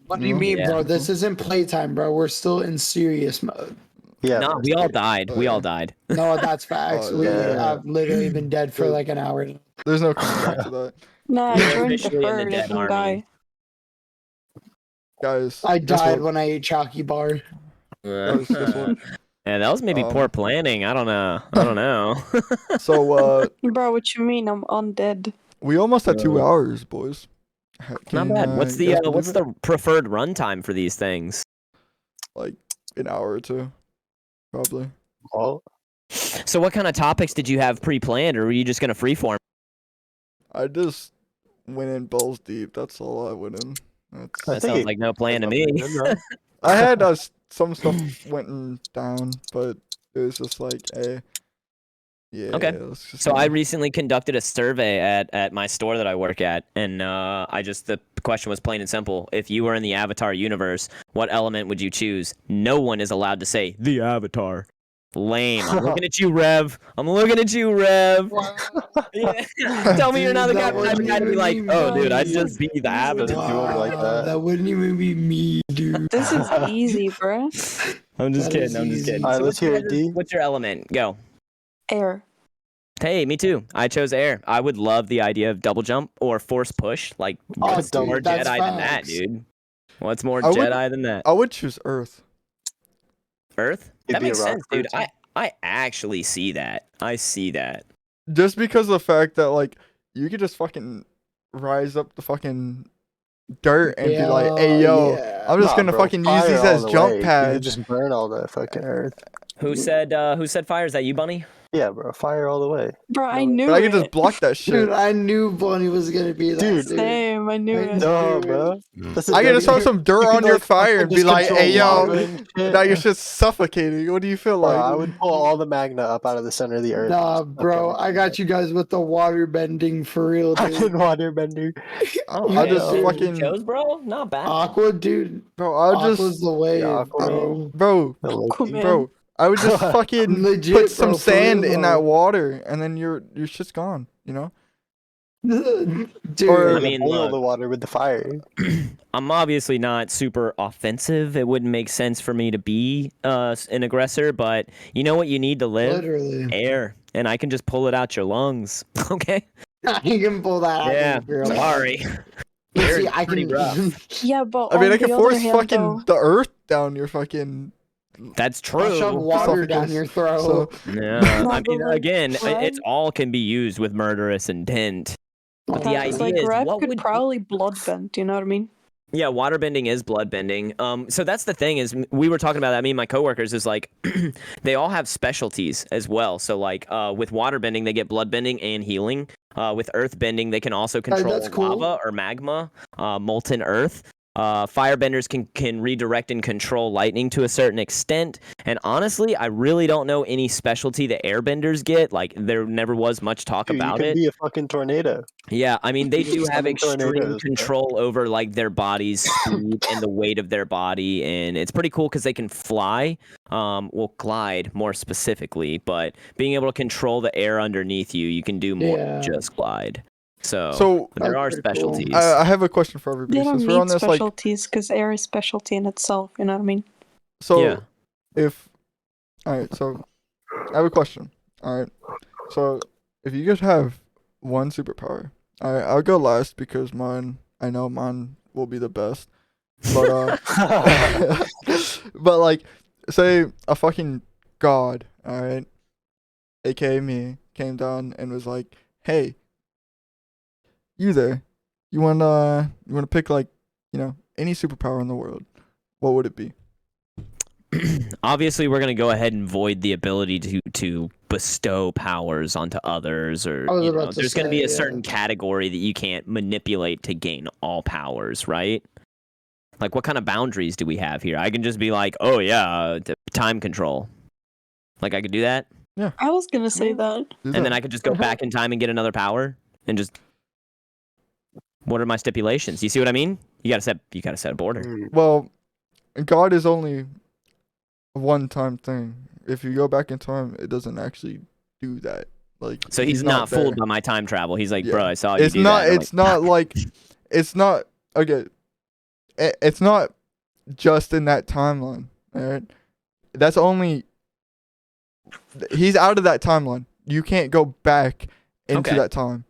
What do you No. mean, Yeah. bro? This isn't playtime, bro. We're still in serious mode. Yeah, No, that's we all great. died. We all died. No, that's facts. Oh, We yeah. have literally been dead for like an hour. There's no coming back to that, Nah, You're join the officially in the herd. It dead can army. die. guys. I guess died what? when I ate Chalky Bar. Guys, guess what? Yeah, that was maybe poor planning. I don't know. I don't know. So Bro, what you mean? I'm undead. we almost had 2 hours, boys. Not Can, bad. What's you the guys what's believe the preferred runtime for these things? it? Like an hour or 2, probably. Well, So what kind of topics did you have pre-planned, or were you just gonna freeform? I just went in balls deep. That's all I went in. That's, I That think sounds it- like no plan to me. I had some stuff went down, but it was just like, hey, yeah. Okay. let's just So I go. recently conducted a survey at my store that I work at, and the question was plain and simple: if you were in the Avatar universe, what element would you choose? No one is allowed to say the Avatar. Lame. I'm looking at you, Rev. I'm looking at you, Rev. Yeah. Tell me you're not the Dude, guy, that type of guy to be like, wouldn't oh, even dude, I'd be just be the Avatar. Wow. like that. That wouldn't even be me, dude. This is easy, bro. I'm just That kidding. is I'm just easy. kidding. Alright, So let's hear it, D. what's your element? Go. Air. Hey, me too. I chose air. I would love the idea of double jump or force push. Like, Oh, what's dude, more that's Jedi than that, facts. dude? What's more I would- Jedi than that? I would choose Earth. Earth? You'd That be a makes rock sense, dude. person. I actually see that. I see that. Just because of the fact that like you could just fucking rise up the fucking dirt and be like, hey yo, yeah. I'm just Nah, gonna bro, fucking use fire these all as the jump way. You pads. could just burn all that fucking earth. Who said fire? Is that you, Bunny? Yeah, bro, fire all the way. Bro, I knew But I it. could just block that shit. Dude, I knew Bunny was gonna be that. Dude. Same, I knew I it. No, Dude. bro. That's a I could just throw dirty- some dirt you on could, your like, fire fucking and be just like, control hey lava yo, and shit. now you're just suffocating. What do you feel Bro, like? I would pull all the magna up out of the center of the earth. Nah, and just bro, fucking- I got you guys with the water bending for real, Fucking dude. waterbender. I just dude. fucking chose, bro. Not bad. Aqua, dude. bro. I'll Aqua's just the way, Yeah, Aqua, bro. bro, Aquaman. bro. I would just fucking Legit, put some bro, for sand real, in though. that water, and then your shit's gone. You know. Dude, Or- I mean, boil look. the water with the fire. I'm obviously not super offensive. It wouldn't make sense for me to be an aggressor, but you know what you need to live? literally. Air. And I can just pull it out your lungs. Okay? You can pull that out. Yeah. of your mouth. Sorry. But Air's see, I pretty can. rough. Yeah, but I mean, on I can the force other hand, fucking though, the earth down your fucking. That's I'll shove true. water down Esophagus. your throat. So Yeah. No, I but mean, like, again, Rev- it's all can be used with murderous intent. But the it's idea like is, Rev what could would probably blood vent. You know what I mean? Yeah, waterbending is bloodbending. So that's the thing is we were talking about that. Me and my coworkers is like they all have specialties as well. So like with waterbending they get bloodbending and healing. With earthbending they can also control that's cool. lava or magma, molten earth. Firebenders can redirect and control lightning to a certain extent. And honestly, I really don't know any specialty that airbenders get. Like there never was much talk Dude, about you can it. be a fucking tornado. Yeah, I mean they do have Summon extreme tornadoes, bro. control over like their body's speed and the weight of their body, and it's pretty cool because they can fly, well glide more specifically, but being able to control the air underneath you, you can do more than just glide. So there are That's pretty cool. specialties. I have a question for everybody. They don't Since we're on need this, like, specialties because air is specialty in itself. You know what I mean? so Yeah. alright, so I have a question. Alright, so if you could have one superpower, I'll go last because I know mine will be the best. But but like, say a fucking god, alright, aka me, came down and was like, hey, you there, you wanna pick like, any superpower in the world, what would it be? Obviously, we're gonna go ahead and void the ability to bestow powers onto others, or I was about to there's gonna be say, a yeah. certain category that you can't manipulate to gain all powers, right? Like, what kind of boundaries do we have here? I can just be like, oh yeah, time control. Like, I could do that, I was gonna say that. Do and then that. I could just go back in time and get another power, and just. What are my stipulations? You see what I mean? You gotta set a border. Well, God is only a one-time thing. If you go back in time, it doesn't actually do that. Like, So he's not there. fooled by my time travel. He's like, Yeah. bro, I saw you It's do not. that. And It's not like. It's not. Okay. It's not just in that timeline. All right. That's only. He's out of that timeline. You can't go back into Okay. that time.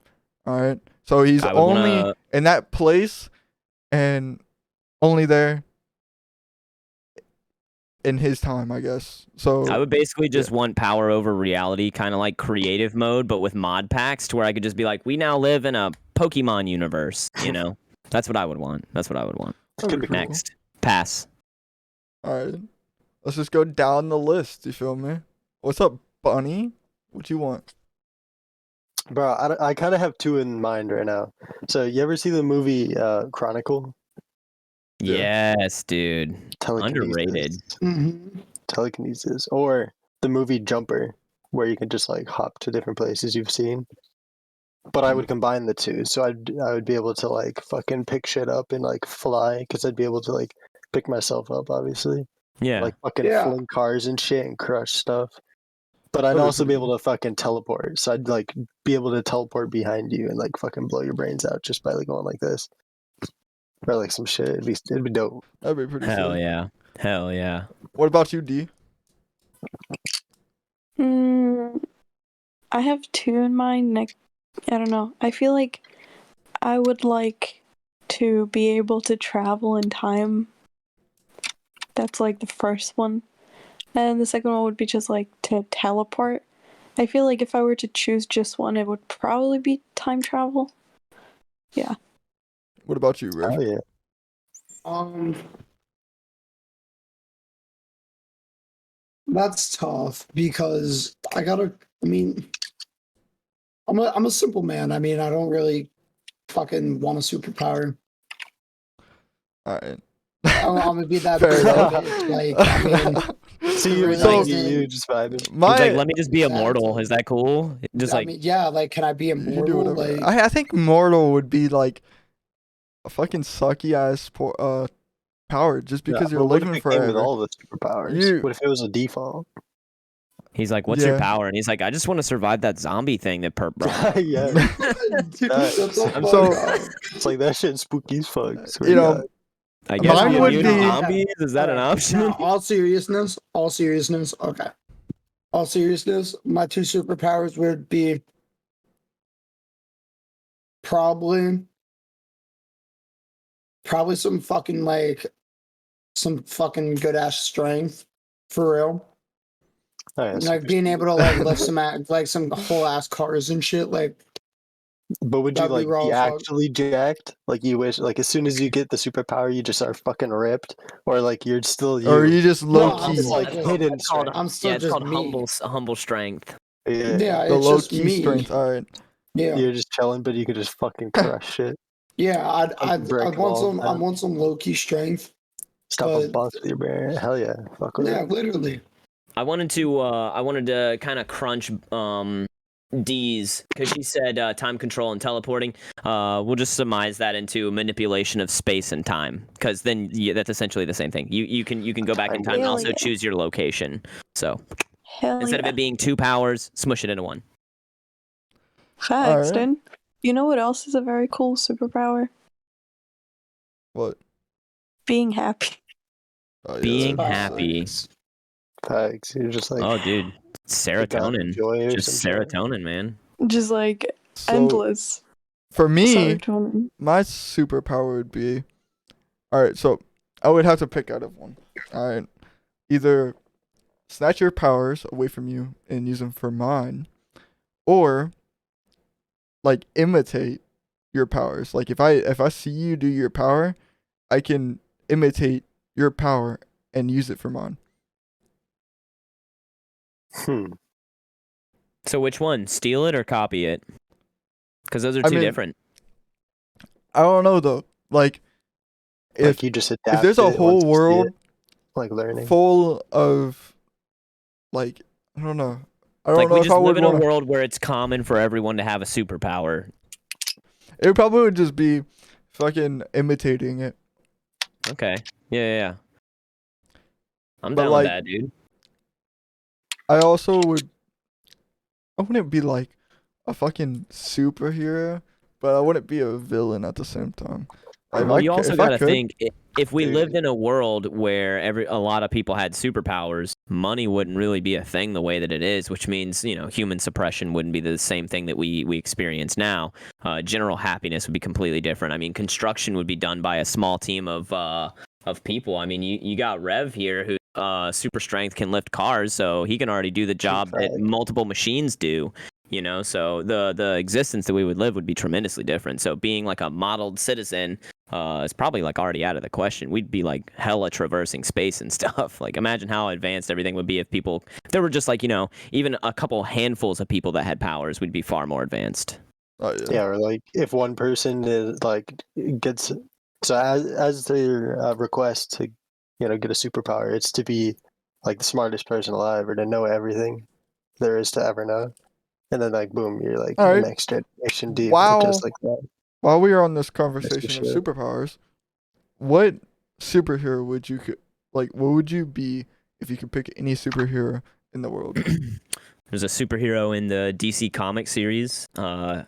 All right. So he's I would only wanna- in that place, and only there. In his time, I guess. So I would basically just want power over reality, kind of like creative mode, but with mod packs, to where I could just be like, we now live in a Pokemon universe. That's what I would want. that'd be cool. Next, pass. All right. Let's just go down the list. You feel me? What's up, Bunny? What you want? Bro, I kind of have two in mind right now. So you ever see the movie Chronicle? Yeah. Yes, dude. Underrated. Telekinesis, or the movie Jumper, where you can just like hop to different places you've seen. But I would combine the two, so I would be able to like fucking pick shit up and like fly, because I'd be able to like pick myself up, obviously. Yeah. Like fucking Yeah. fling cars and shit and crush stuff. But I'd Oh, also be dude. able to fucking teleport, so I'd like be able to teleport behind you and like fucking blow your brains out just by like going like this. Or like some shit. It'd be dope. That'd be pretty Hell sick. yeah. Hell yeah. What about you, D? I have two in mind. I don't know. I feel like I would like to be able to travel in time. That's like the first one. And the second one would be just like to teleport. I feel like if I were to choose just one, it would probably be time travel. Yeah. What about you, Riff? Oh yeah. That's tough because I mean, I'm a simple man. I mean, I don't really fucking want a superpower. All right. I'm gonna be that Fair enough. bitch. Like, I mean, See you, So- you just vibing. He's like, let me just be Exactly. immortal. Is that cool? Just I like, mean, yeah, like, can I be You can do immortal? whatever. Like, I think mortal would be like a fucking sucky ass power just because you're but what if living it came with forever. all the superpowers? You- What if it was a default? he's like, what's your Yeah. power? And he's like, I just want to survive that zombie thing that Perp brought. Yeah, dude, Nice. shut the I'm fuck so- up. it's like that shit spooky as fuck. swear You to know, God. I guess Mine we would immune to be- zombies? Is that an option? Now, all seriousness, okay. All seriousness, my two superpowers would be probably some fucking good ass strength for real. Oh, yeah, Like super being speed. able to like lift some whole ass cars and shit. Like But would you That'd be like raw be as fuck. actually jacked? Like you wish, like as soon as you get the superpower, you just are fucking ripped, or like you're still you? Or you just low No, I'm key, still like just- hidden It's called, strength. I'm still yeah, it's just called me. humble strength. Yeah, Yeah, the it's low just key me. strength. All right. Yeah, you're just chilling, but you could just fucking crush shit. yeah. Break I'd want walls some. I down. want some low key strength. Stop a But bus with your bare. Hell yeah, fuck with yeah, it. literally. I wanted to kind of crunch D's because she said time control and teleporting. We'll just surmise that into manipulation of space and time because then that's essentially the same thing. You can go back in time and Hell also yeah. choose your location. So Hell instead yeah. of it being 2 powers, smush it into 1. Facts, Alright. dude. You know what else is a very cool superpower? What? Being happy. Oh, yeah, Being that's happy. sick. Facts. You're just like Oh, dude, serotonin. joy or Just some shit. serotonin, man. Just like So endless for me, serotonin. my superpower would be, all right. So I would have to pick out of one. All right, either snatch your powers away from you and use them for mine, or like imitate your powers. Like if I see you do your power, I can imitate your power and use it for mine. So which one? Steal it or copy it? Because those are I two mean, different. I don't know though. Like if Like you just adapt. there's a it whole once you see world it, like learning. full of like I don't know. I don't Like know we if just I live would in a want to. world where it's common for everyone to have a superpower. It probably would just be fucking imitating it. Okay. Yeah. I'm But, down like, with that, dude. I also would. I wouldn't be like a fucking superhero, but I wouldn't be a villain at the same time. Like, Well, you also if I got to could, think if we Dude. lived in a world where a lot of people had superpowers, money wouldn't really be a thing the way that it is, which means human suppression wouldn't be the same thing that we experience now. General happiness would be completely different. I mean, construction would be done by a small team of people. I mean, you got Rev here who super strength can lift cars, so he can already do the job that multiple machines do. So the existence that we would live would be tremendously different. So being like a modeled citizen is probably like already out of the question. We'd be like hella traversing space and stuff. Like imagine how advanced everything would be if there were just like even a couple handfuls of people that had powers. We'd be far more advanced. oh, Yeah, or like if one person is like gets so as their request to get a superpower, it's to be like the smartest person alive or to know everything there is to ever know, and then like boom, you're like All the right. next generation deep, Wow. just like that. While we are on this conversation of shit. superpowers, what superhero would you like? What would you be if you could pick any superhero in the world? There's a superhero in the DC comic series.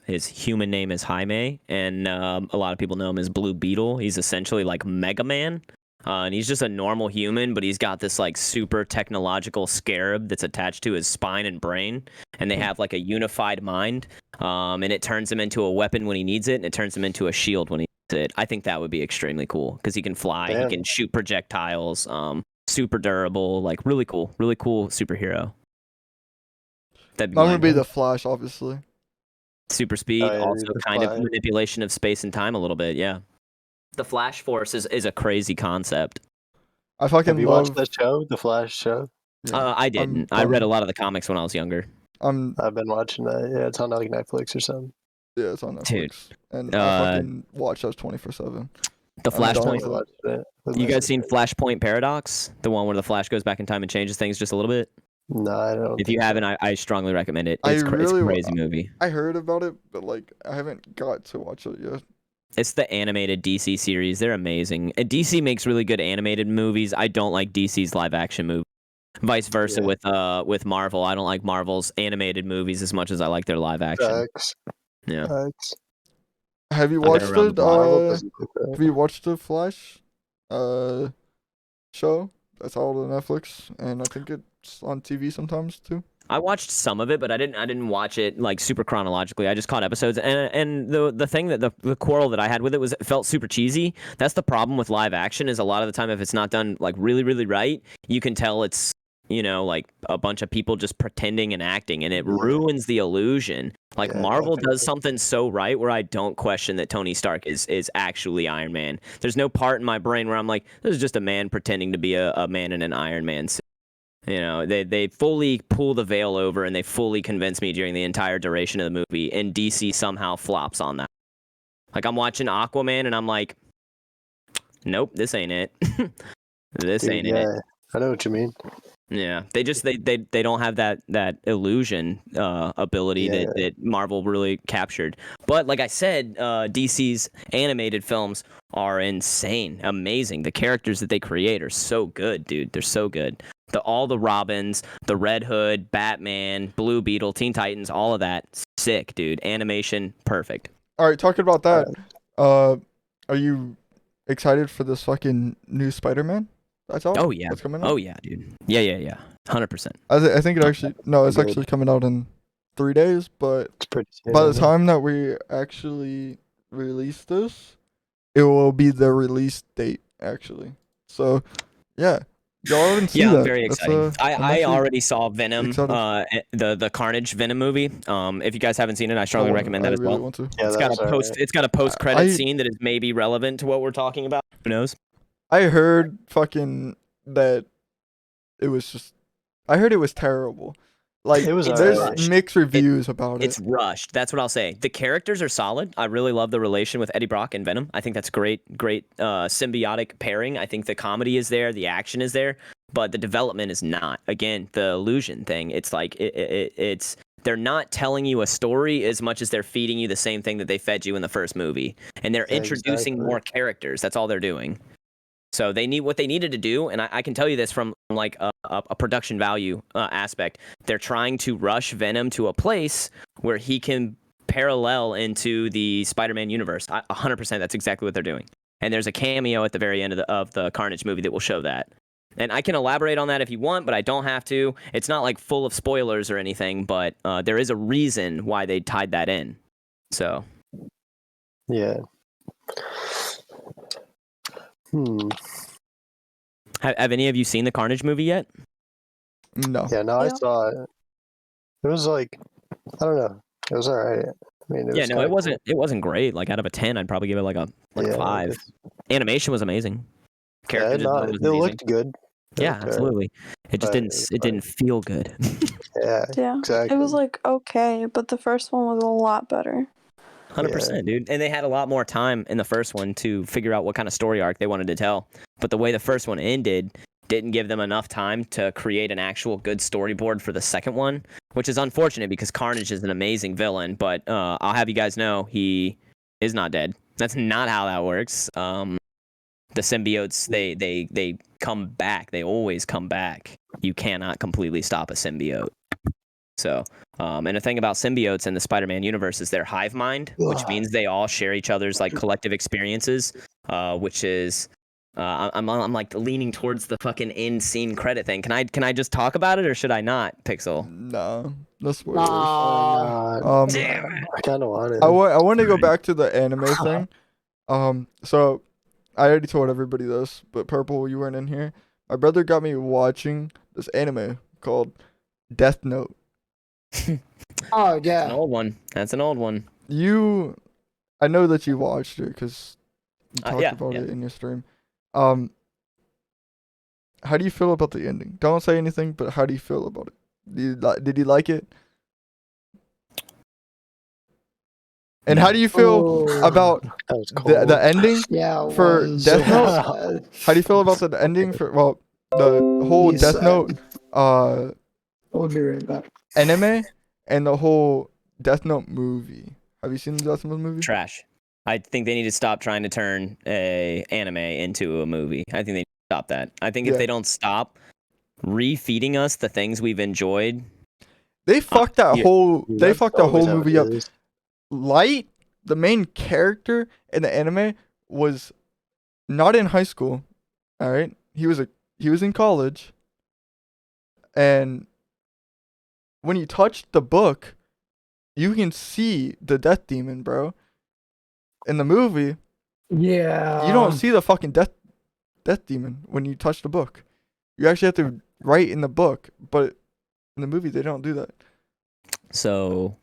His human name is Jaime, and a lot of people know him as Blue Beetle. He's essentially like Mega Man. And he's just a normal human, but he's got this like super technological scarab that's attached to his spine and brain, and they have like a unified mind. And it turns him into a weapon when he needs it, and it turns him into a shield when he needs it. I think that would be extremely cool because he can fly, Damn. he can shoot projectiles, super durable, like really cool superhero. That'd be I'm gonna mine. be the Flash, obviously. Super speed, Oh, yeah, also you can kind of fly. manipulation of space and time a little bit, yeah. The Flash Force is a crazy concept. I fucking Have you love. watched that show, the Flash show? Yeah, I didn't. I read a lot of the comics when I was younger. I'm I've been watching that. Yeah, it's on like Netflix or something. yeah, it's on Netflix, Dude, and I fucking watch that 24/7. The I'm done Flashpoint. with it. Watched it with You my guys seen sister. Flashpoint Paradox? The one where the Flash goes back in time and changes things just a little bit? No, I don't. If you think so. haven't, I strongly recommend it. I It's it's a really crazy movie. I heard about it, but like I haven't got to watch it yet. It's the animated DC series. They're amazing. DC makes really good animated movies. I don't like DC's live action movies. Vice versa with Marvel. I don't like Marvel's animated movies as much as I like their live action. Facts. Yeah. Facts. Have you I've been watched around it? the block. Marvel doesn't look that. Have you watched the Flash show? That's all on Netflix, and I think it's on TV sometimes too. I watched some of it, but I didn't watch it like super chronologically. I just caught episodes, and the thing that the quarrel that I had with it was it felt super cheesy. That's the problem with live action is a lot of the time if it's not done like really right, you can tell it's like a bunch of people just pretending and acting, and it ruins the illusion. Like Marvel does something so right where I don't question that Tony Stark is actually Iron Man. There's no part in my brain where I'm like, this is just a man pretending to be a man in an Iron Man suit. They fully pull the veil over, and they fully convince me during the entire duration of the movie, and DC somehow flops on that. Like, I'm watching Aquaman, and I'm like, nope, this ain't it. This ain't it. I know what you mean. Yeah, they don't have that illusion ability that Marvel really captured. But like I said, DC's animated films are insane, amazing. The characters that they create are so good, dude. They're so good. All the Robins, the Red Hood, Batman, Blue Beetle, Teen Titans, all of that, sick, dude. Animation, perfect. All right, talking about that, are you excited for this fucking new Spider-Man? Oh yeah. That's coming out? Oh yeah, dude. Yeah. 100%. I think it actually it's actually coming out in 3 days, but It's pretty by the time that we actually release this, it will be the release date actually. So, yeah. Y'all haven't seen that. I'm very excited. I already saw Venom, excited. the Carnage Venom movie. If you guys haven't seen it, I strongly recommend that as well. Want to. It's got a post-credit scene that is maybe relevant to what we're talking about. Who knows? I heard fucking that it was just. I heard it was terrible. Like, It was there's alright. mixed reviews about it. It's rushed. That's what I'll say. The characters are solid. I really love the relation with Eddie Brock and Venom. I think that's great symbiotic pairing. I think the comedy is there, the action is there, but the development is not. Again, the illusion thing. It's like it's they're not telling you a story as much as they're feeding you the same thing that they fed you in the first movie, and they're introducing more characters. That's all they're doing. So they need what they needed to do, and I can tell you this from like a production value aspect. They're trying to rush Venom to a place where he can parallel into the Spider-Man universe. 100%, that's exactly what they're doing. And there's a cameo at the very end of the Carnage movie that will show that. And I can elaborate on that if you want, but I don't have to. It's not like full of spoilers or anything, but there is a reason why they tied that in. So. Yeah. Have any of you seen the Carnage movie yet? No. Yeah, no, I saw it. It was like, I don't know. It was alright. I mean, it wasn't great. Like out of a 10, I'd probably give it like a 5. Animation was amazing. It looked good. Absolutely. It just didn't feel good. Yeah, exactly. It was like okay, but the first one was a lot better. 100%, dude. And they had a lot more time in the first one to figure out what kind of story arc they wanted to tell. But the way the first one ended didn't give them enough time to create an actual good storyboard for the second one, which is unfortunate because Carnage is an amazing villain. But I'll have you guys know he is not dead. That's not how that works. The symbiotes, they come back. They always come back. You cannot completely stop a symbiote. So, and the thing about symbiotes in the Spider-Man universe is they're hive mind, which means they all share each other's like collective experiences, which is, I'm like leaning towards the fucking end scene credit thing. Can I just talk about it or should I not, Pixel? No, no spoilers. Damn. I kind of want it. I want to go back to the anime thing. So I already told everybody this, but Purple, you weren't in here. My brother got me watching this anime called Death Note. Oh yeah, That's an old one. That's an old one. I know that you watched it because you talked about it in your stream. How do you feel about the ending? Don't say anything, but how do you feel about it? Did you like it? And how do you feel about the ending for Death Note? How do you feel about the ending for the whole Death Note? We'll be right back. Anime and the whole Death Note movie. Have you seen the Death Note movie? Trash. I think they need to stop trying to turn a anime into a movie. I think they need to stop that. I think if they don't stop refeeding us the things we've enjoyed, they fucked that whole movie up. Light, the main character in the anime, was not in high school. All right, he was in college, and when you touch the book, you can see the death demon, bro. In the movie, you don't see the fucking death demon when you touch the book. You actually have to right in the book, but in the movie they don't do that. So,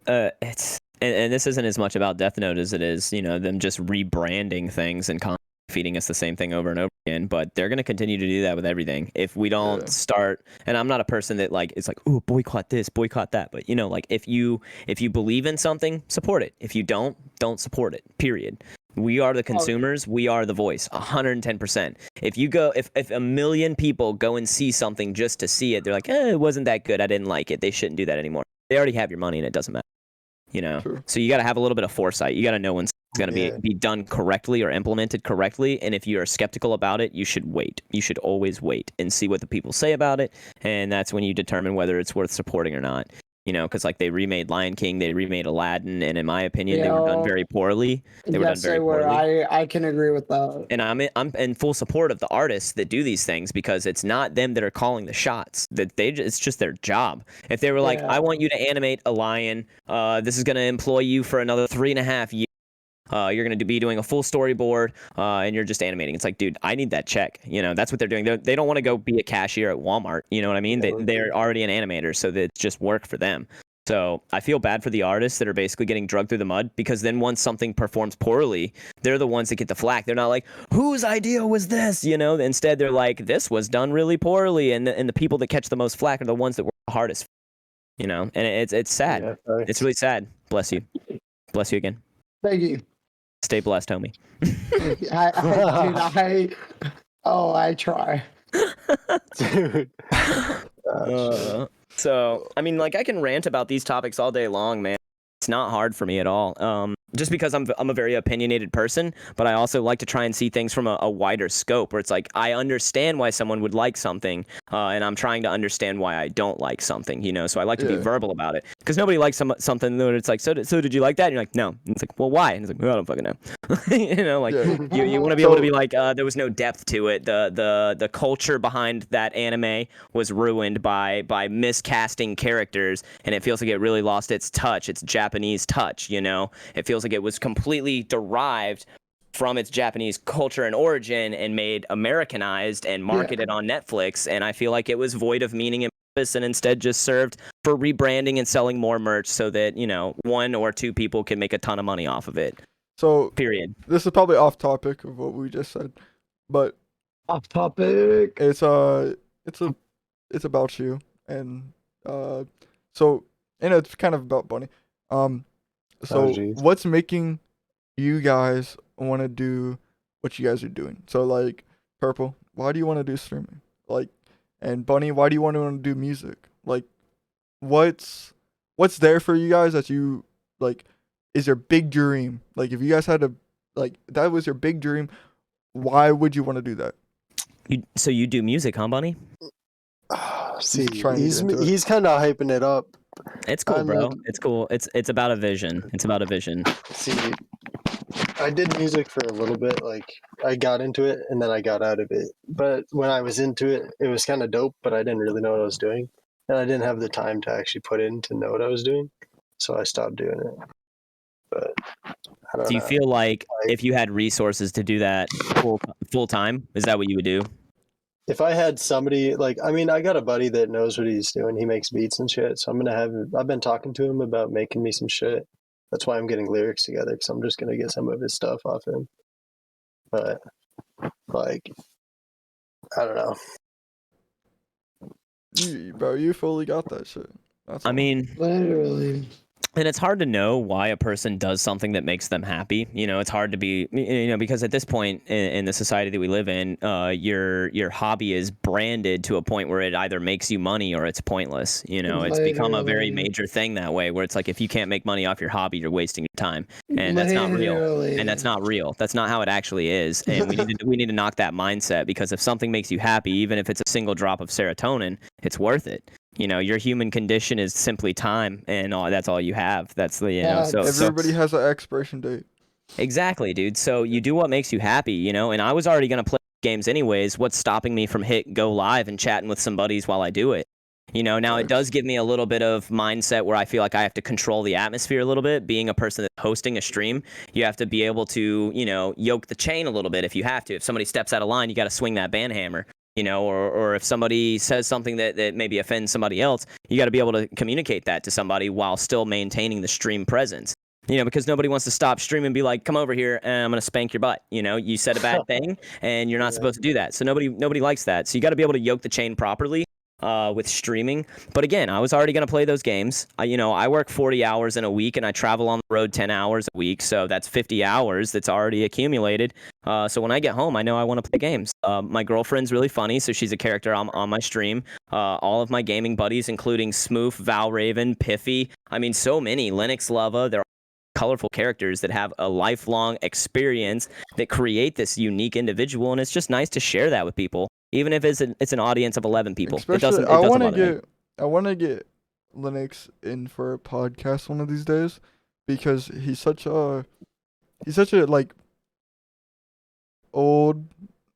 it's and this isn't as much about Death Note as it is, them just rebranding things and feeding us the same thing over and over again. But they're gonna continue to do that with everything if we don't start. And I'm not a person that it's like, oh, boycott this, boycott that. But if you believe in something, support it. If you don't support it. Period. We are the consumers. We are the voice. 110%. If a million people go and see something just to see it, they're like, it wasn't that good. I didn't like it. They shouldn't do that anymore. They already have your money and it doesn't matter. True. So you got to have a little bit of foresight. You got to know when it's going to be done correctly or implemented correctly. And if you are skeptical about it, you should wait. You should always wait and see what the people say about it. And that's when you determine whether it's worth supporting or not. Because they remade Lion King, they remade Aladdin, and in my opinion, they were done very poorly. They were done very poorly. I can agree with that. And I'm in full support of the artists that do these things because it's not them that are calling the shots. It's just their job. If they were like, I want you to animate a lion, this is going to employ you for another 3.5 years. You're going to be doing a full storyboard, and you're just animating. It's like, dude, I need that check. That's what they're doing. They don't want to go be a cashier at Walmart. You know what I mean? They're already an animator, so that it's just work for them. So I feel bad for the artists that are basically getting drugged through the mud because then once something performs poorly, they're the ones that get the flack. They're not like, whose idea was this? Instead they're like, this was done really poorly, and the people that catch the most flack are the ones that work the hardest. And it's sad. Yeah, it's really sad. Bless you. Bless you again. Thank you. Stay blessed, homie. I try. Dude. So, I mean, I can rant about these topics all day long, man. It's not hard for me at all. Just because I'm a very opinionated person, but I also like to try and see things from a wider scope where it's like, I understand why someone would like something, and I'm trying to understand why I don't like something, So I like to be verbal about it because nobody likes something that it's like, so did you like that? And you're like, no. And it's like, well, why? And it's like, well, I don't fucking know. You want to be able to be like, there was no depth to it. The culture behind that anime was ruined by miscasting characters, and it feels like it really lost its touch, its Japanese touch, It feels like it was completely derived from its Japanese culture and origin and made Americanized and marketed on Netflix. And I feel like it was void of meaning and purpose and instead just served for rebranding and selling more merch so that, 1 or 2 people can make a ton of money off of it. So period. This is probably off topic of what we just said, but off topic. It's about you, and it's kind of about Bunny. So what's making you guys want to do what you guys are doing? So Purple, why do you want to do streaming? And Bunny, why do you want to do music? What's there for you guys that you is your big dream? If you guys had that was your big dream, why would you want to do that? So you do music, huh, Bunny? See, he's kind of hyping it up. It's cool, bro. It's cool. It's about a vision. It's about a vision. See, I did music for a little bit. I got into it and then I got out of it. But when I was into it, it was kind of dope, but I didn't really know what I was doing. And I didn't have the time to actually put in to know what I was doing. So I stopped doing it. But I don't know. Do you feel like if you had resources to do that full time, is that what you would do? If I had somebody I got a buddy that knows what he's doing. He makes beats and shit. So I've been talking to him about making me some shit. That's why I'm getting lyrics together, because I'm just going to get some of his stuff off him. But, I don't know. You fully got that shit. Literally. And it's hard to know why a person does something that makes them happy. It's hard to be, because at this point in the society that we live in, your hobby is branded to a point where it either makes you money or it's pointless. It's become a very major thing that way, where it's like, if you can't make money off your hobby, you're wasting your time. And that's not real. And that's not real. That's not how it actually is. And we need to knock that mindset, because if something makes you happy, even if it's a single drop of serotonin, it's worth it. Your human condition is simply time, and that's all you have. That's the, so everybody has an expiration date. Exactly, dude. So you do what makes you happy, and I was already going to play games anyways. What's stopping me from go live and chatting with some buddies while I do it? Now it does give me a little bit of mindset where I feel like I have to control the atmosphere a little bit. Being a person that's hosting a stream, you have to be able to, yoke the chain a little bit if you have to. If somebody steps out of line, you got to swing that band hammer. you know, or if somebody says something that maybe offends somebody else, you got to be able to communicate that to somebody while still maintaining the stream presence. You know, because nobody wants to stop streaming and be like, come over here and I'm going to spank your butt. You know, you said a bad thing and you're not supposed to do that. So nobody likes that. So you got to be able to yoke the chain properly with streaming. But again, I was already going to play those games. I work 40 hours in a week and I travel on the road 10 hours a week. So that's 50 hours that's already accumulated. So when I get home, I know I want to play games. My girlfriend's really funny, so she's a character on my stream. All of my gaming buddies, including Smoof, Valraven, Piffy, I mean, so many, Linux Lava, they're colorful characters that have a lifelong experience that create this unique individual, and it's just nice to share that with people, even if it's an audience of 11 people. Especially, I want to get Linux in for a podcast one of these days because he's such a like old,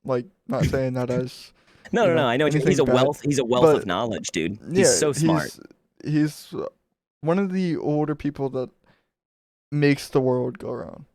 like, not saying that as no, I know he's a bad, wealth of knowledge, dude. He's so smart. He's one of the older people that makes the world go around.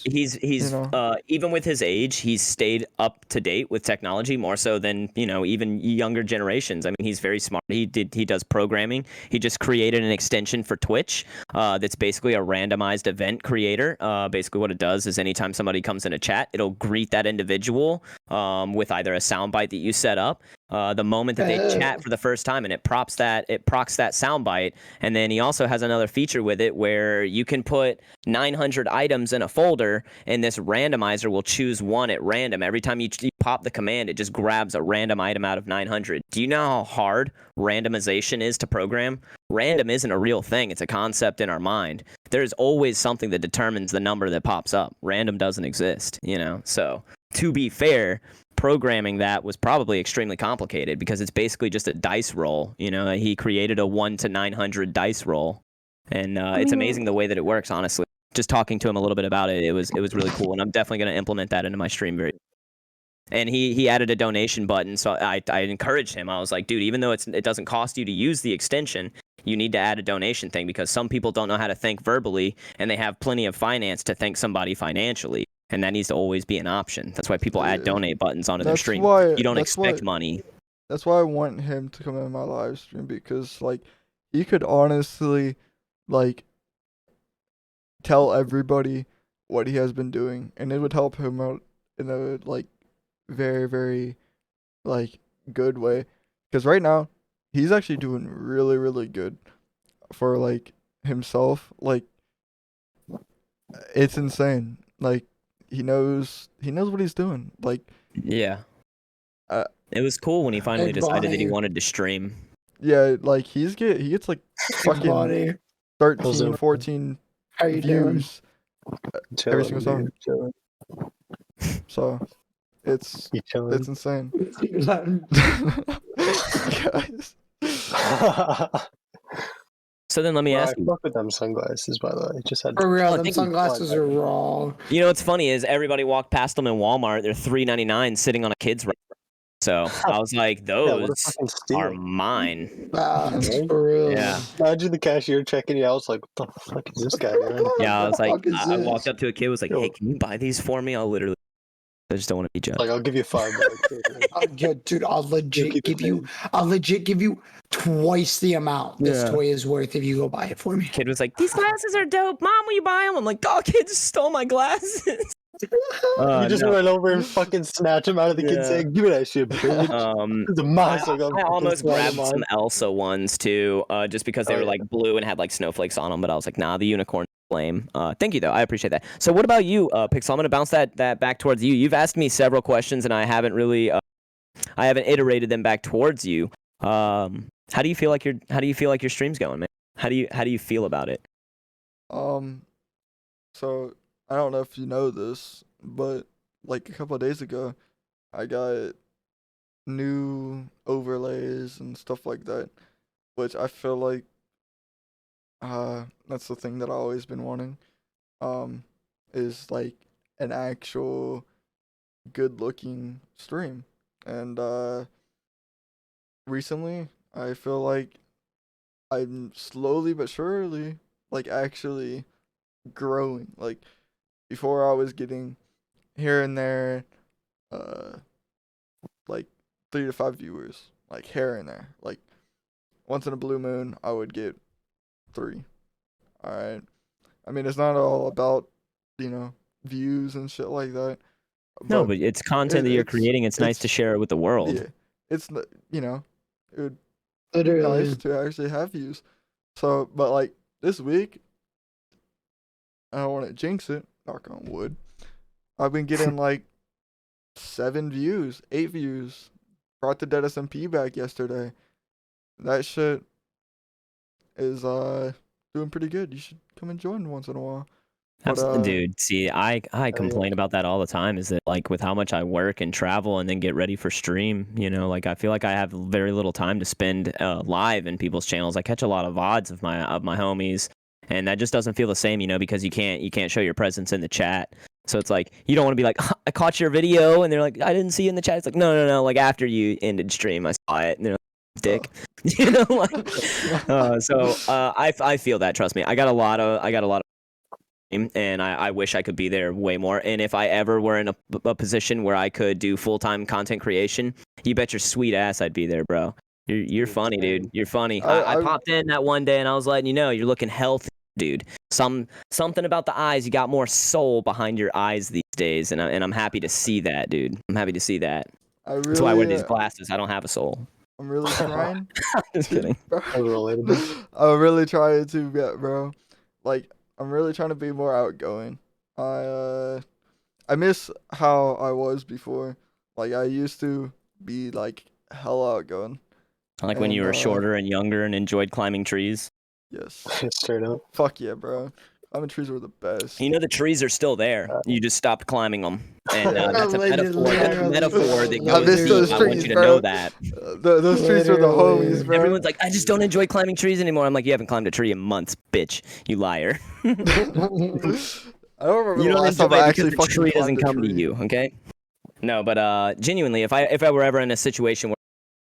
He's even with his age, he's stayed up to date with technology more so than even younger generations. I mean, he's very smart. He does programming. He just created an extension for Twitch that's basically a randomized event creator. Basically, what it does is anytime somebody comes in a chat, it'll greet that individual with either a soundbite that you set up. The moment that they chat for the first time, and it procs that soundbite. And then he also has another feature with it where you can put 900 items in a folder, and this randomizer will choose one at random. Every time you pop the command, it just grabs a random item out of 900. Do you know how hard randomization is to program? Random isn't a real thing. It's a concept in our mind. There's always something that determines the number that pops up. Random doesn't exist, So, to be fair, programming that was probably extremely complicated because it's basically just a dice roll. He created a 1 to 900 dice roll, and it's amazing the way that it works. Honestly, just talking to him a little bit about it, it was really cool, and I'm definitely going to implement that into my stream very. And he added a donation button, so I encouraged him. I was like, dude, even though it doesn't cost you to use the extension, you need to add a donation thing because some people don't know how to think verbally, and they have plenty of finance to thank somebody financially. And that needs to always be an option. That's why people add donate buttons onto their stream. You don't expect money. That's why I want him to come in my live stream because, like, he could honestly, like, tell everybody what he has been doing, and it would help him out in a, like, very, very, like, good way. Because right now, he's actually doing really, really good for, like, himself. Like, it's insane. Like, he knows what he's doing. Like, yeah, it was cool when he finally decided that he wanted to stream. Yeah, like he gets like fucking 13, 14 How you views every single Chilling, song. So it's insane. Guys. So then let me ask you. I fuck with them sunglasses, by the way. Just had For real, them sunglasses are raw. You know what's funny is everybody walked past them in Walmart. They're $3.99 sitting on a kid's rack. So I was like, those are mine. For real. Yeah. Imagine the cashier checking you out. I was like, what the fuck is this guy doing? Yeah, I was like, I walked up to a kid, was like, hey, can you buy these for me? I just don't want to be judged. Like, I'll give you $5. Yeah, dude, I'll legit give you twice the amount this toy is worth if you go buy it for me. Kid was like, these glasses are dope. Mom, will you buy them? I'm like, oh, kid just stole my glasses. You just run over and fucking snatch him out of the kid's saying, give me that shit, bitch. It's a monster. I almost grabbed some Elsa ones too, just because they were like blue and had like snowflakes on them, but I was like, nah, the unicorn flame. Thank you though, I appreciate that. So what about you, Pixel? I'm gonna bounce that back towards you. You've asked me several questions and I haven't really I haven't iterated them back towards you. How do you feel like your stream's going, man? How do you feel about it? So I don't know if you know this, but like a couple of days ago, I got new overlays and stuff like that, which I feel like that's the thing that I've always been wanting. Is like an actual good looking stream. And recently I feel like I'm slowly but surely like actually growing. Like before I was getting here and there like 3 to 5 viewers, like here and there. Like once in a blue moon, I would get 3. All right. I mean, it's not all about, views and shit like that. No, but it's content that you're creating. It's nice to share it with the world. Yeah, it would be Literally. nice to actually have views. So, but like this week, I don't want to jinx it. Knock on wood. I've been getting like 7 views, 8 views. Brought the Dead SMP back yesterday. That shit is doing pretty good. You should come and join once in a while. But, Dude, see, I complain about that all the time. Is that like with how much I work and travel and then get ready for stream? Like I feel like I have very little time to spend live in people's channels. I catch a lot of VODs of my homies, and that just doesn't feel the same, because you can't show your presence in the chat. So it's like you don't want to be like, I caught your video, and they're like, I didn't see you in the chat. It's like no, like after you ended stream, I saw it, and they're like, dick. So I feel that. Trust me, I got a lot of. And I wish I could be there way more. And if I ever were in a position where I could do full-time content creation, you bet your sweet ass I'd be there, bro. You're funny, dude. You're funny. I popped in that one day and I was letting you know you're looking healthy, dude. Something about the eyes. You got more soul behind your eyes these days, and I'm happy to see that, dude. I'm happy to see that. That's why I wear these glasses. I don't have a soul. I'm really trying. Just kidding. I'm really trying to get, bro. Like, I'm really trying to be more outgoing. I miss how I was before. Like I used to be like hella outgoing. Like when you were shorter and younger and enjoyed climbing trees. Yes. Straight up. Fuck yeah, bro. Climbing trees were the best. The trees are still there. You just stopped climbing them. And that's a metaphor. That's a metaphor that goes deep. I want you to know that. Those trees are the homies, bro. Everyone's like, I just don't enjoy climbing trees anymore. I'm like, you haven't climbed a tree in months, bitch. You liar. I don't remember you the don't last enjoy time I it actually because the tree fucking doesn't climbed a come to tree. you, okay? No, but genuinely, if I were ever in a situation where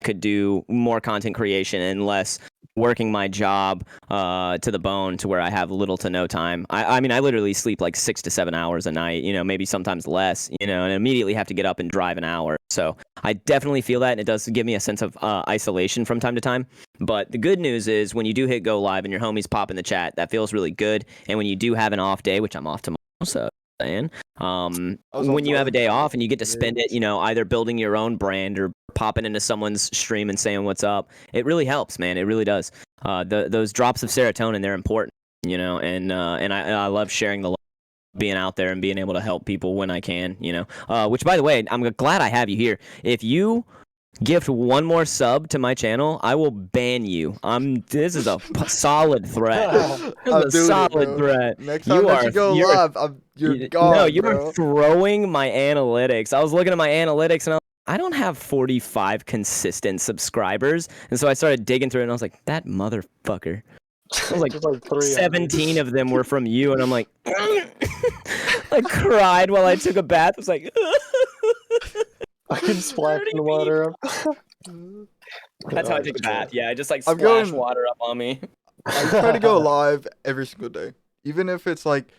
I could do more content creation and less working my job to the bone to where I have little to no time. I mean, I literally sleep like 6 to 7 hours a night, maybe sometimes less, and immediately have to get up and drive an hour. So I definitely feel that, and it does give me a sense of isolation from time to time. But the good news is when you do hit go live and your homies pop in the chat, that feels really good. And when you do have an off day, which I'm off tomorrow, so when you have a day off and you get to spend it, either building your own brand or popping into someone's stream and saying what's up, it really helps, man. It really does. Those drops of serotonin, they're important, and I love sharing the love, being out there and being able to help people when I can, which by the way, I'm glad I have you here. If you gift one more sub to my channel, I will ban you. This is a solid threat. This is a solid threat. Next time that you go live, you're gone, no, you bro. are throwing my analytics. I was looking at my analytics and I don't have 45 consistent subscribers. And so I started digging through it and I was like, that motherfucker. I was like 17 of them were from you. And I'm like, I cried while I took a bath. I was like, I can splash the water up. That's how I take a bath. Yeah, I just like splash water up on me. I try to go live every single day. Even if it's like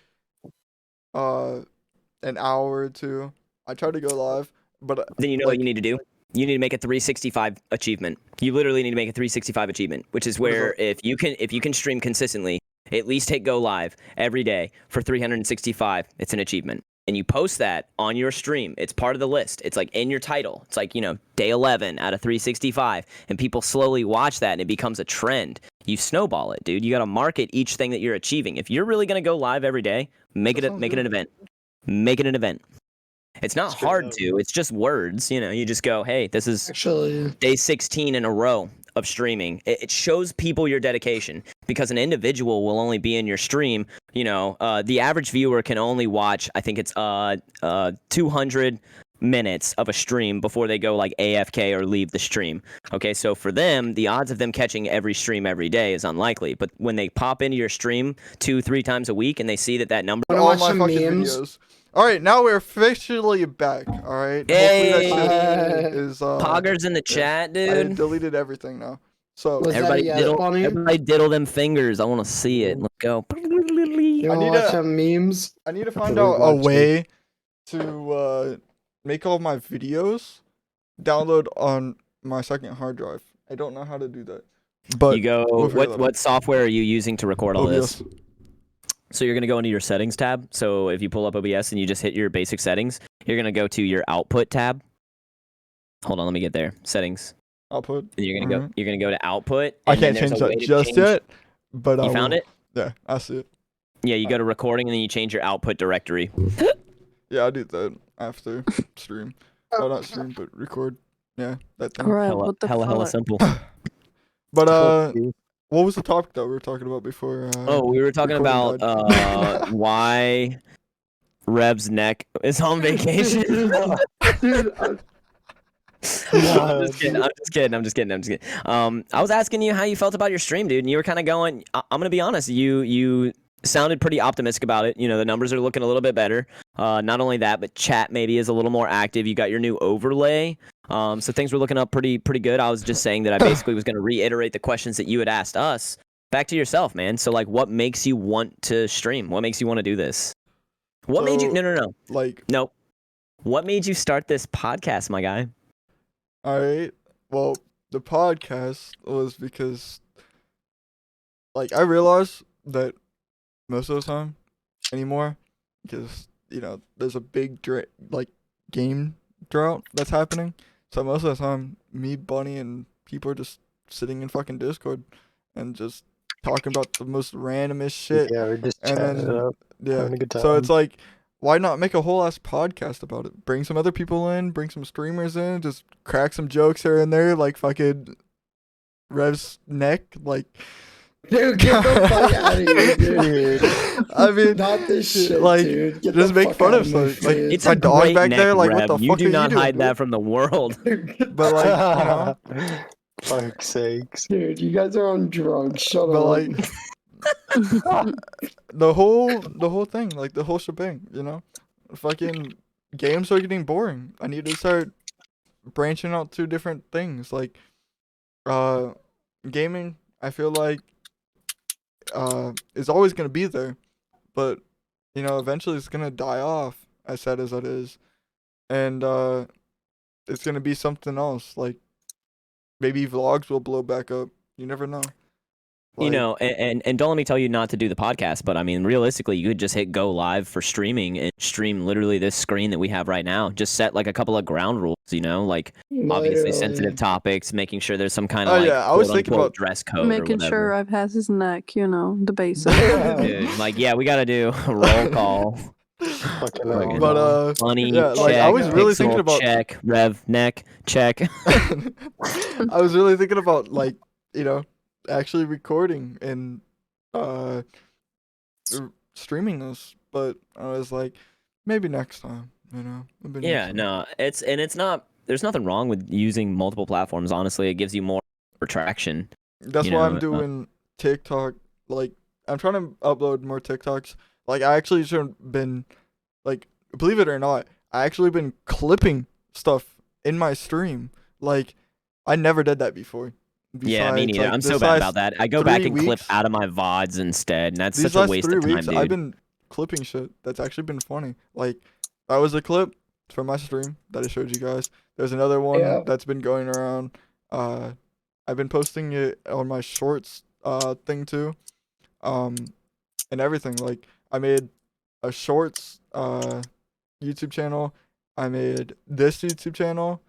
an hour or two. I try to go live. But then you know what you need to do? You need to make a 365 achievement. You literally need to make a 365 achievement, which is where if you can stream consistently, at least hit go live every day for 365, it's an achievement. And you post that on your stream. It's part of the list. It's like in your title. It's like, day 11 out of 365. And people slowly watch that and it becomes a trend. You snowball it, dude. You got to market each thing that you're achieving. If you're really going to go live every day, make it an event. Make it an event. It's not hard to. It's just words. You just go, hey, this is day 16 in a row of streaming. It shows people your dedication because an individual will only be in your stream. The average viewer can only watch, I think it's 200 minutes of a stream before they go like AFK or leave the stream. Okay, so for them, the odds of them catching every stream every day is unlikely. But when they pop into your stream 2-3 times a week and they see that number, all my fucking videos. All right, now we're officially back. All right. Hey, is Poggers in the chat, dude. I deleted everything now. So everybody diddle them fingers. I want to see it. Let's go. You want to watch some memes? I need to find out a way to make all my videos download on my second hard drive. I don't know how to do that. But You go. we'll figure that What out. software are you using to record all this? OBS. So you're gonna go into your settings tab. So if you pull up OBS and you just hit your basic settings, you're gonna go to your output tab. Hold on, let me get there. Settings. Output. And you're gonna go. You're gonna go to output. I and then can't there's change a that way to just change- yet, but I You found will. it? Yeah, I see it. Yeah, you go to recording and then you change your output directory. Yeah, I do that after stream. Oh, not stream, but record. Yeah, that thing. Alright, Hella, what the hella fuck? simple. But what was the topic that we were talking about before? Oh, we were talking recording about died? why Rev's neck is on vacation. I'm just kidding. I was asking you how you felt about your stream, dude, and you were kind of going. I'm gonna be honest. You sounded pretty optimistic about it. You know, the numbers are looking a little bit better. Not only that, but chat maybe is a little more active. You got your new overlay. So things were looking up pretty good. I was just saying that I basically was gonna reiterate the questions that you had asked us. Back to yourself, man. So like, what makes you want to stream? What makes you want to do this? What made you? So, No. Like, Nope. What made you start this podcast, my guy? all right. Well, the podcast was because, like, I realized that most of the time anymore, because there's a big game drought that's happening. So most of the time, me, Bunny, and people are just sitting in fucking Discord and just talking about the most randomest shit. Yeah, we're just And chatting it then up. yeah, having a good so it's time. like, why not make a whole ass podcast about it? Bring some other people in, bring some streamers in, just crack some jokes here and there, like fucking Rev's neck, like. Dude, get the fuck out of here, dude. I mean, Not this shit, like, dude. Get just the make fuck fun out of my something. Like, face. It's my a dog great back neck, there, like, what Rev. the You fuck do are you not doing, hide dude? that from the world. But like, Fuck's sakes. Dude, you guys are on drugs. Shut but up. like, the whole thing, like the whole shebang, fucking games are getting boring. I need to start branching out to different things, like, gaming. I feel like is always gonna be there, but eventually it's gonna die off, as sad as that is, and it's gonna be something else. Like, maybe vlogs will blow back up. You never know. Like, And don't let me tell you not to do the podcast, but I mean, realistically, you could just hit go live for streaming and stream literally this screen that we have right now. Just set like a couple of ground rules, like obviously sensitive topics, making sure there's some kind of I was thinking about dress code or Making whatever. sure Rev has his neck, the basic. Dude, like, yeah, we gotta do a roll call. Fucking Fucking hell. But Funny, yeah, check. like, I was really Pixel, thinking about check. Rev, neck, check. I was really thinking about, like, actually recording and streaming this, but I was like, maybe next time, maybe Yeah, next time. no, it's not. There's nothing wrong with using multiple platforms. Honestly, it gives you more traction. That's you why know, I'm doing TikTok. Like, I'm trying to upload more TikToks. Like, I actually should have been, like, believe it or not, I actually been clipping stuff in my stream. Like, I never did that before. Yeah, me Besides, neither. like, I'm so this bad last about that. I go back 3 and clip weeks- out of my VODs instead, and that's These such a last waste 3 of time, weeks, dude. I've been clipping shit that's actually been funny. Like, that was a clip from my stream that I showed you guys. There's another one Yeah. that's been going around. I've been posting it on my shorts thing too, and everything. Like, I made a shorts YouTube channel. I made this YouTube channel,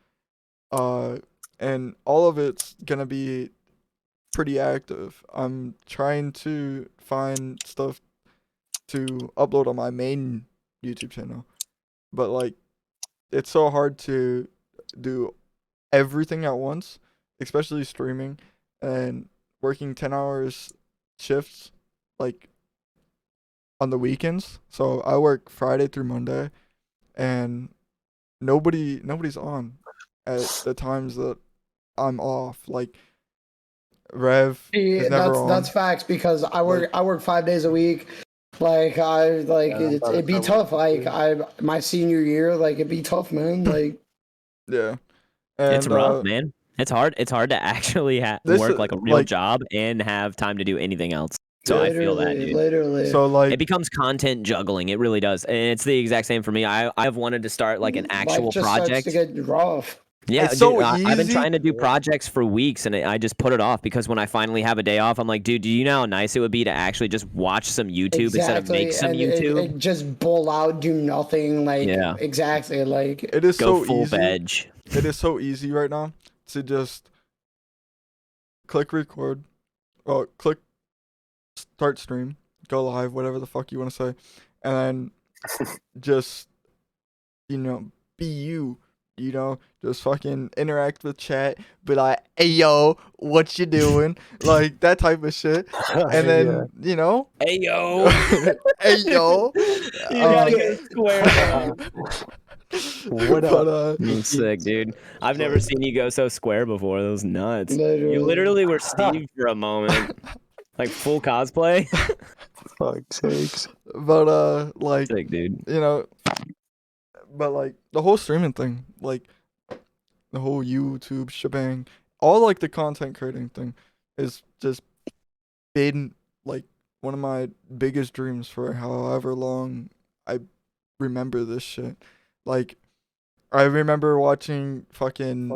and all of it's gonna be pretty active. I'm trying to find stuff to upload on my main YouTube channel, but like, it's so hard to do everything at once, especially streaming and working 10 hours shifts, like, on the weekends. So I work Friday through Monday, and nobody's on at the times that I'm off. Like, Rev Yeah, is never on. that's facts, because I work 5 days a week. Like, it'd be tough. Like, my senior year, like, it'd be tough, man. Like, Yeah, and It's rough, man. It's hard. It's hard to actually this work is- like a real like- job and have time to do anything else. So I feel that, dude. Literally. so like, It becomes content juggling. It really does, and it's the exact same for me. I've wanted to start like an actual Life just project. starts to get rough. Yeah, It's so dude, I've been easy. trying to do projects for weeks, and I just put it off because when I finally have a day off, I'm like, dude, do you know how nice it would be to actually just watch some YouTube instead of make some and YouTube? it just bull out, do nothing. Like Yeah. exactly. Like It is Go so full easy. veg. It is so easy right now to just click record, or click start stream, go live, whatever the fuck you want to say, and then just, be you. Just fucking interact with chat, be like, hey yo, what you doing? Like that type of shit. And then, Hey yo, hey yo. you gotta get a square. What but, up? You're sick, dude. I've never seen you go so square before. That was nuts. Literally. You literally were Steve for a moment, like full cosplay. Fuck's sakes. But like, Sick, dude. but like the whole streaming thing, like the whole YouTube shebang, all like the content creating thing is just been like one of my biggest dreams for however long I remember this shit. Like I remember watching fucking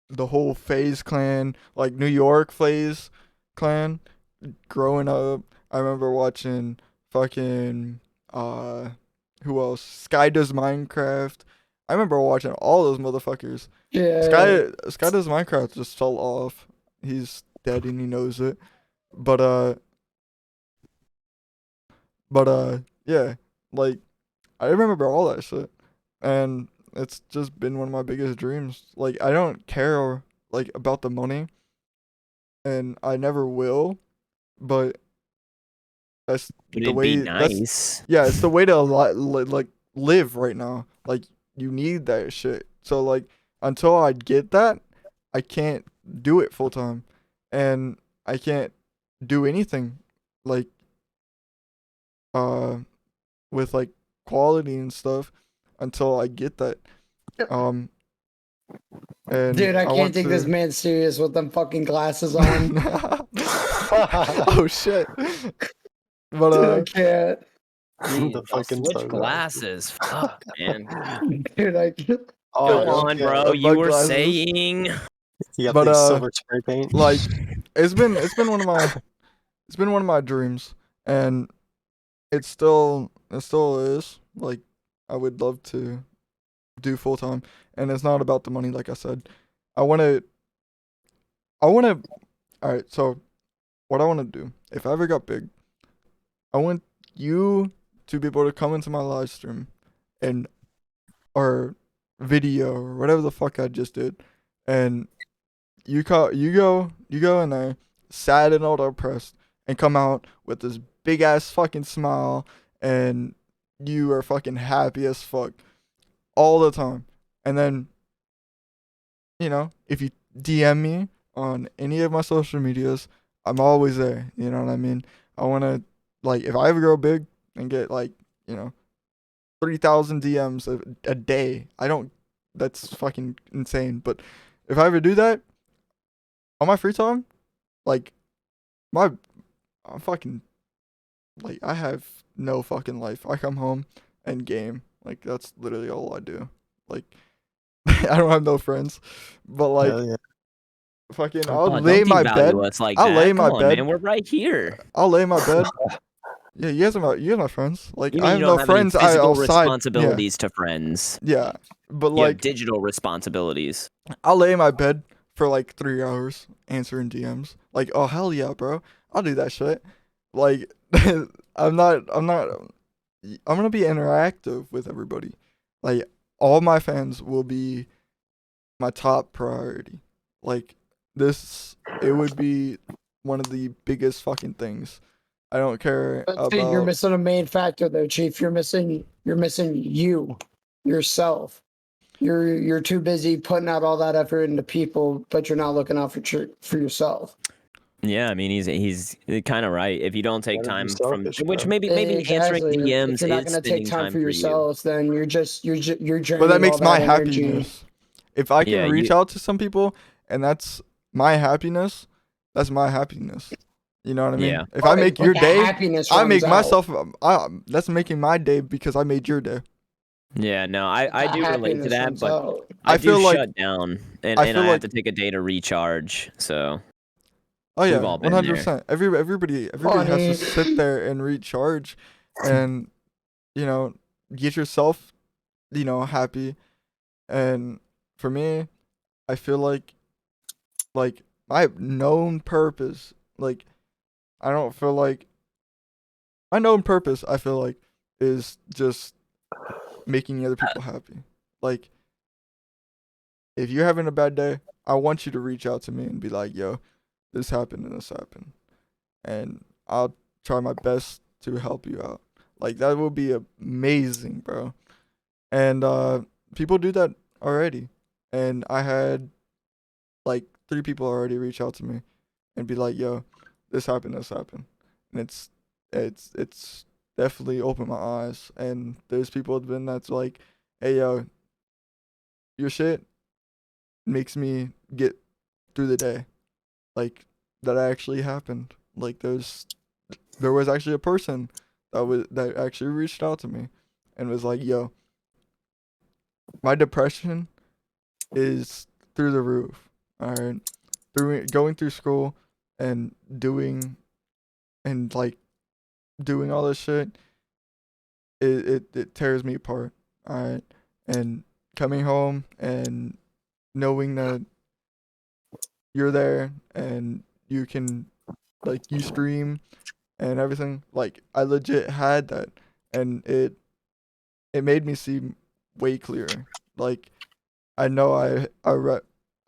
the whole FaZe clan, like New York FaZe clan growing up. I remember watching fucking who else? Sky Does Minecraft. I remember watching all those motherfuckers. Yeah. Sky Does Minecraft just fell off. He's dead and he knows it. But yeah, like I remember all that shit. And it's just been one of my biggest dreams. Like I don't care like about the money, and I never will, but that's Would the it way be nice? yeah, it's the way to like live right now. Like you need that shit. So like until I get that, I can't do it full time, and I can't do anything like with like quality and stuff until I get that. And Dude, I can't want take this to- man serious with them fucking glasses on. Oh shit. But Dude, I can't. The I'll fucking switch sunglasses. glasses. Fuck, man. Dude, I can't. Oh, Go yeah, on, okay. bro. bug You were glasses. saying. You got But, the silver spray paint. like it's been one of my dreams, and it still is. Like I would love to do full time, and it's not about the money. Like I said, I want to. All right. So, what I want to do, if I ever got big, I want you to be able to come into my live stream, and or video or whatever the fuck I just did, and you go in there, sad and all depressed, and come out with this big ass fucking smile, and you are fucking happy as fuck all the time. And then, if you DM me on any of my social medias, I'm always there. You know what I mean? I want to, like, if I ever grow big and get, like, 3,000 DMs a day, that's fucking insane. But if I ever do that, on my free time, like, I'm fucking, like, I have no fucking life. I come home and game. Like, that's literally all I do. Like, I don't have no friends, but, like, Hell yeah. fucking, Oh, I'll lay don't my devalue bed. us like I'll that. lay my Come on, bed. man. We're right here. I'll lay my bed. Yeah, you guys are my friends. Like, You I mean have you no don't have any friends physical outside. responsibilities to friends? Yeah, but, You have like, digital responsibilities. I'll lay in my bed for like 3 hours answering DMs. Like, oh hell yeah, bro. I'll do that shit. Like, I'm gonna be interactive with everybody. Like, all my fans will be my top priority. Like, it would be one of the biggest fucking things. I don't care But about. dude, you're missing a main factor though, Chief. You're missing you, yourself. You're too busy putting out all that effort into people, but you're not looking out for yourself. Yeah, I mean he's kind of right. If you don't take Gotta be time selfish, from which bro. maybe answering Exactly. DMs If you're not is gonna spending take time for for you. yourself, then you're draining But that makes all my that energy. happiness. If I can Yeah, reach out to some people and that's my happiness, that's my happiness. You know what I mean? Yeah. If I make your That day, happiness I runs make out. myself. That's making my day because I made your day. Yeah, no, I do relate to Happiness that, runs but out. I I do feel like shut down, and I and feel I have like to take a day to recharge. So oh we've yeah, all been there. 100%. Everybody has to Funny. sit there and recharge, and you know, get yourself, happy. And for me, I feel like my known purpose, like I don't feel like my known purpose, I feel like, is just making other people happy. Like if you're having a bad day, I want you to reach out to me and be like, yo, this happened and this happened. And I'll try my best to help you out. Like that would be amazing, bro. And people do that already. And I had like 3 people already reach out to me and be like, yo, this happened. And it's definitely opened my eyes. And there's people that's like, hey yo, your shit makes me get through the day. Like that actually happened. Like there was actually a person that actually reached out to me and was like, yo, my depression is through the roof. All right. Going through school and doing all this shit, it tears me apart. All right. And coming home and knowing that you're there and you can you stream and everything, like I legit had that, and it made me see way clearer. Like I know I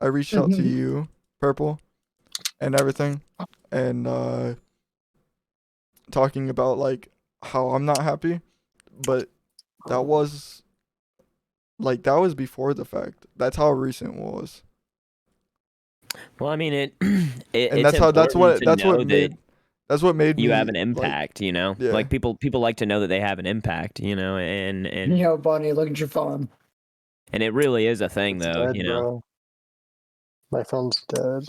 reached out to you, Purple, and everything, and talking about like how I'm not happy, but that was before the fact. That's how recent it was. Well, I mean, And it's that's important to know that's what made you me have an like, impact. yeah. Like people like to know that they have an impact. And Yo, Bunny, look at your phone. and it really is a thing, It's though. dead, bro. My phone's dead.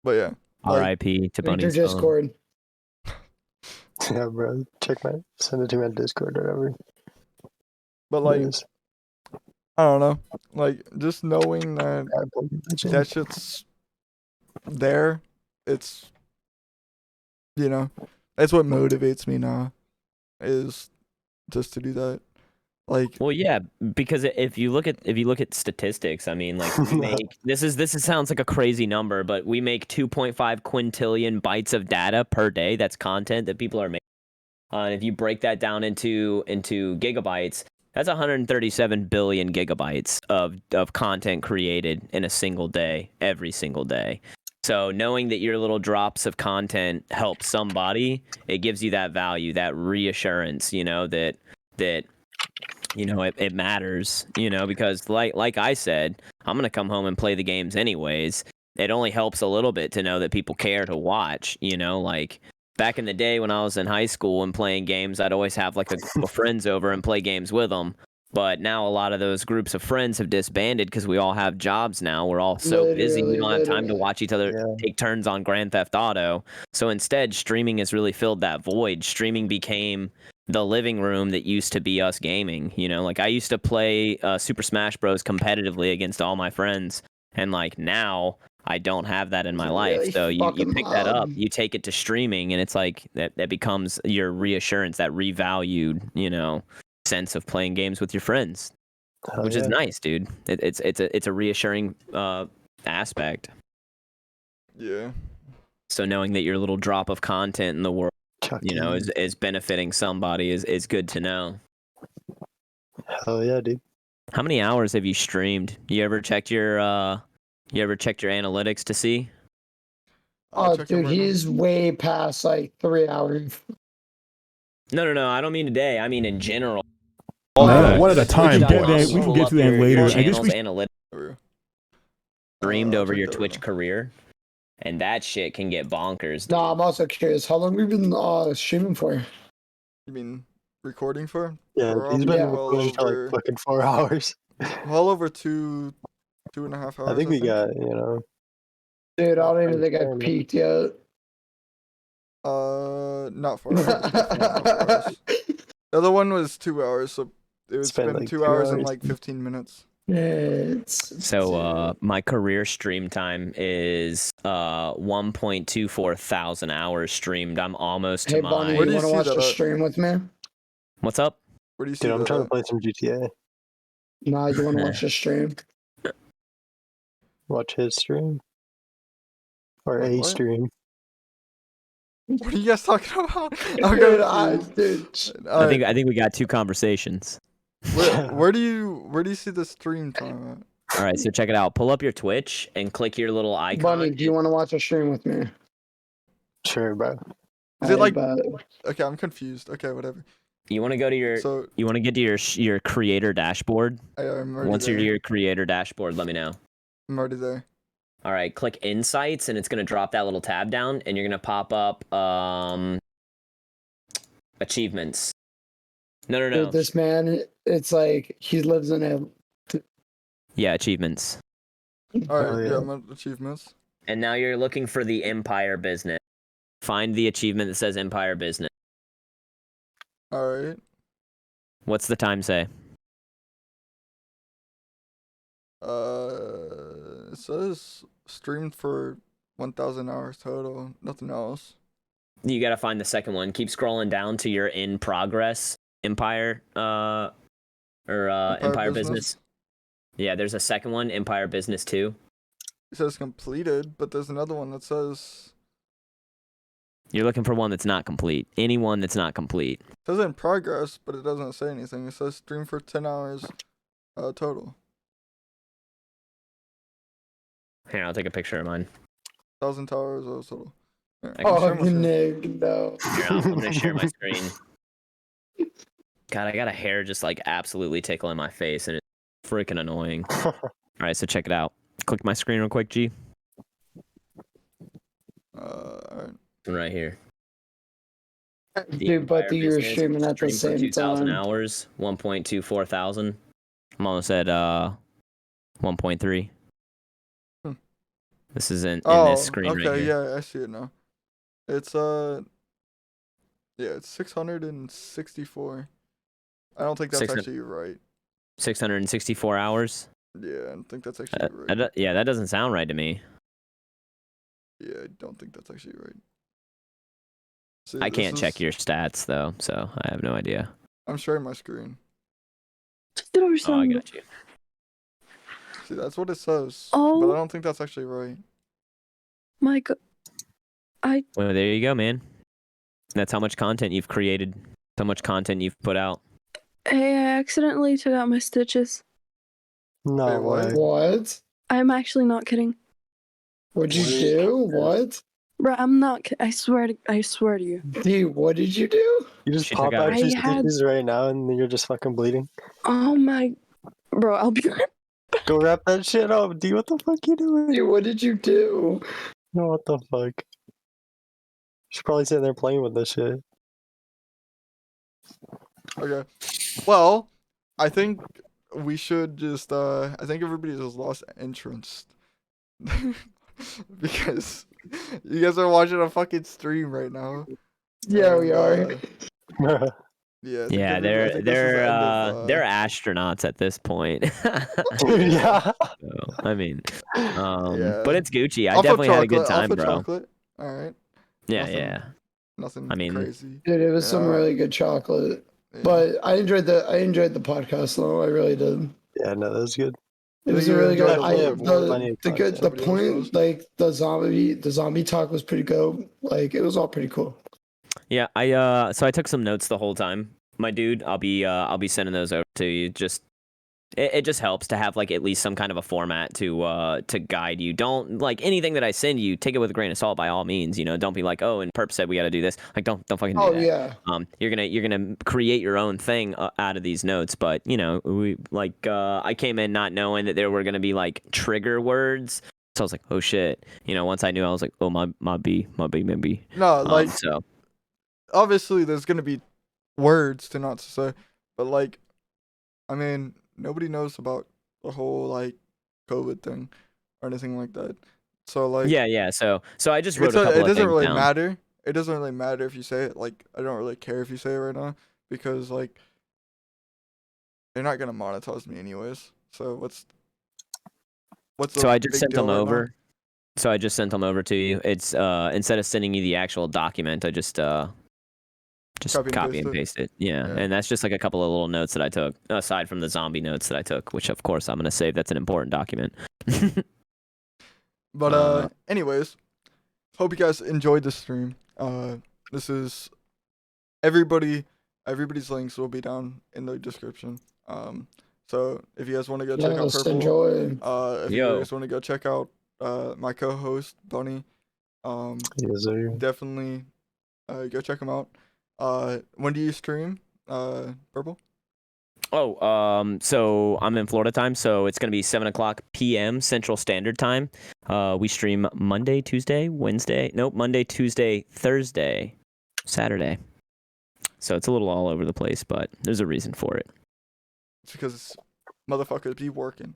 But yeah, like R.I.P. to Read your Bunny's phone. Discord. Yeah, bro. Send it to my Discord or whatever. but like Please. I don't know, like just knowing that Apple Legend. that shit's there, it's that's what motivates me now, is just to do that. Like Well, yeah, because if you look at statistics, I mean, like we make this sounds like a crazy number, but we make 2.5 quintillion bytes of data per day. That's content that people are making. And if you break that down into gigabytes, that's 137 billion gigabytes of content created in a single day, every single day. So knowing that your little drops of content help somebody, it gives you that value, that reassurance, that it matters, because like I said, I'm going to come home and play the games anyways. It only helps a little bit to know that people care to watch, like back in the day when I was in high school and playing games, I'd always have like a group of friends over and play games with them. But now a lot of those groups of friends have disbanded because we all have jobs now. We're all so busy. We don't have time to watch each other take turns on Grand Theft Auto. So instead, streaming has really filled that void. Streaming became the living room that used to be us gaming. Like I used to play Super Smash Bros. Competitively against all my friends. And like now I don't have that in my life. Really So you pick that up, mob. you take it to streaming, and it's like that becomes your reassurance, that revalued, sense of playing games with your friends, which is nice, dude. It's a reassuring aspect. yeah. So knowing that your little drop of content in the world, is benefiting somebody is good to know. Hell yeah, dude. How many hours have you streamed? You ever checked your analytics to see? I'll Oh, check it dude, right now. he's way past like 3 hours. No. I don't mean today. I mean in general. One at a time. Twitch.com, We can get to that your later. I guess channel's we analytics There we go. streamed I'll over check your that right Twitch now. career, and that shit can get bonkers. No, I'm also curious. How long have you been streaming for? You mean recording for? Yeah, he's been Yeah. recording for like fucking 4 hours. Well over 2.5 hours. I think we got, Dude, I don't even Pretty think fair, I've man. peaked yet. Not 4 hours. Definitely not 4 hours. The other one was 2 hours, so it would Spend, spend like, 2 2 hours and hours. like 15 minutes. So my career stream time is 1.24 thousand hours streamed. I'm almost to Hey my. Bonnie, Where do you you want to see watch that the at? stream with me? What's up? Where do you see Dude, I'm that trying to at? play some GTA. Nah, you want to watch the stream? Watch his stream. Or Wait, a what? stream. What are you guys talking about? Dude, I'm confused. dude. I think we got two conversations. Where do you see the stream time at? All right, so check it out. Pull up your Twitch and click your little icon. Bonnie, do you want to watch a stream with me? Sure, bro. Is it like? bet. Okay, I'm confused. Okay, whatever. You want to go to your. So You want to get to your creator dashboard. I'm already Once there. you're to your creator dashboard, let me know. I'm already there. All right, click Insights, and it's gonna drop that little tab down, and you're gonna pop up achievements. No. Dude, this man, it's like he lives in a. Yeah, achievements. All right, yeah. I'm at achievements. And now you're looking for the Empire Business. Find the achievement that says Empire Business. All right. What's the time say? It says streamed for 1,000 hours total. Nothing else. You gotta find the second one. Keep scrolling down to your in progress Empire Empire Business. Yeah, there's a second one, Empire Business 2. It says completed, but there's another one that says You're looking for one that's not complete. Anyone that's not complete. it says in progress, but it doesn't say anything. It says stream for 10 hours total. Here, I'll take a picture of mine. 1,000 hours total. Here, I can I'll Oh, share my screen. Nick, no. Here, I'm gonna share my screen. God, I got a hair just like absolutely tickling my face, and it's freaking annoying. All right, so check it out. Click my screen real quick, G. All right. Right here. Dude, but you were streaming at the same 2,000 time. hours, 1.24 thousand. I'm almost at 1.3. Hmm. This is in Oh, this screen okay, right here. yeah, I see it now. It's it's 664. I don't think that's 600 actually right. 664 hours. Yeah, I don't think that's actually right. Yeah, that doesn't sound right to me. Yeah, I don't think that's actually right. See, I this can't check is- your stats though, so I have no idea. I'm sharing my screen. Oh, I got you. See, that's what it says. Oh. But I don't think that's actually right. My God. Well, there you go, man. That's how much content you've created. How much content you've put out. Hey, I accidentally took out my stitches. No Wait, what? way. What? I'm actually not kidding. What'd you do? What? Bro, I'm not. I swear to you. Dude, what did you do? You just She pop took out out her- your I had- stitches right now and you're just fucking bleeding. Oh my. Bro, I'll be right. Go wrap that shit up, D. What the fuck you doing? Dude, what did you do? No, what the fuck? She's probably sitting there playing with this shit. Okay. Well, I think we should just I think everybody just lost interest. Because you guys are watching a fucking stream right now. Yeah, we are. Yeah. I think Yeah, I think this is the end of, they're astronauts at this point. Dude, yeah. So, I mean, Yeah. but it's Gucci. I Alpha definitely had a good chocolate, time, alpha bro. chocolate. All right. Yeah, Nothing- yeah. Nothing I mean- crazy. Dude, it was some Yeah. really good chocolate. Yeah. But I enjoyed the podcast though. I really did. Yeah, no, that was good. It was You a really good. enjoyed it more than The somebody else point, was? like the zombie talk was pretty good. Like it was all pretty cool. Yeah, so I took some notes the whole time. My dude, I'll be sending those over to you. Just it just helps to have like at least some kind of a format to guide you. Don't like anything that I send you, take it with a grain of salt by all means. You know, don't be like, oh, and Perp said we got to do this. Like, don't fucking do Oh that. yeah. You're gonna create your own thing out of these notes. But you know, I came in not knowing that there were gonna be like trigger words. So I was like, oh shit. You know, once I knew, I was like, oh my B maybe. No, like So obviously there's gonna be words to not say, but like, I mean, nobody knows about the whole like COVID thing or anything like that. So like, yeah. So I just wrote a couple it of doesn't things really down. matter. It doesn't really matter if you say it. Like, I don't really care if you say it right now because like, they're not gonna monetize me anyways. So what's the So I just big sent deal them right now? over. So I just sent them over to you. It's instead of sending you the actual document, I just copy and paste it. Yeah. Yeah. And that's just like a couple of little notes that I took, aside from the zombie notes that I took, which of course I'm gonna save. That's an important document. But anyways, hope you guys enjoyed the stream. This is everybody's links will be down in the description. So if you guys want to go check out Yes, Purple, enjoy. if you guys want to go check out my co-host Bunny, Yes, sir. definitely go check him out. When do you stream, Purple? Oh, so I'm in Florida time, so it's gonna be 7:00 p.m. Central Standard Time. We stream Monday, Tuesday, Monday, Tuesday, Thursday, Saturday. So it's a little all over the place, but there's a reason for it. It's because motherfuckers be working.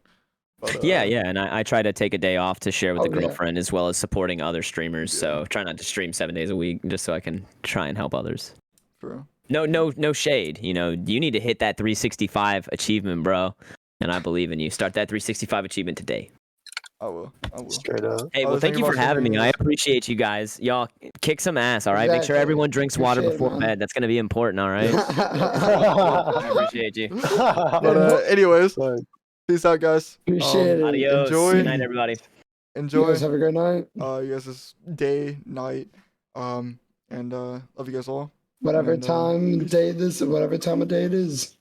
But, Yeah, and I try to take a day off to share with the Oh, yeah. girlfriend as well as supporting other streamers. Yeah. So try not to stream 7 days a week just so I can try and help others. For real. No shade. You know, you need to hit that 365 achievement, bro. And I believe in you. Start that 365 achievement today. I will. Straight up. Hey, I well, was thank thinking you for about having me. streaming I this. appreciate you guys. Y'all kick some ass, all right? Make sure Exactly. everyone drinks water Appreciate it, before man. bed. That's going to be important, all right? I appreciate you. But anyways, peace out, guys. Appreciate it. Adios. Enjoy. Good night, everybody. You Enjoy. guys have a great night. You guys this day, night, and love you guys all. Whatever And, time peace. day this, whatever time of day it is.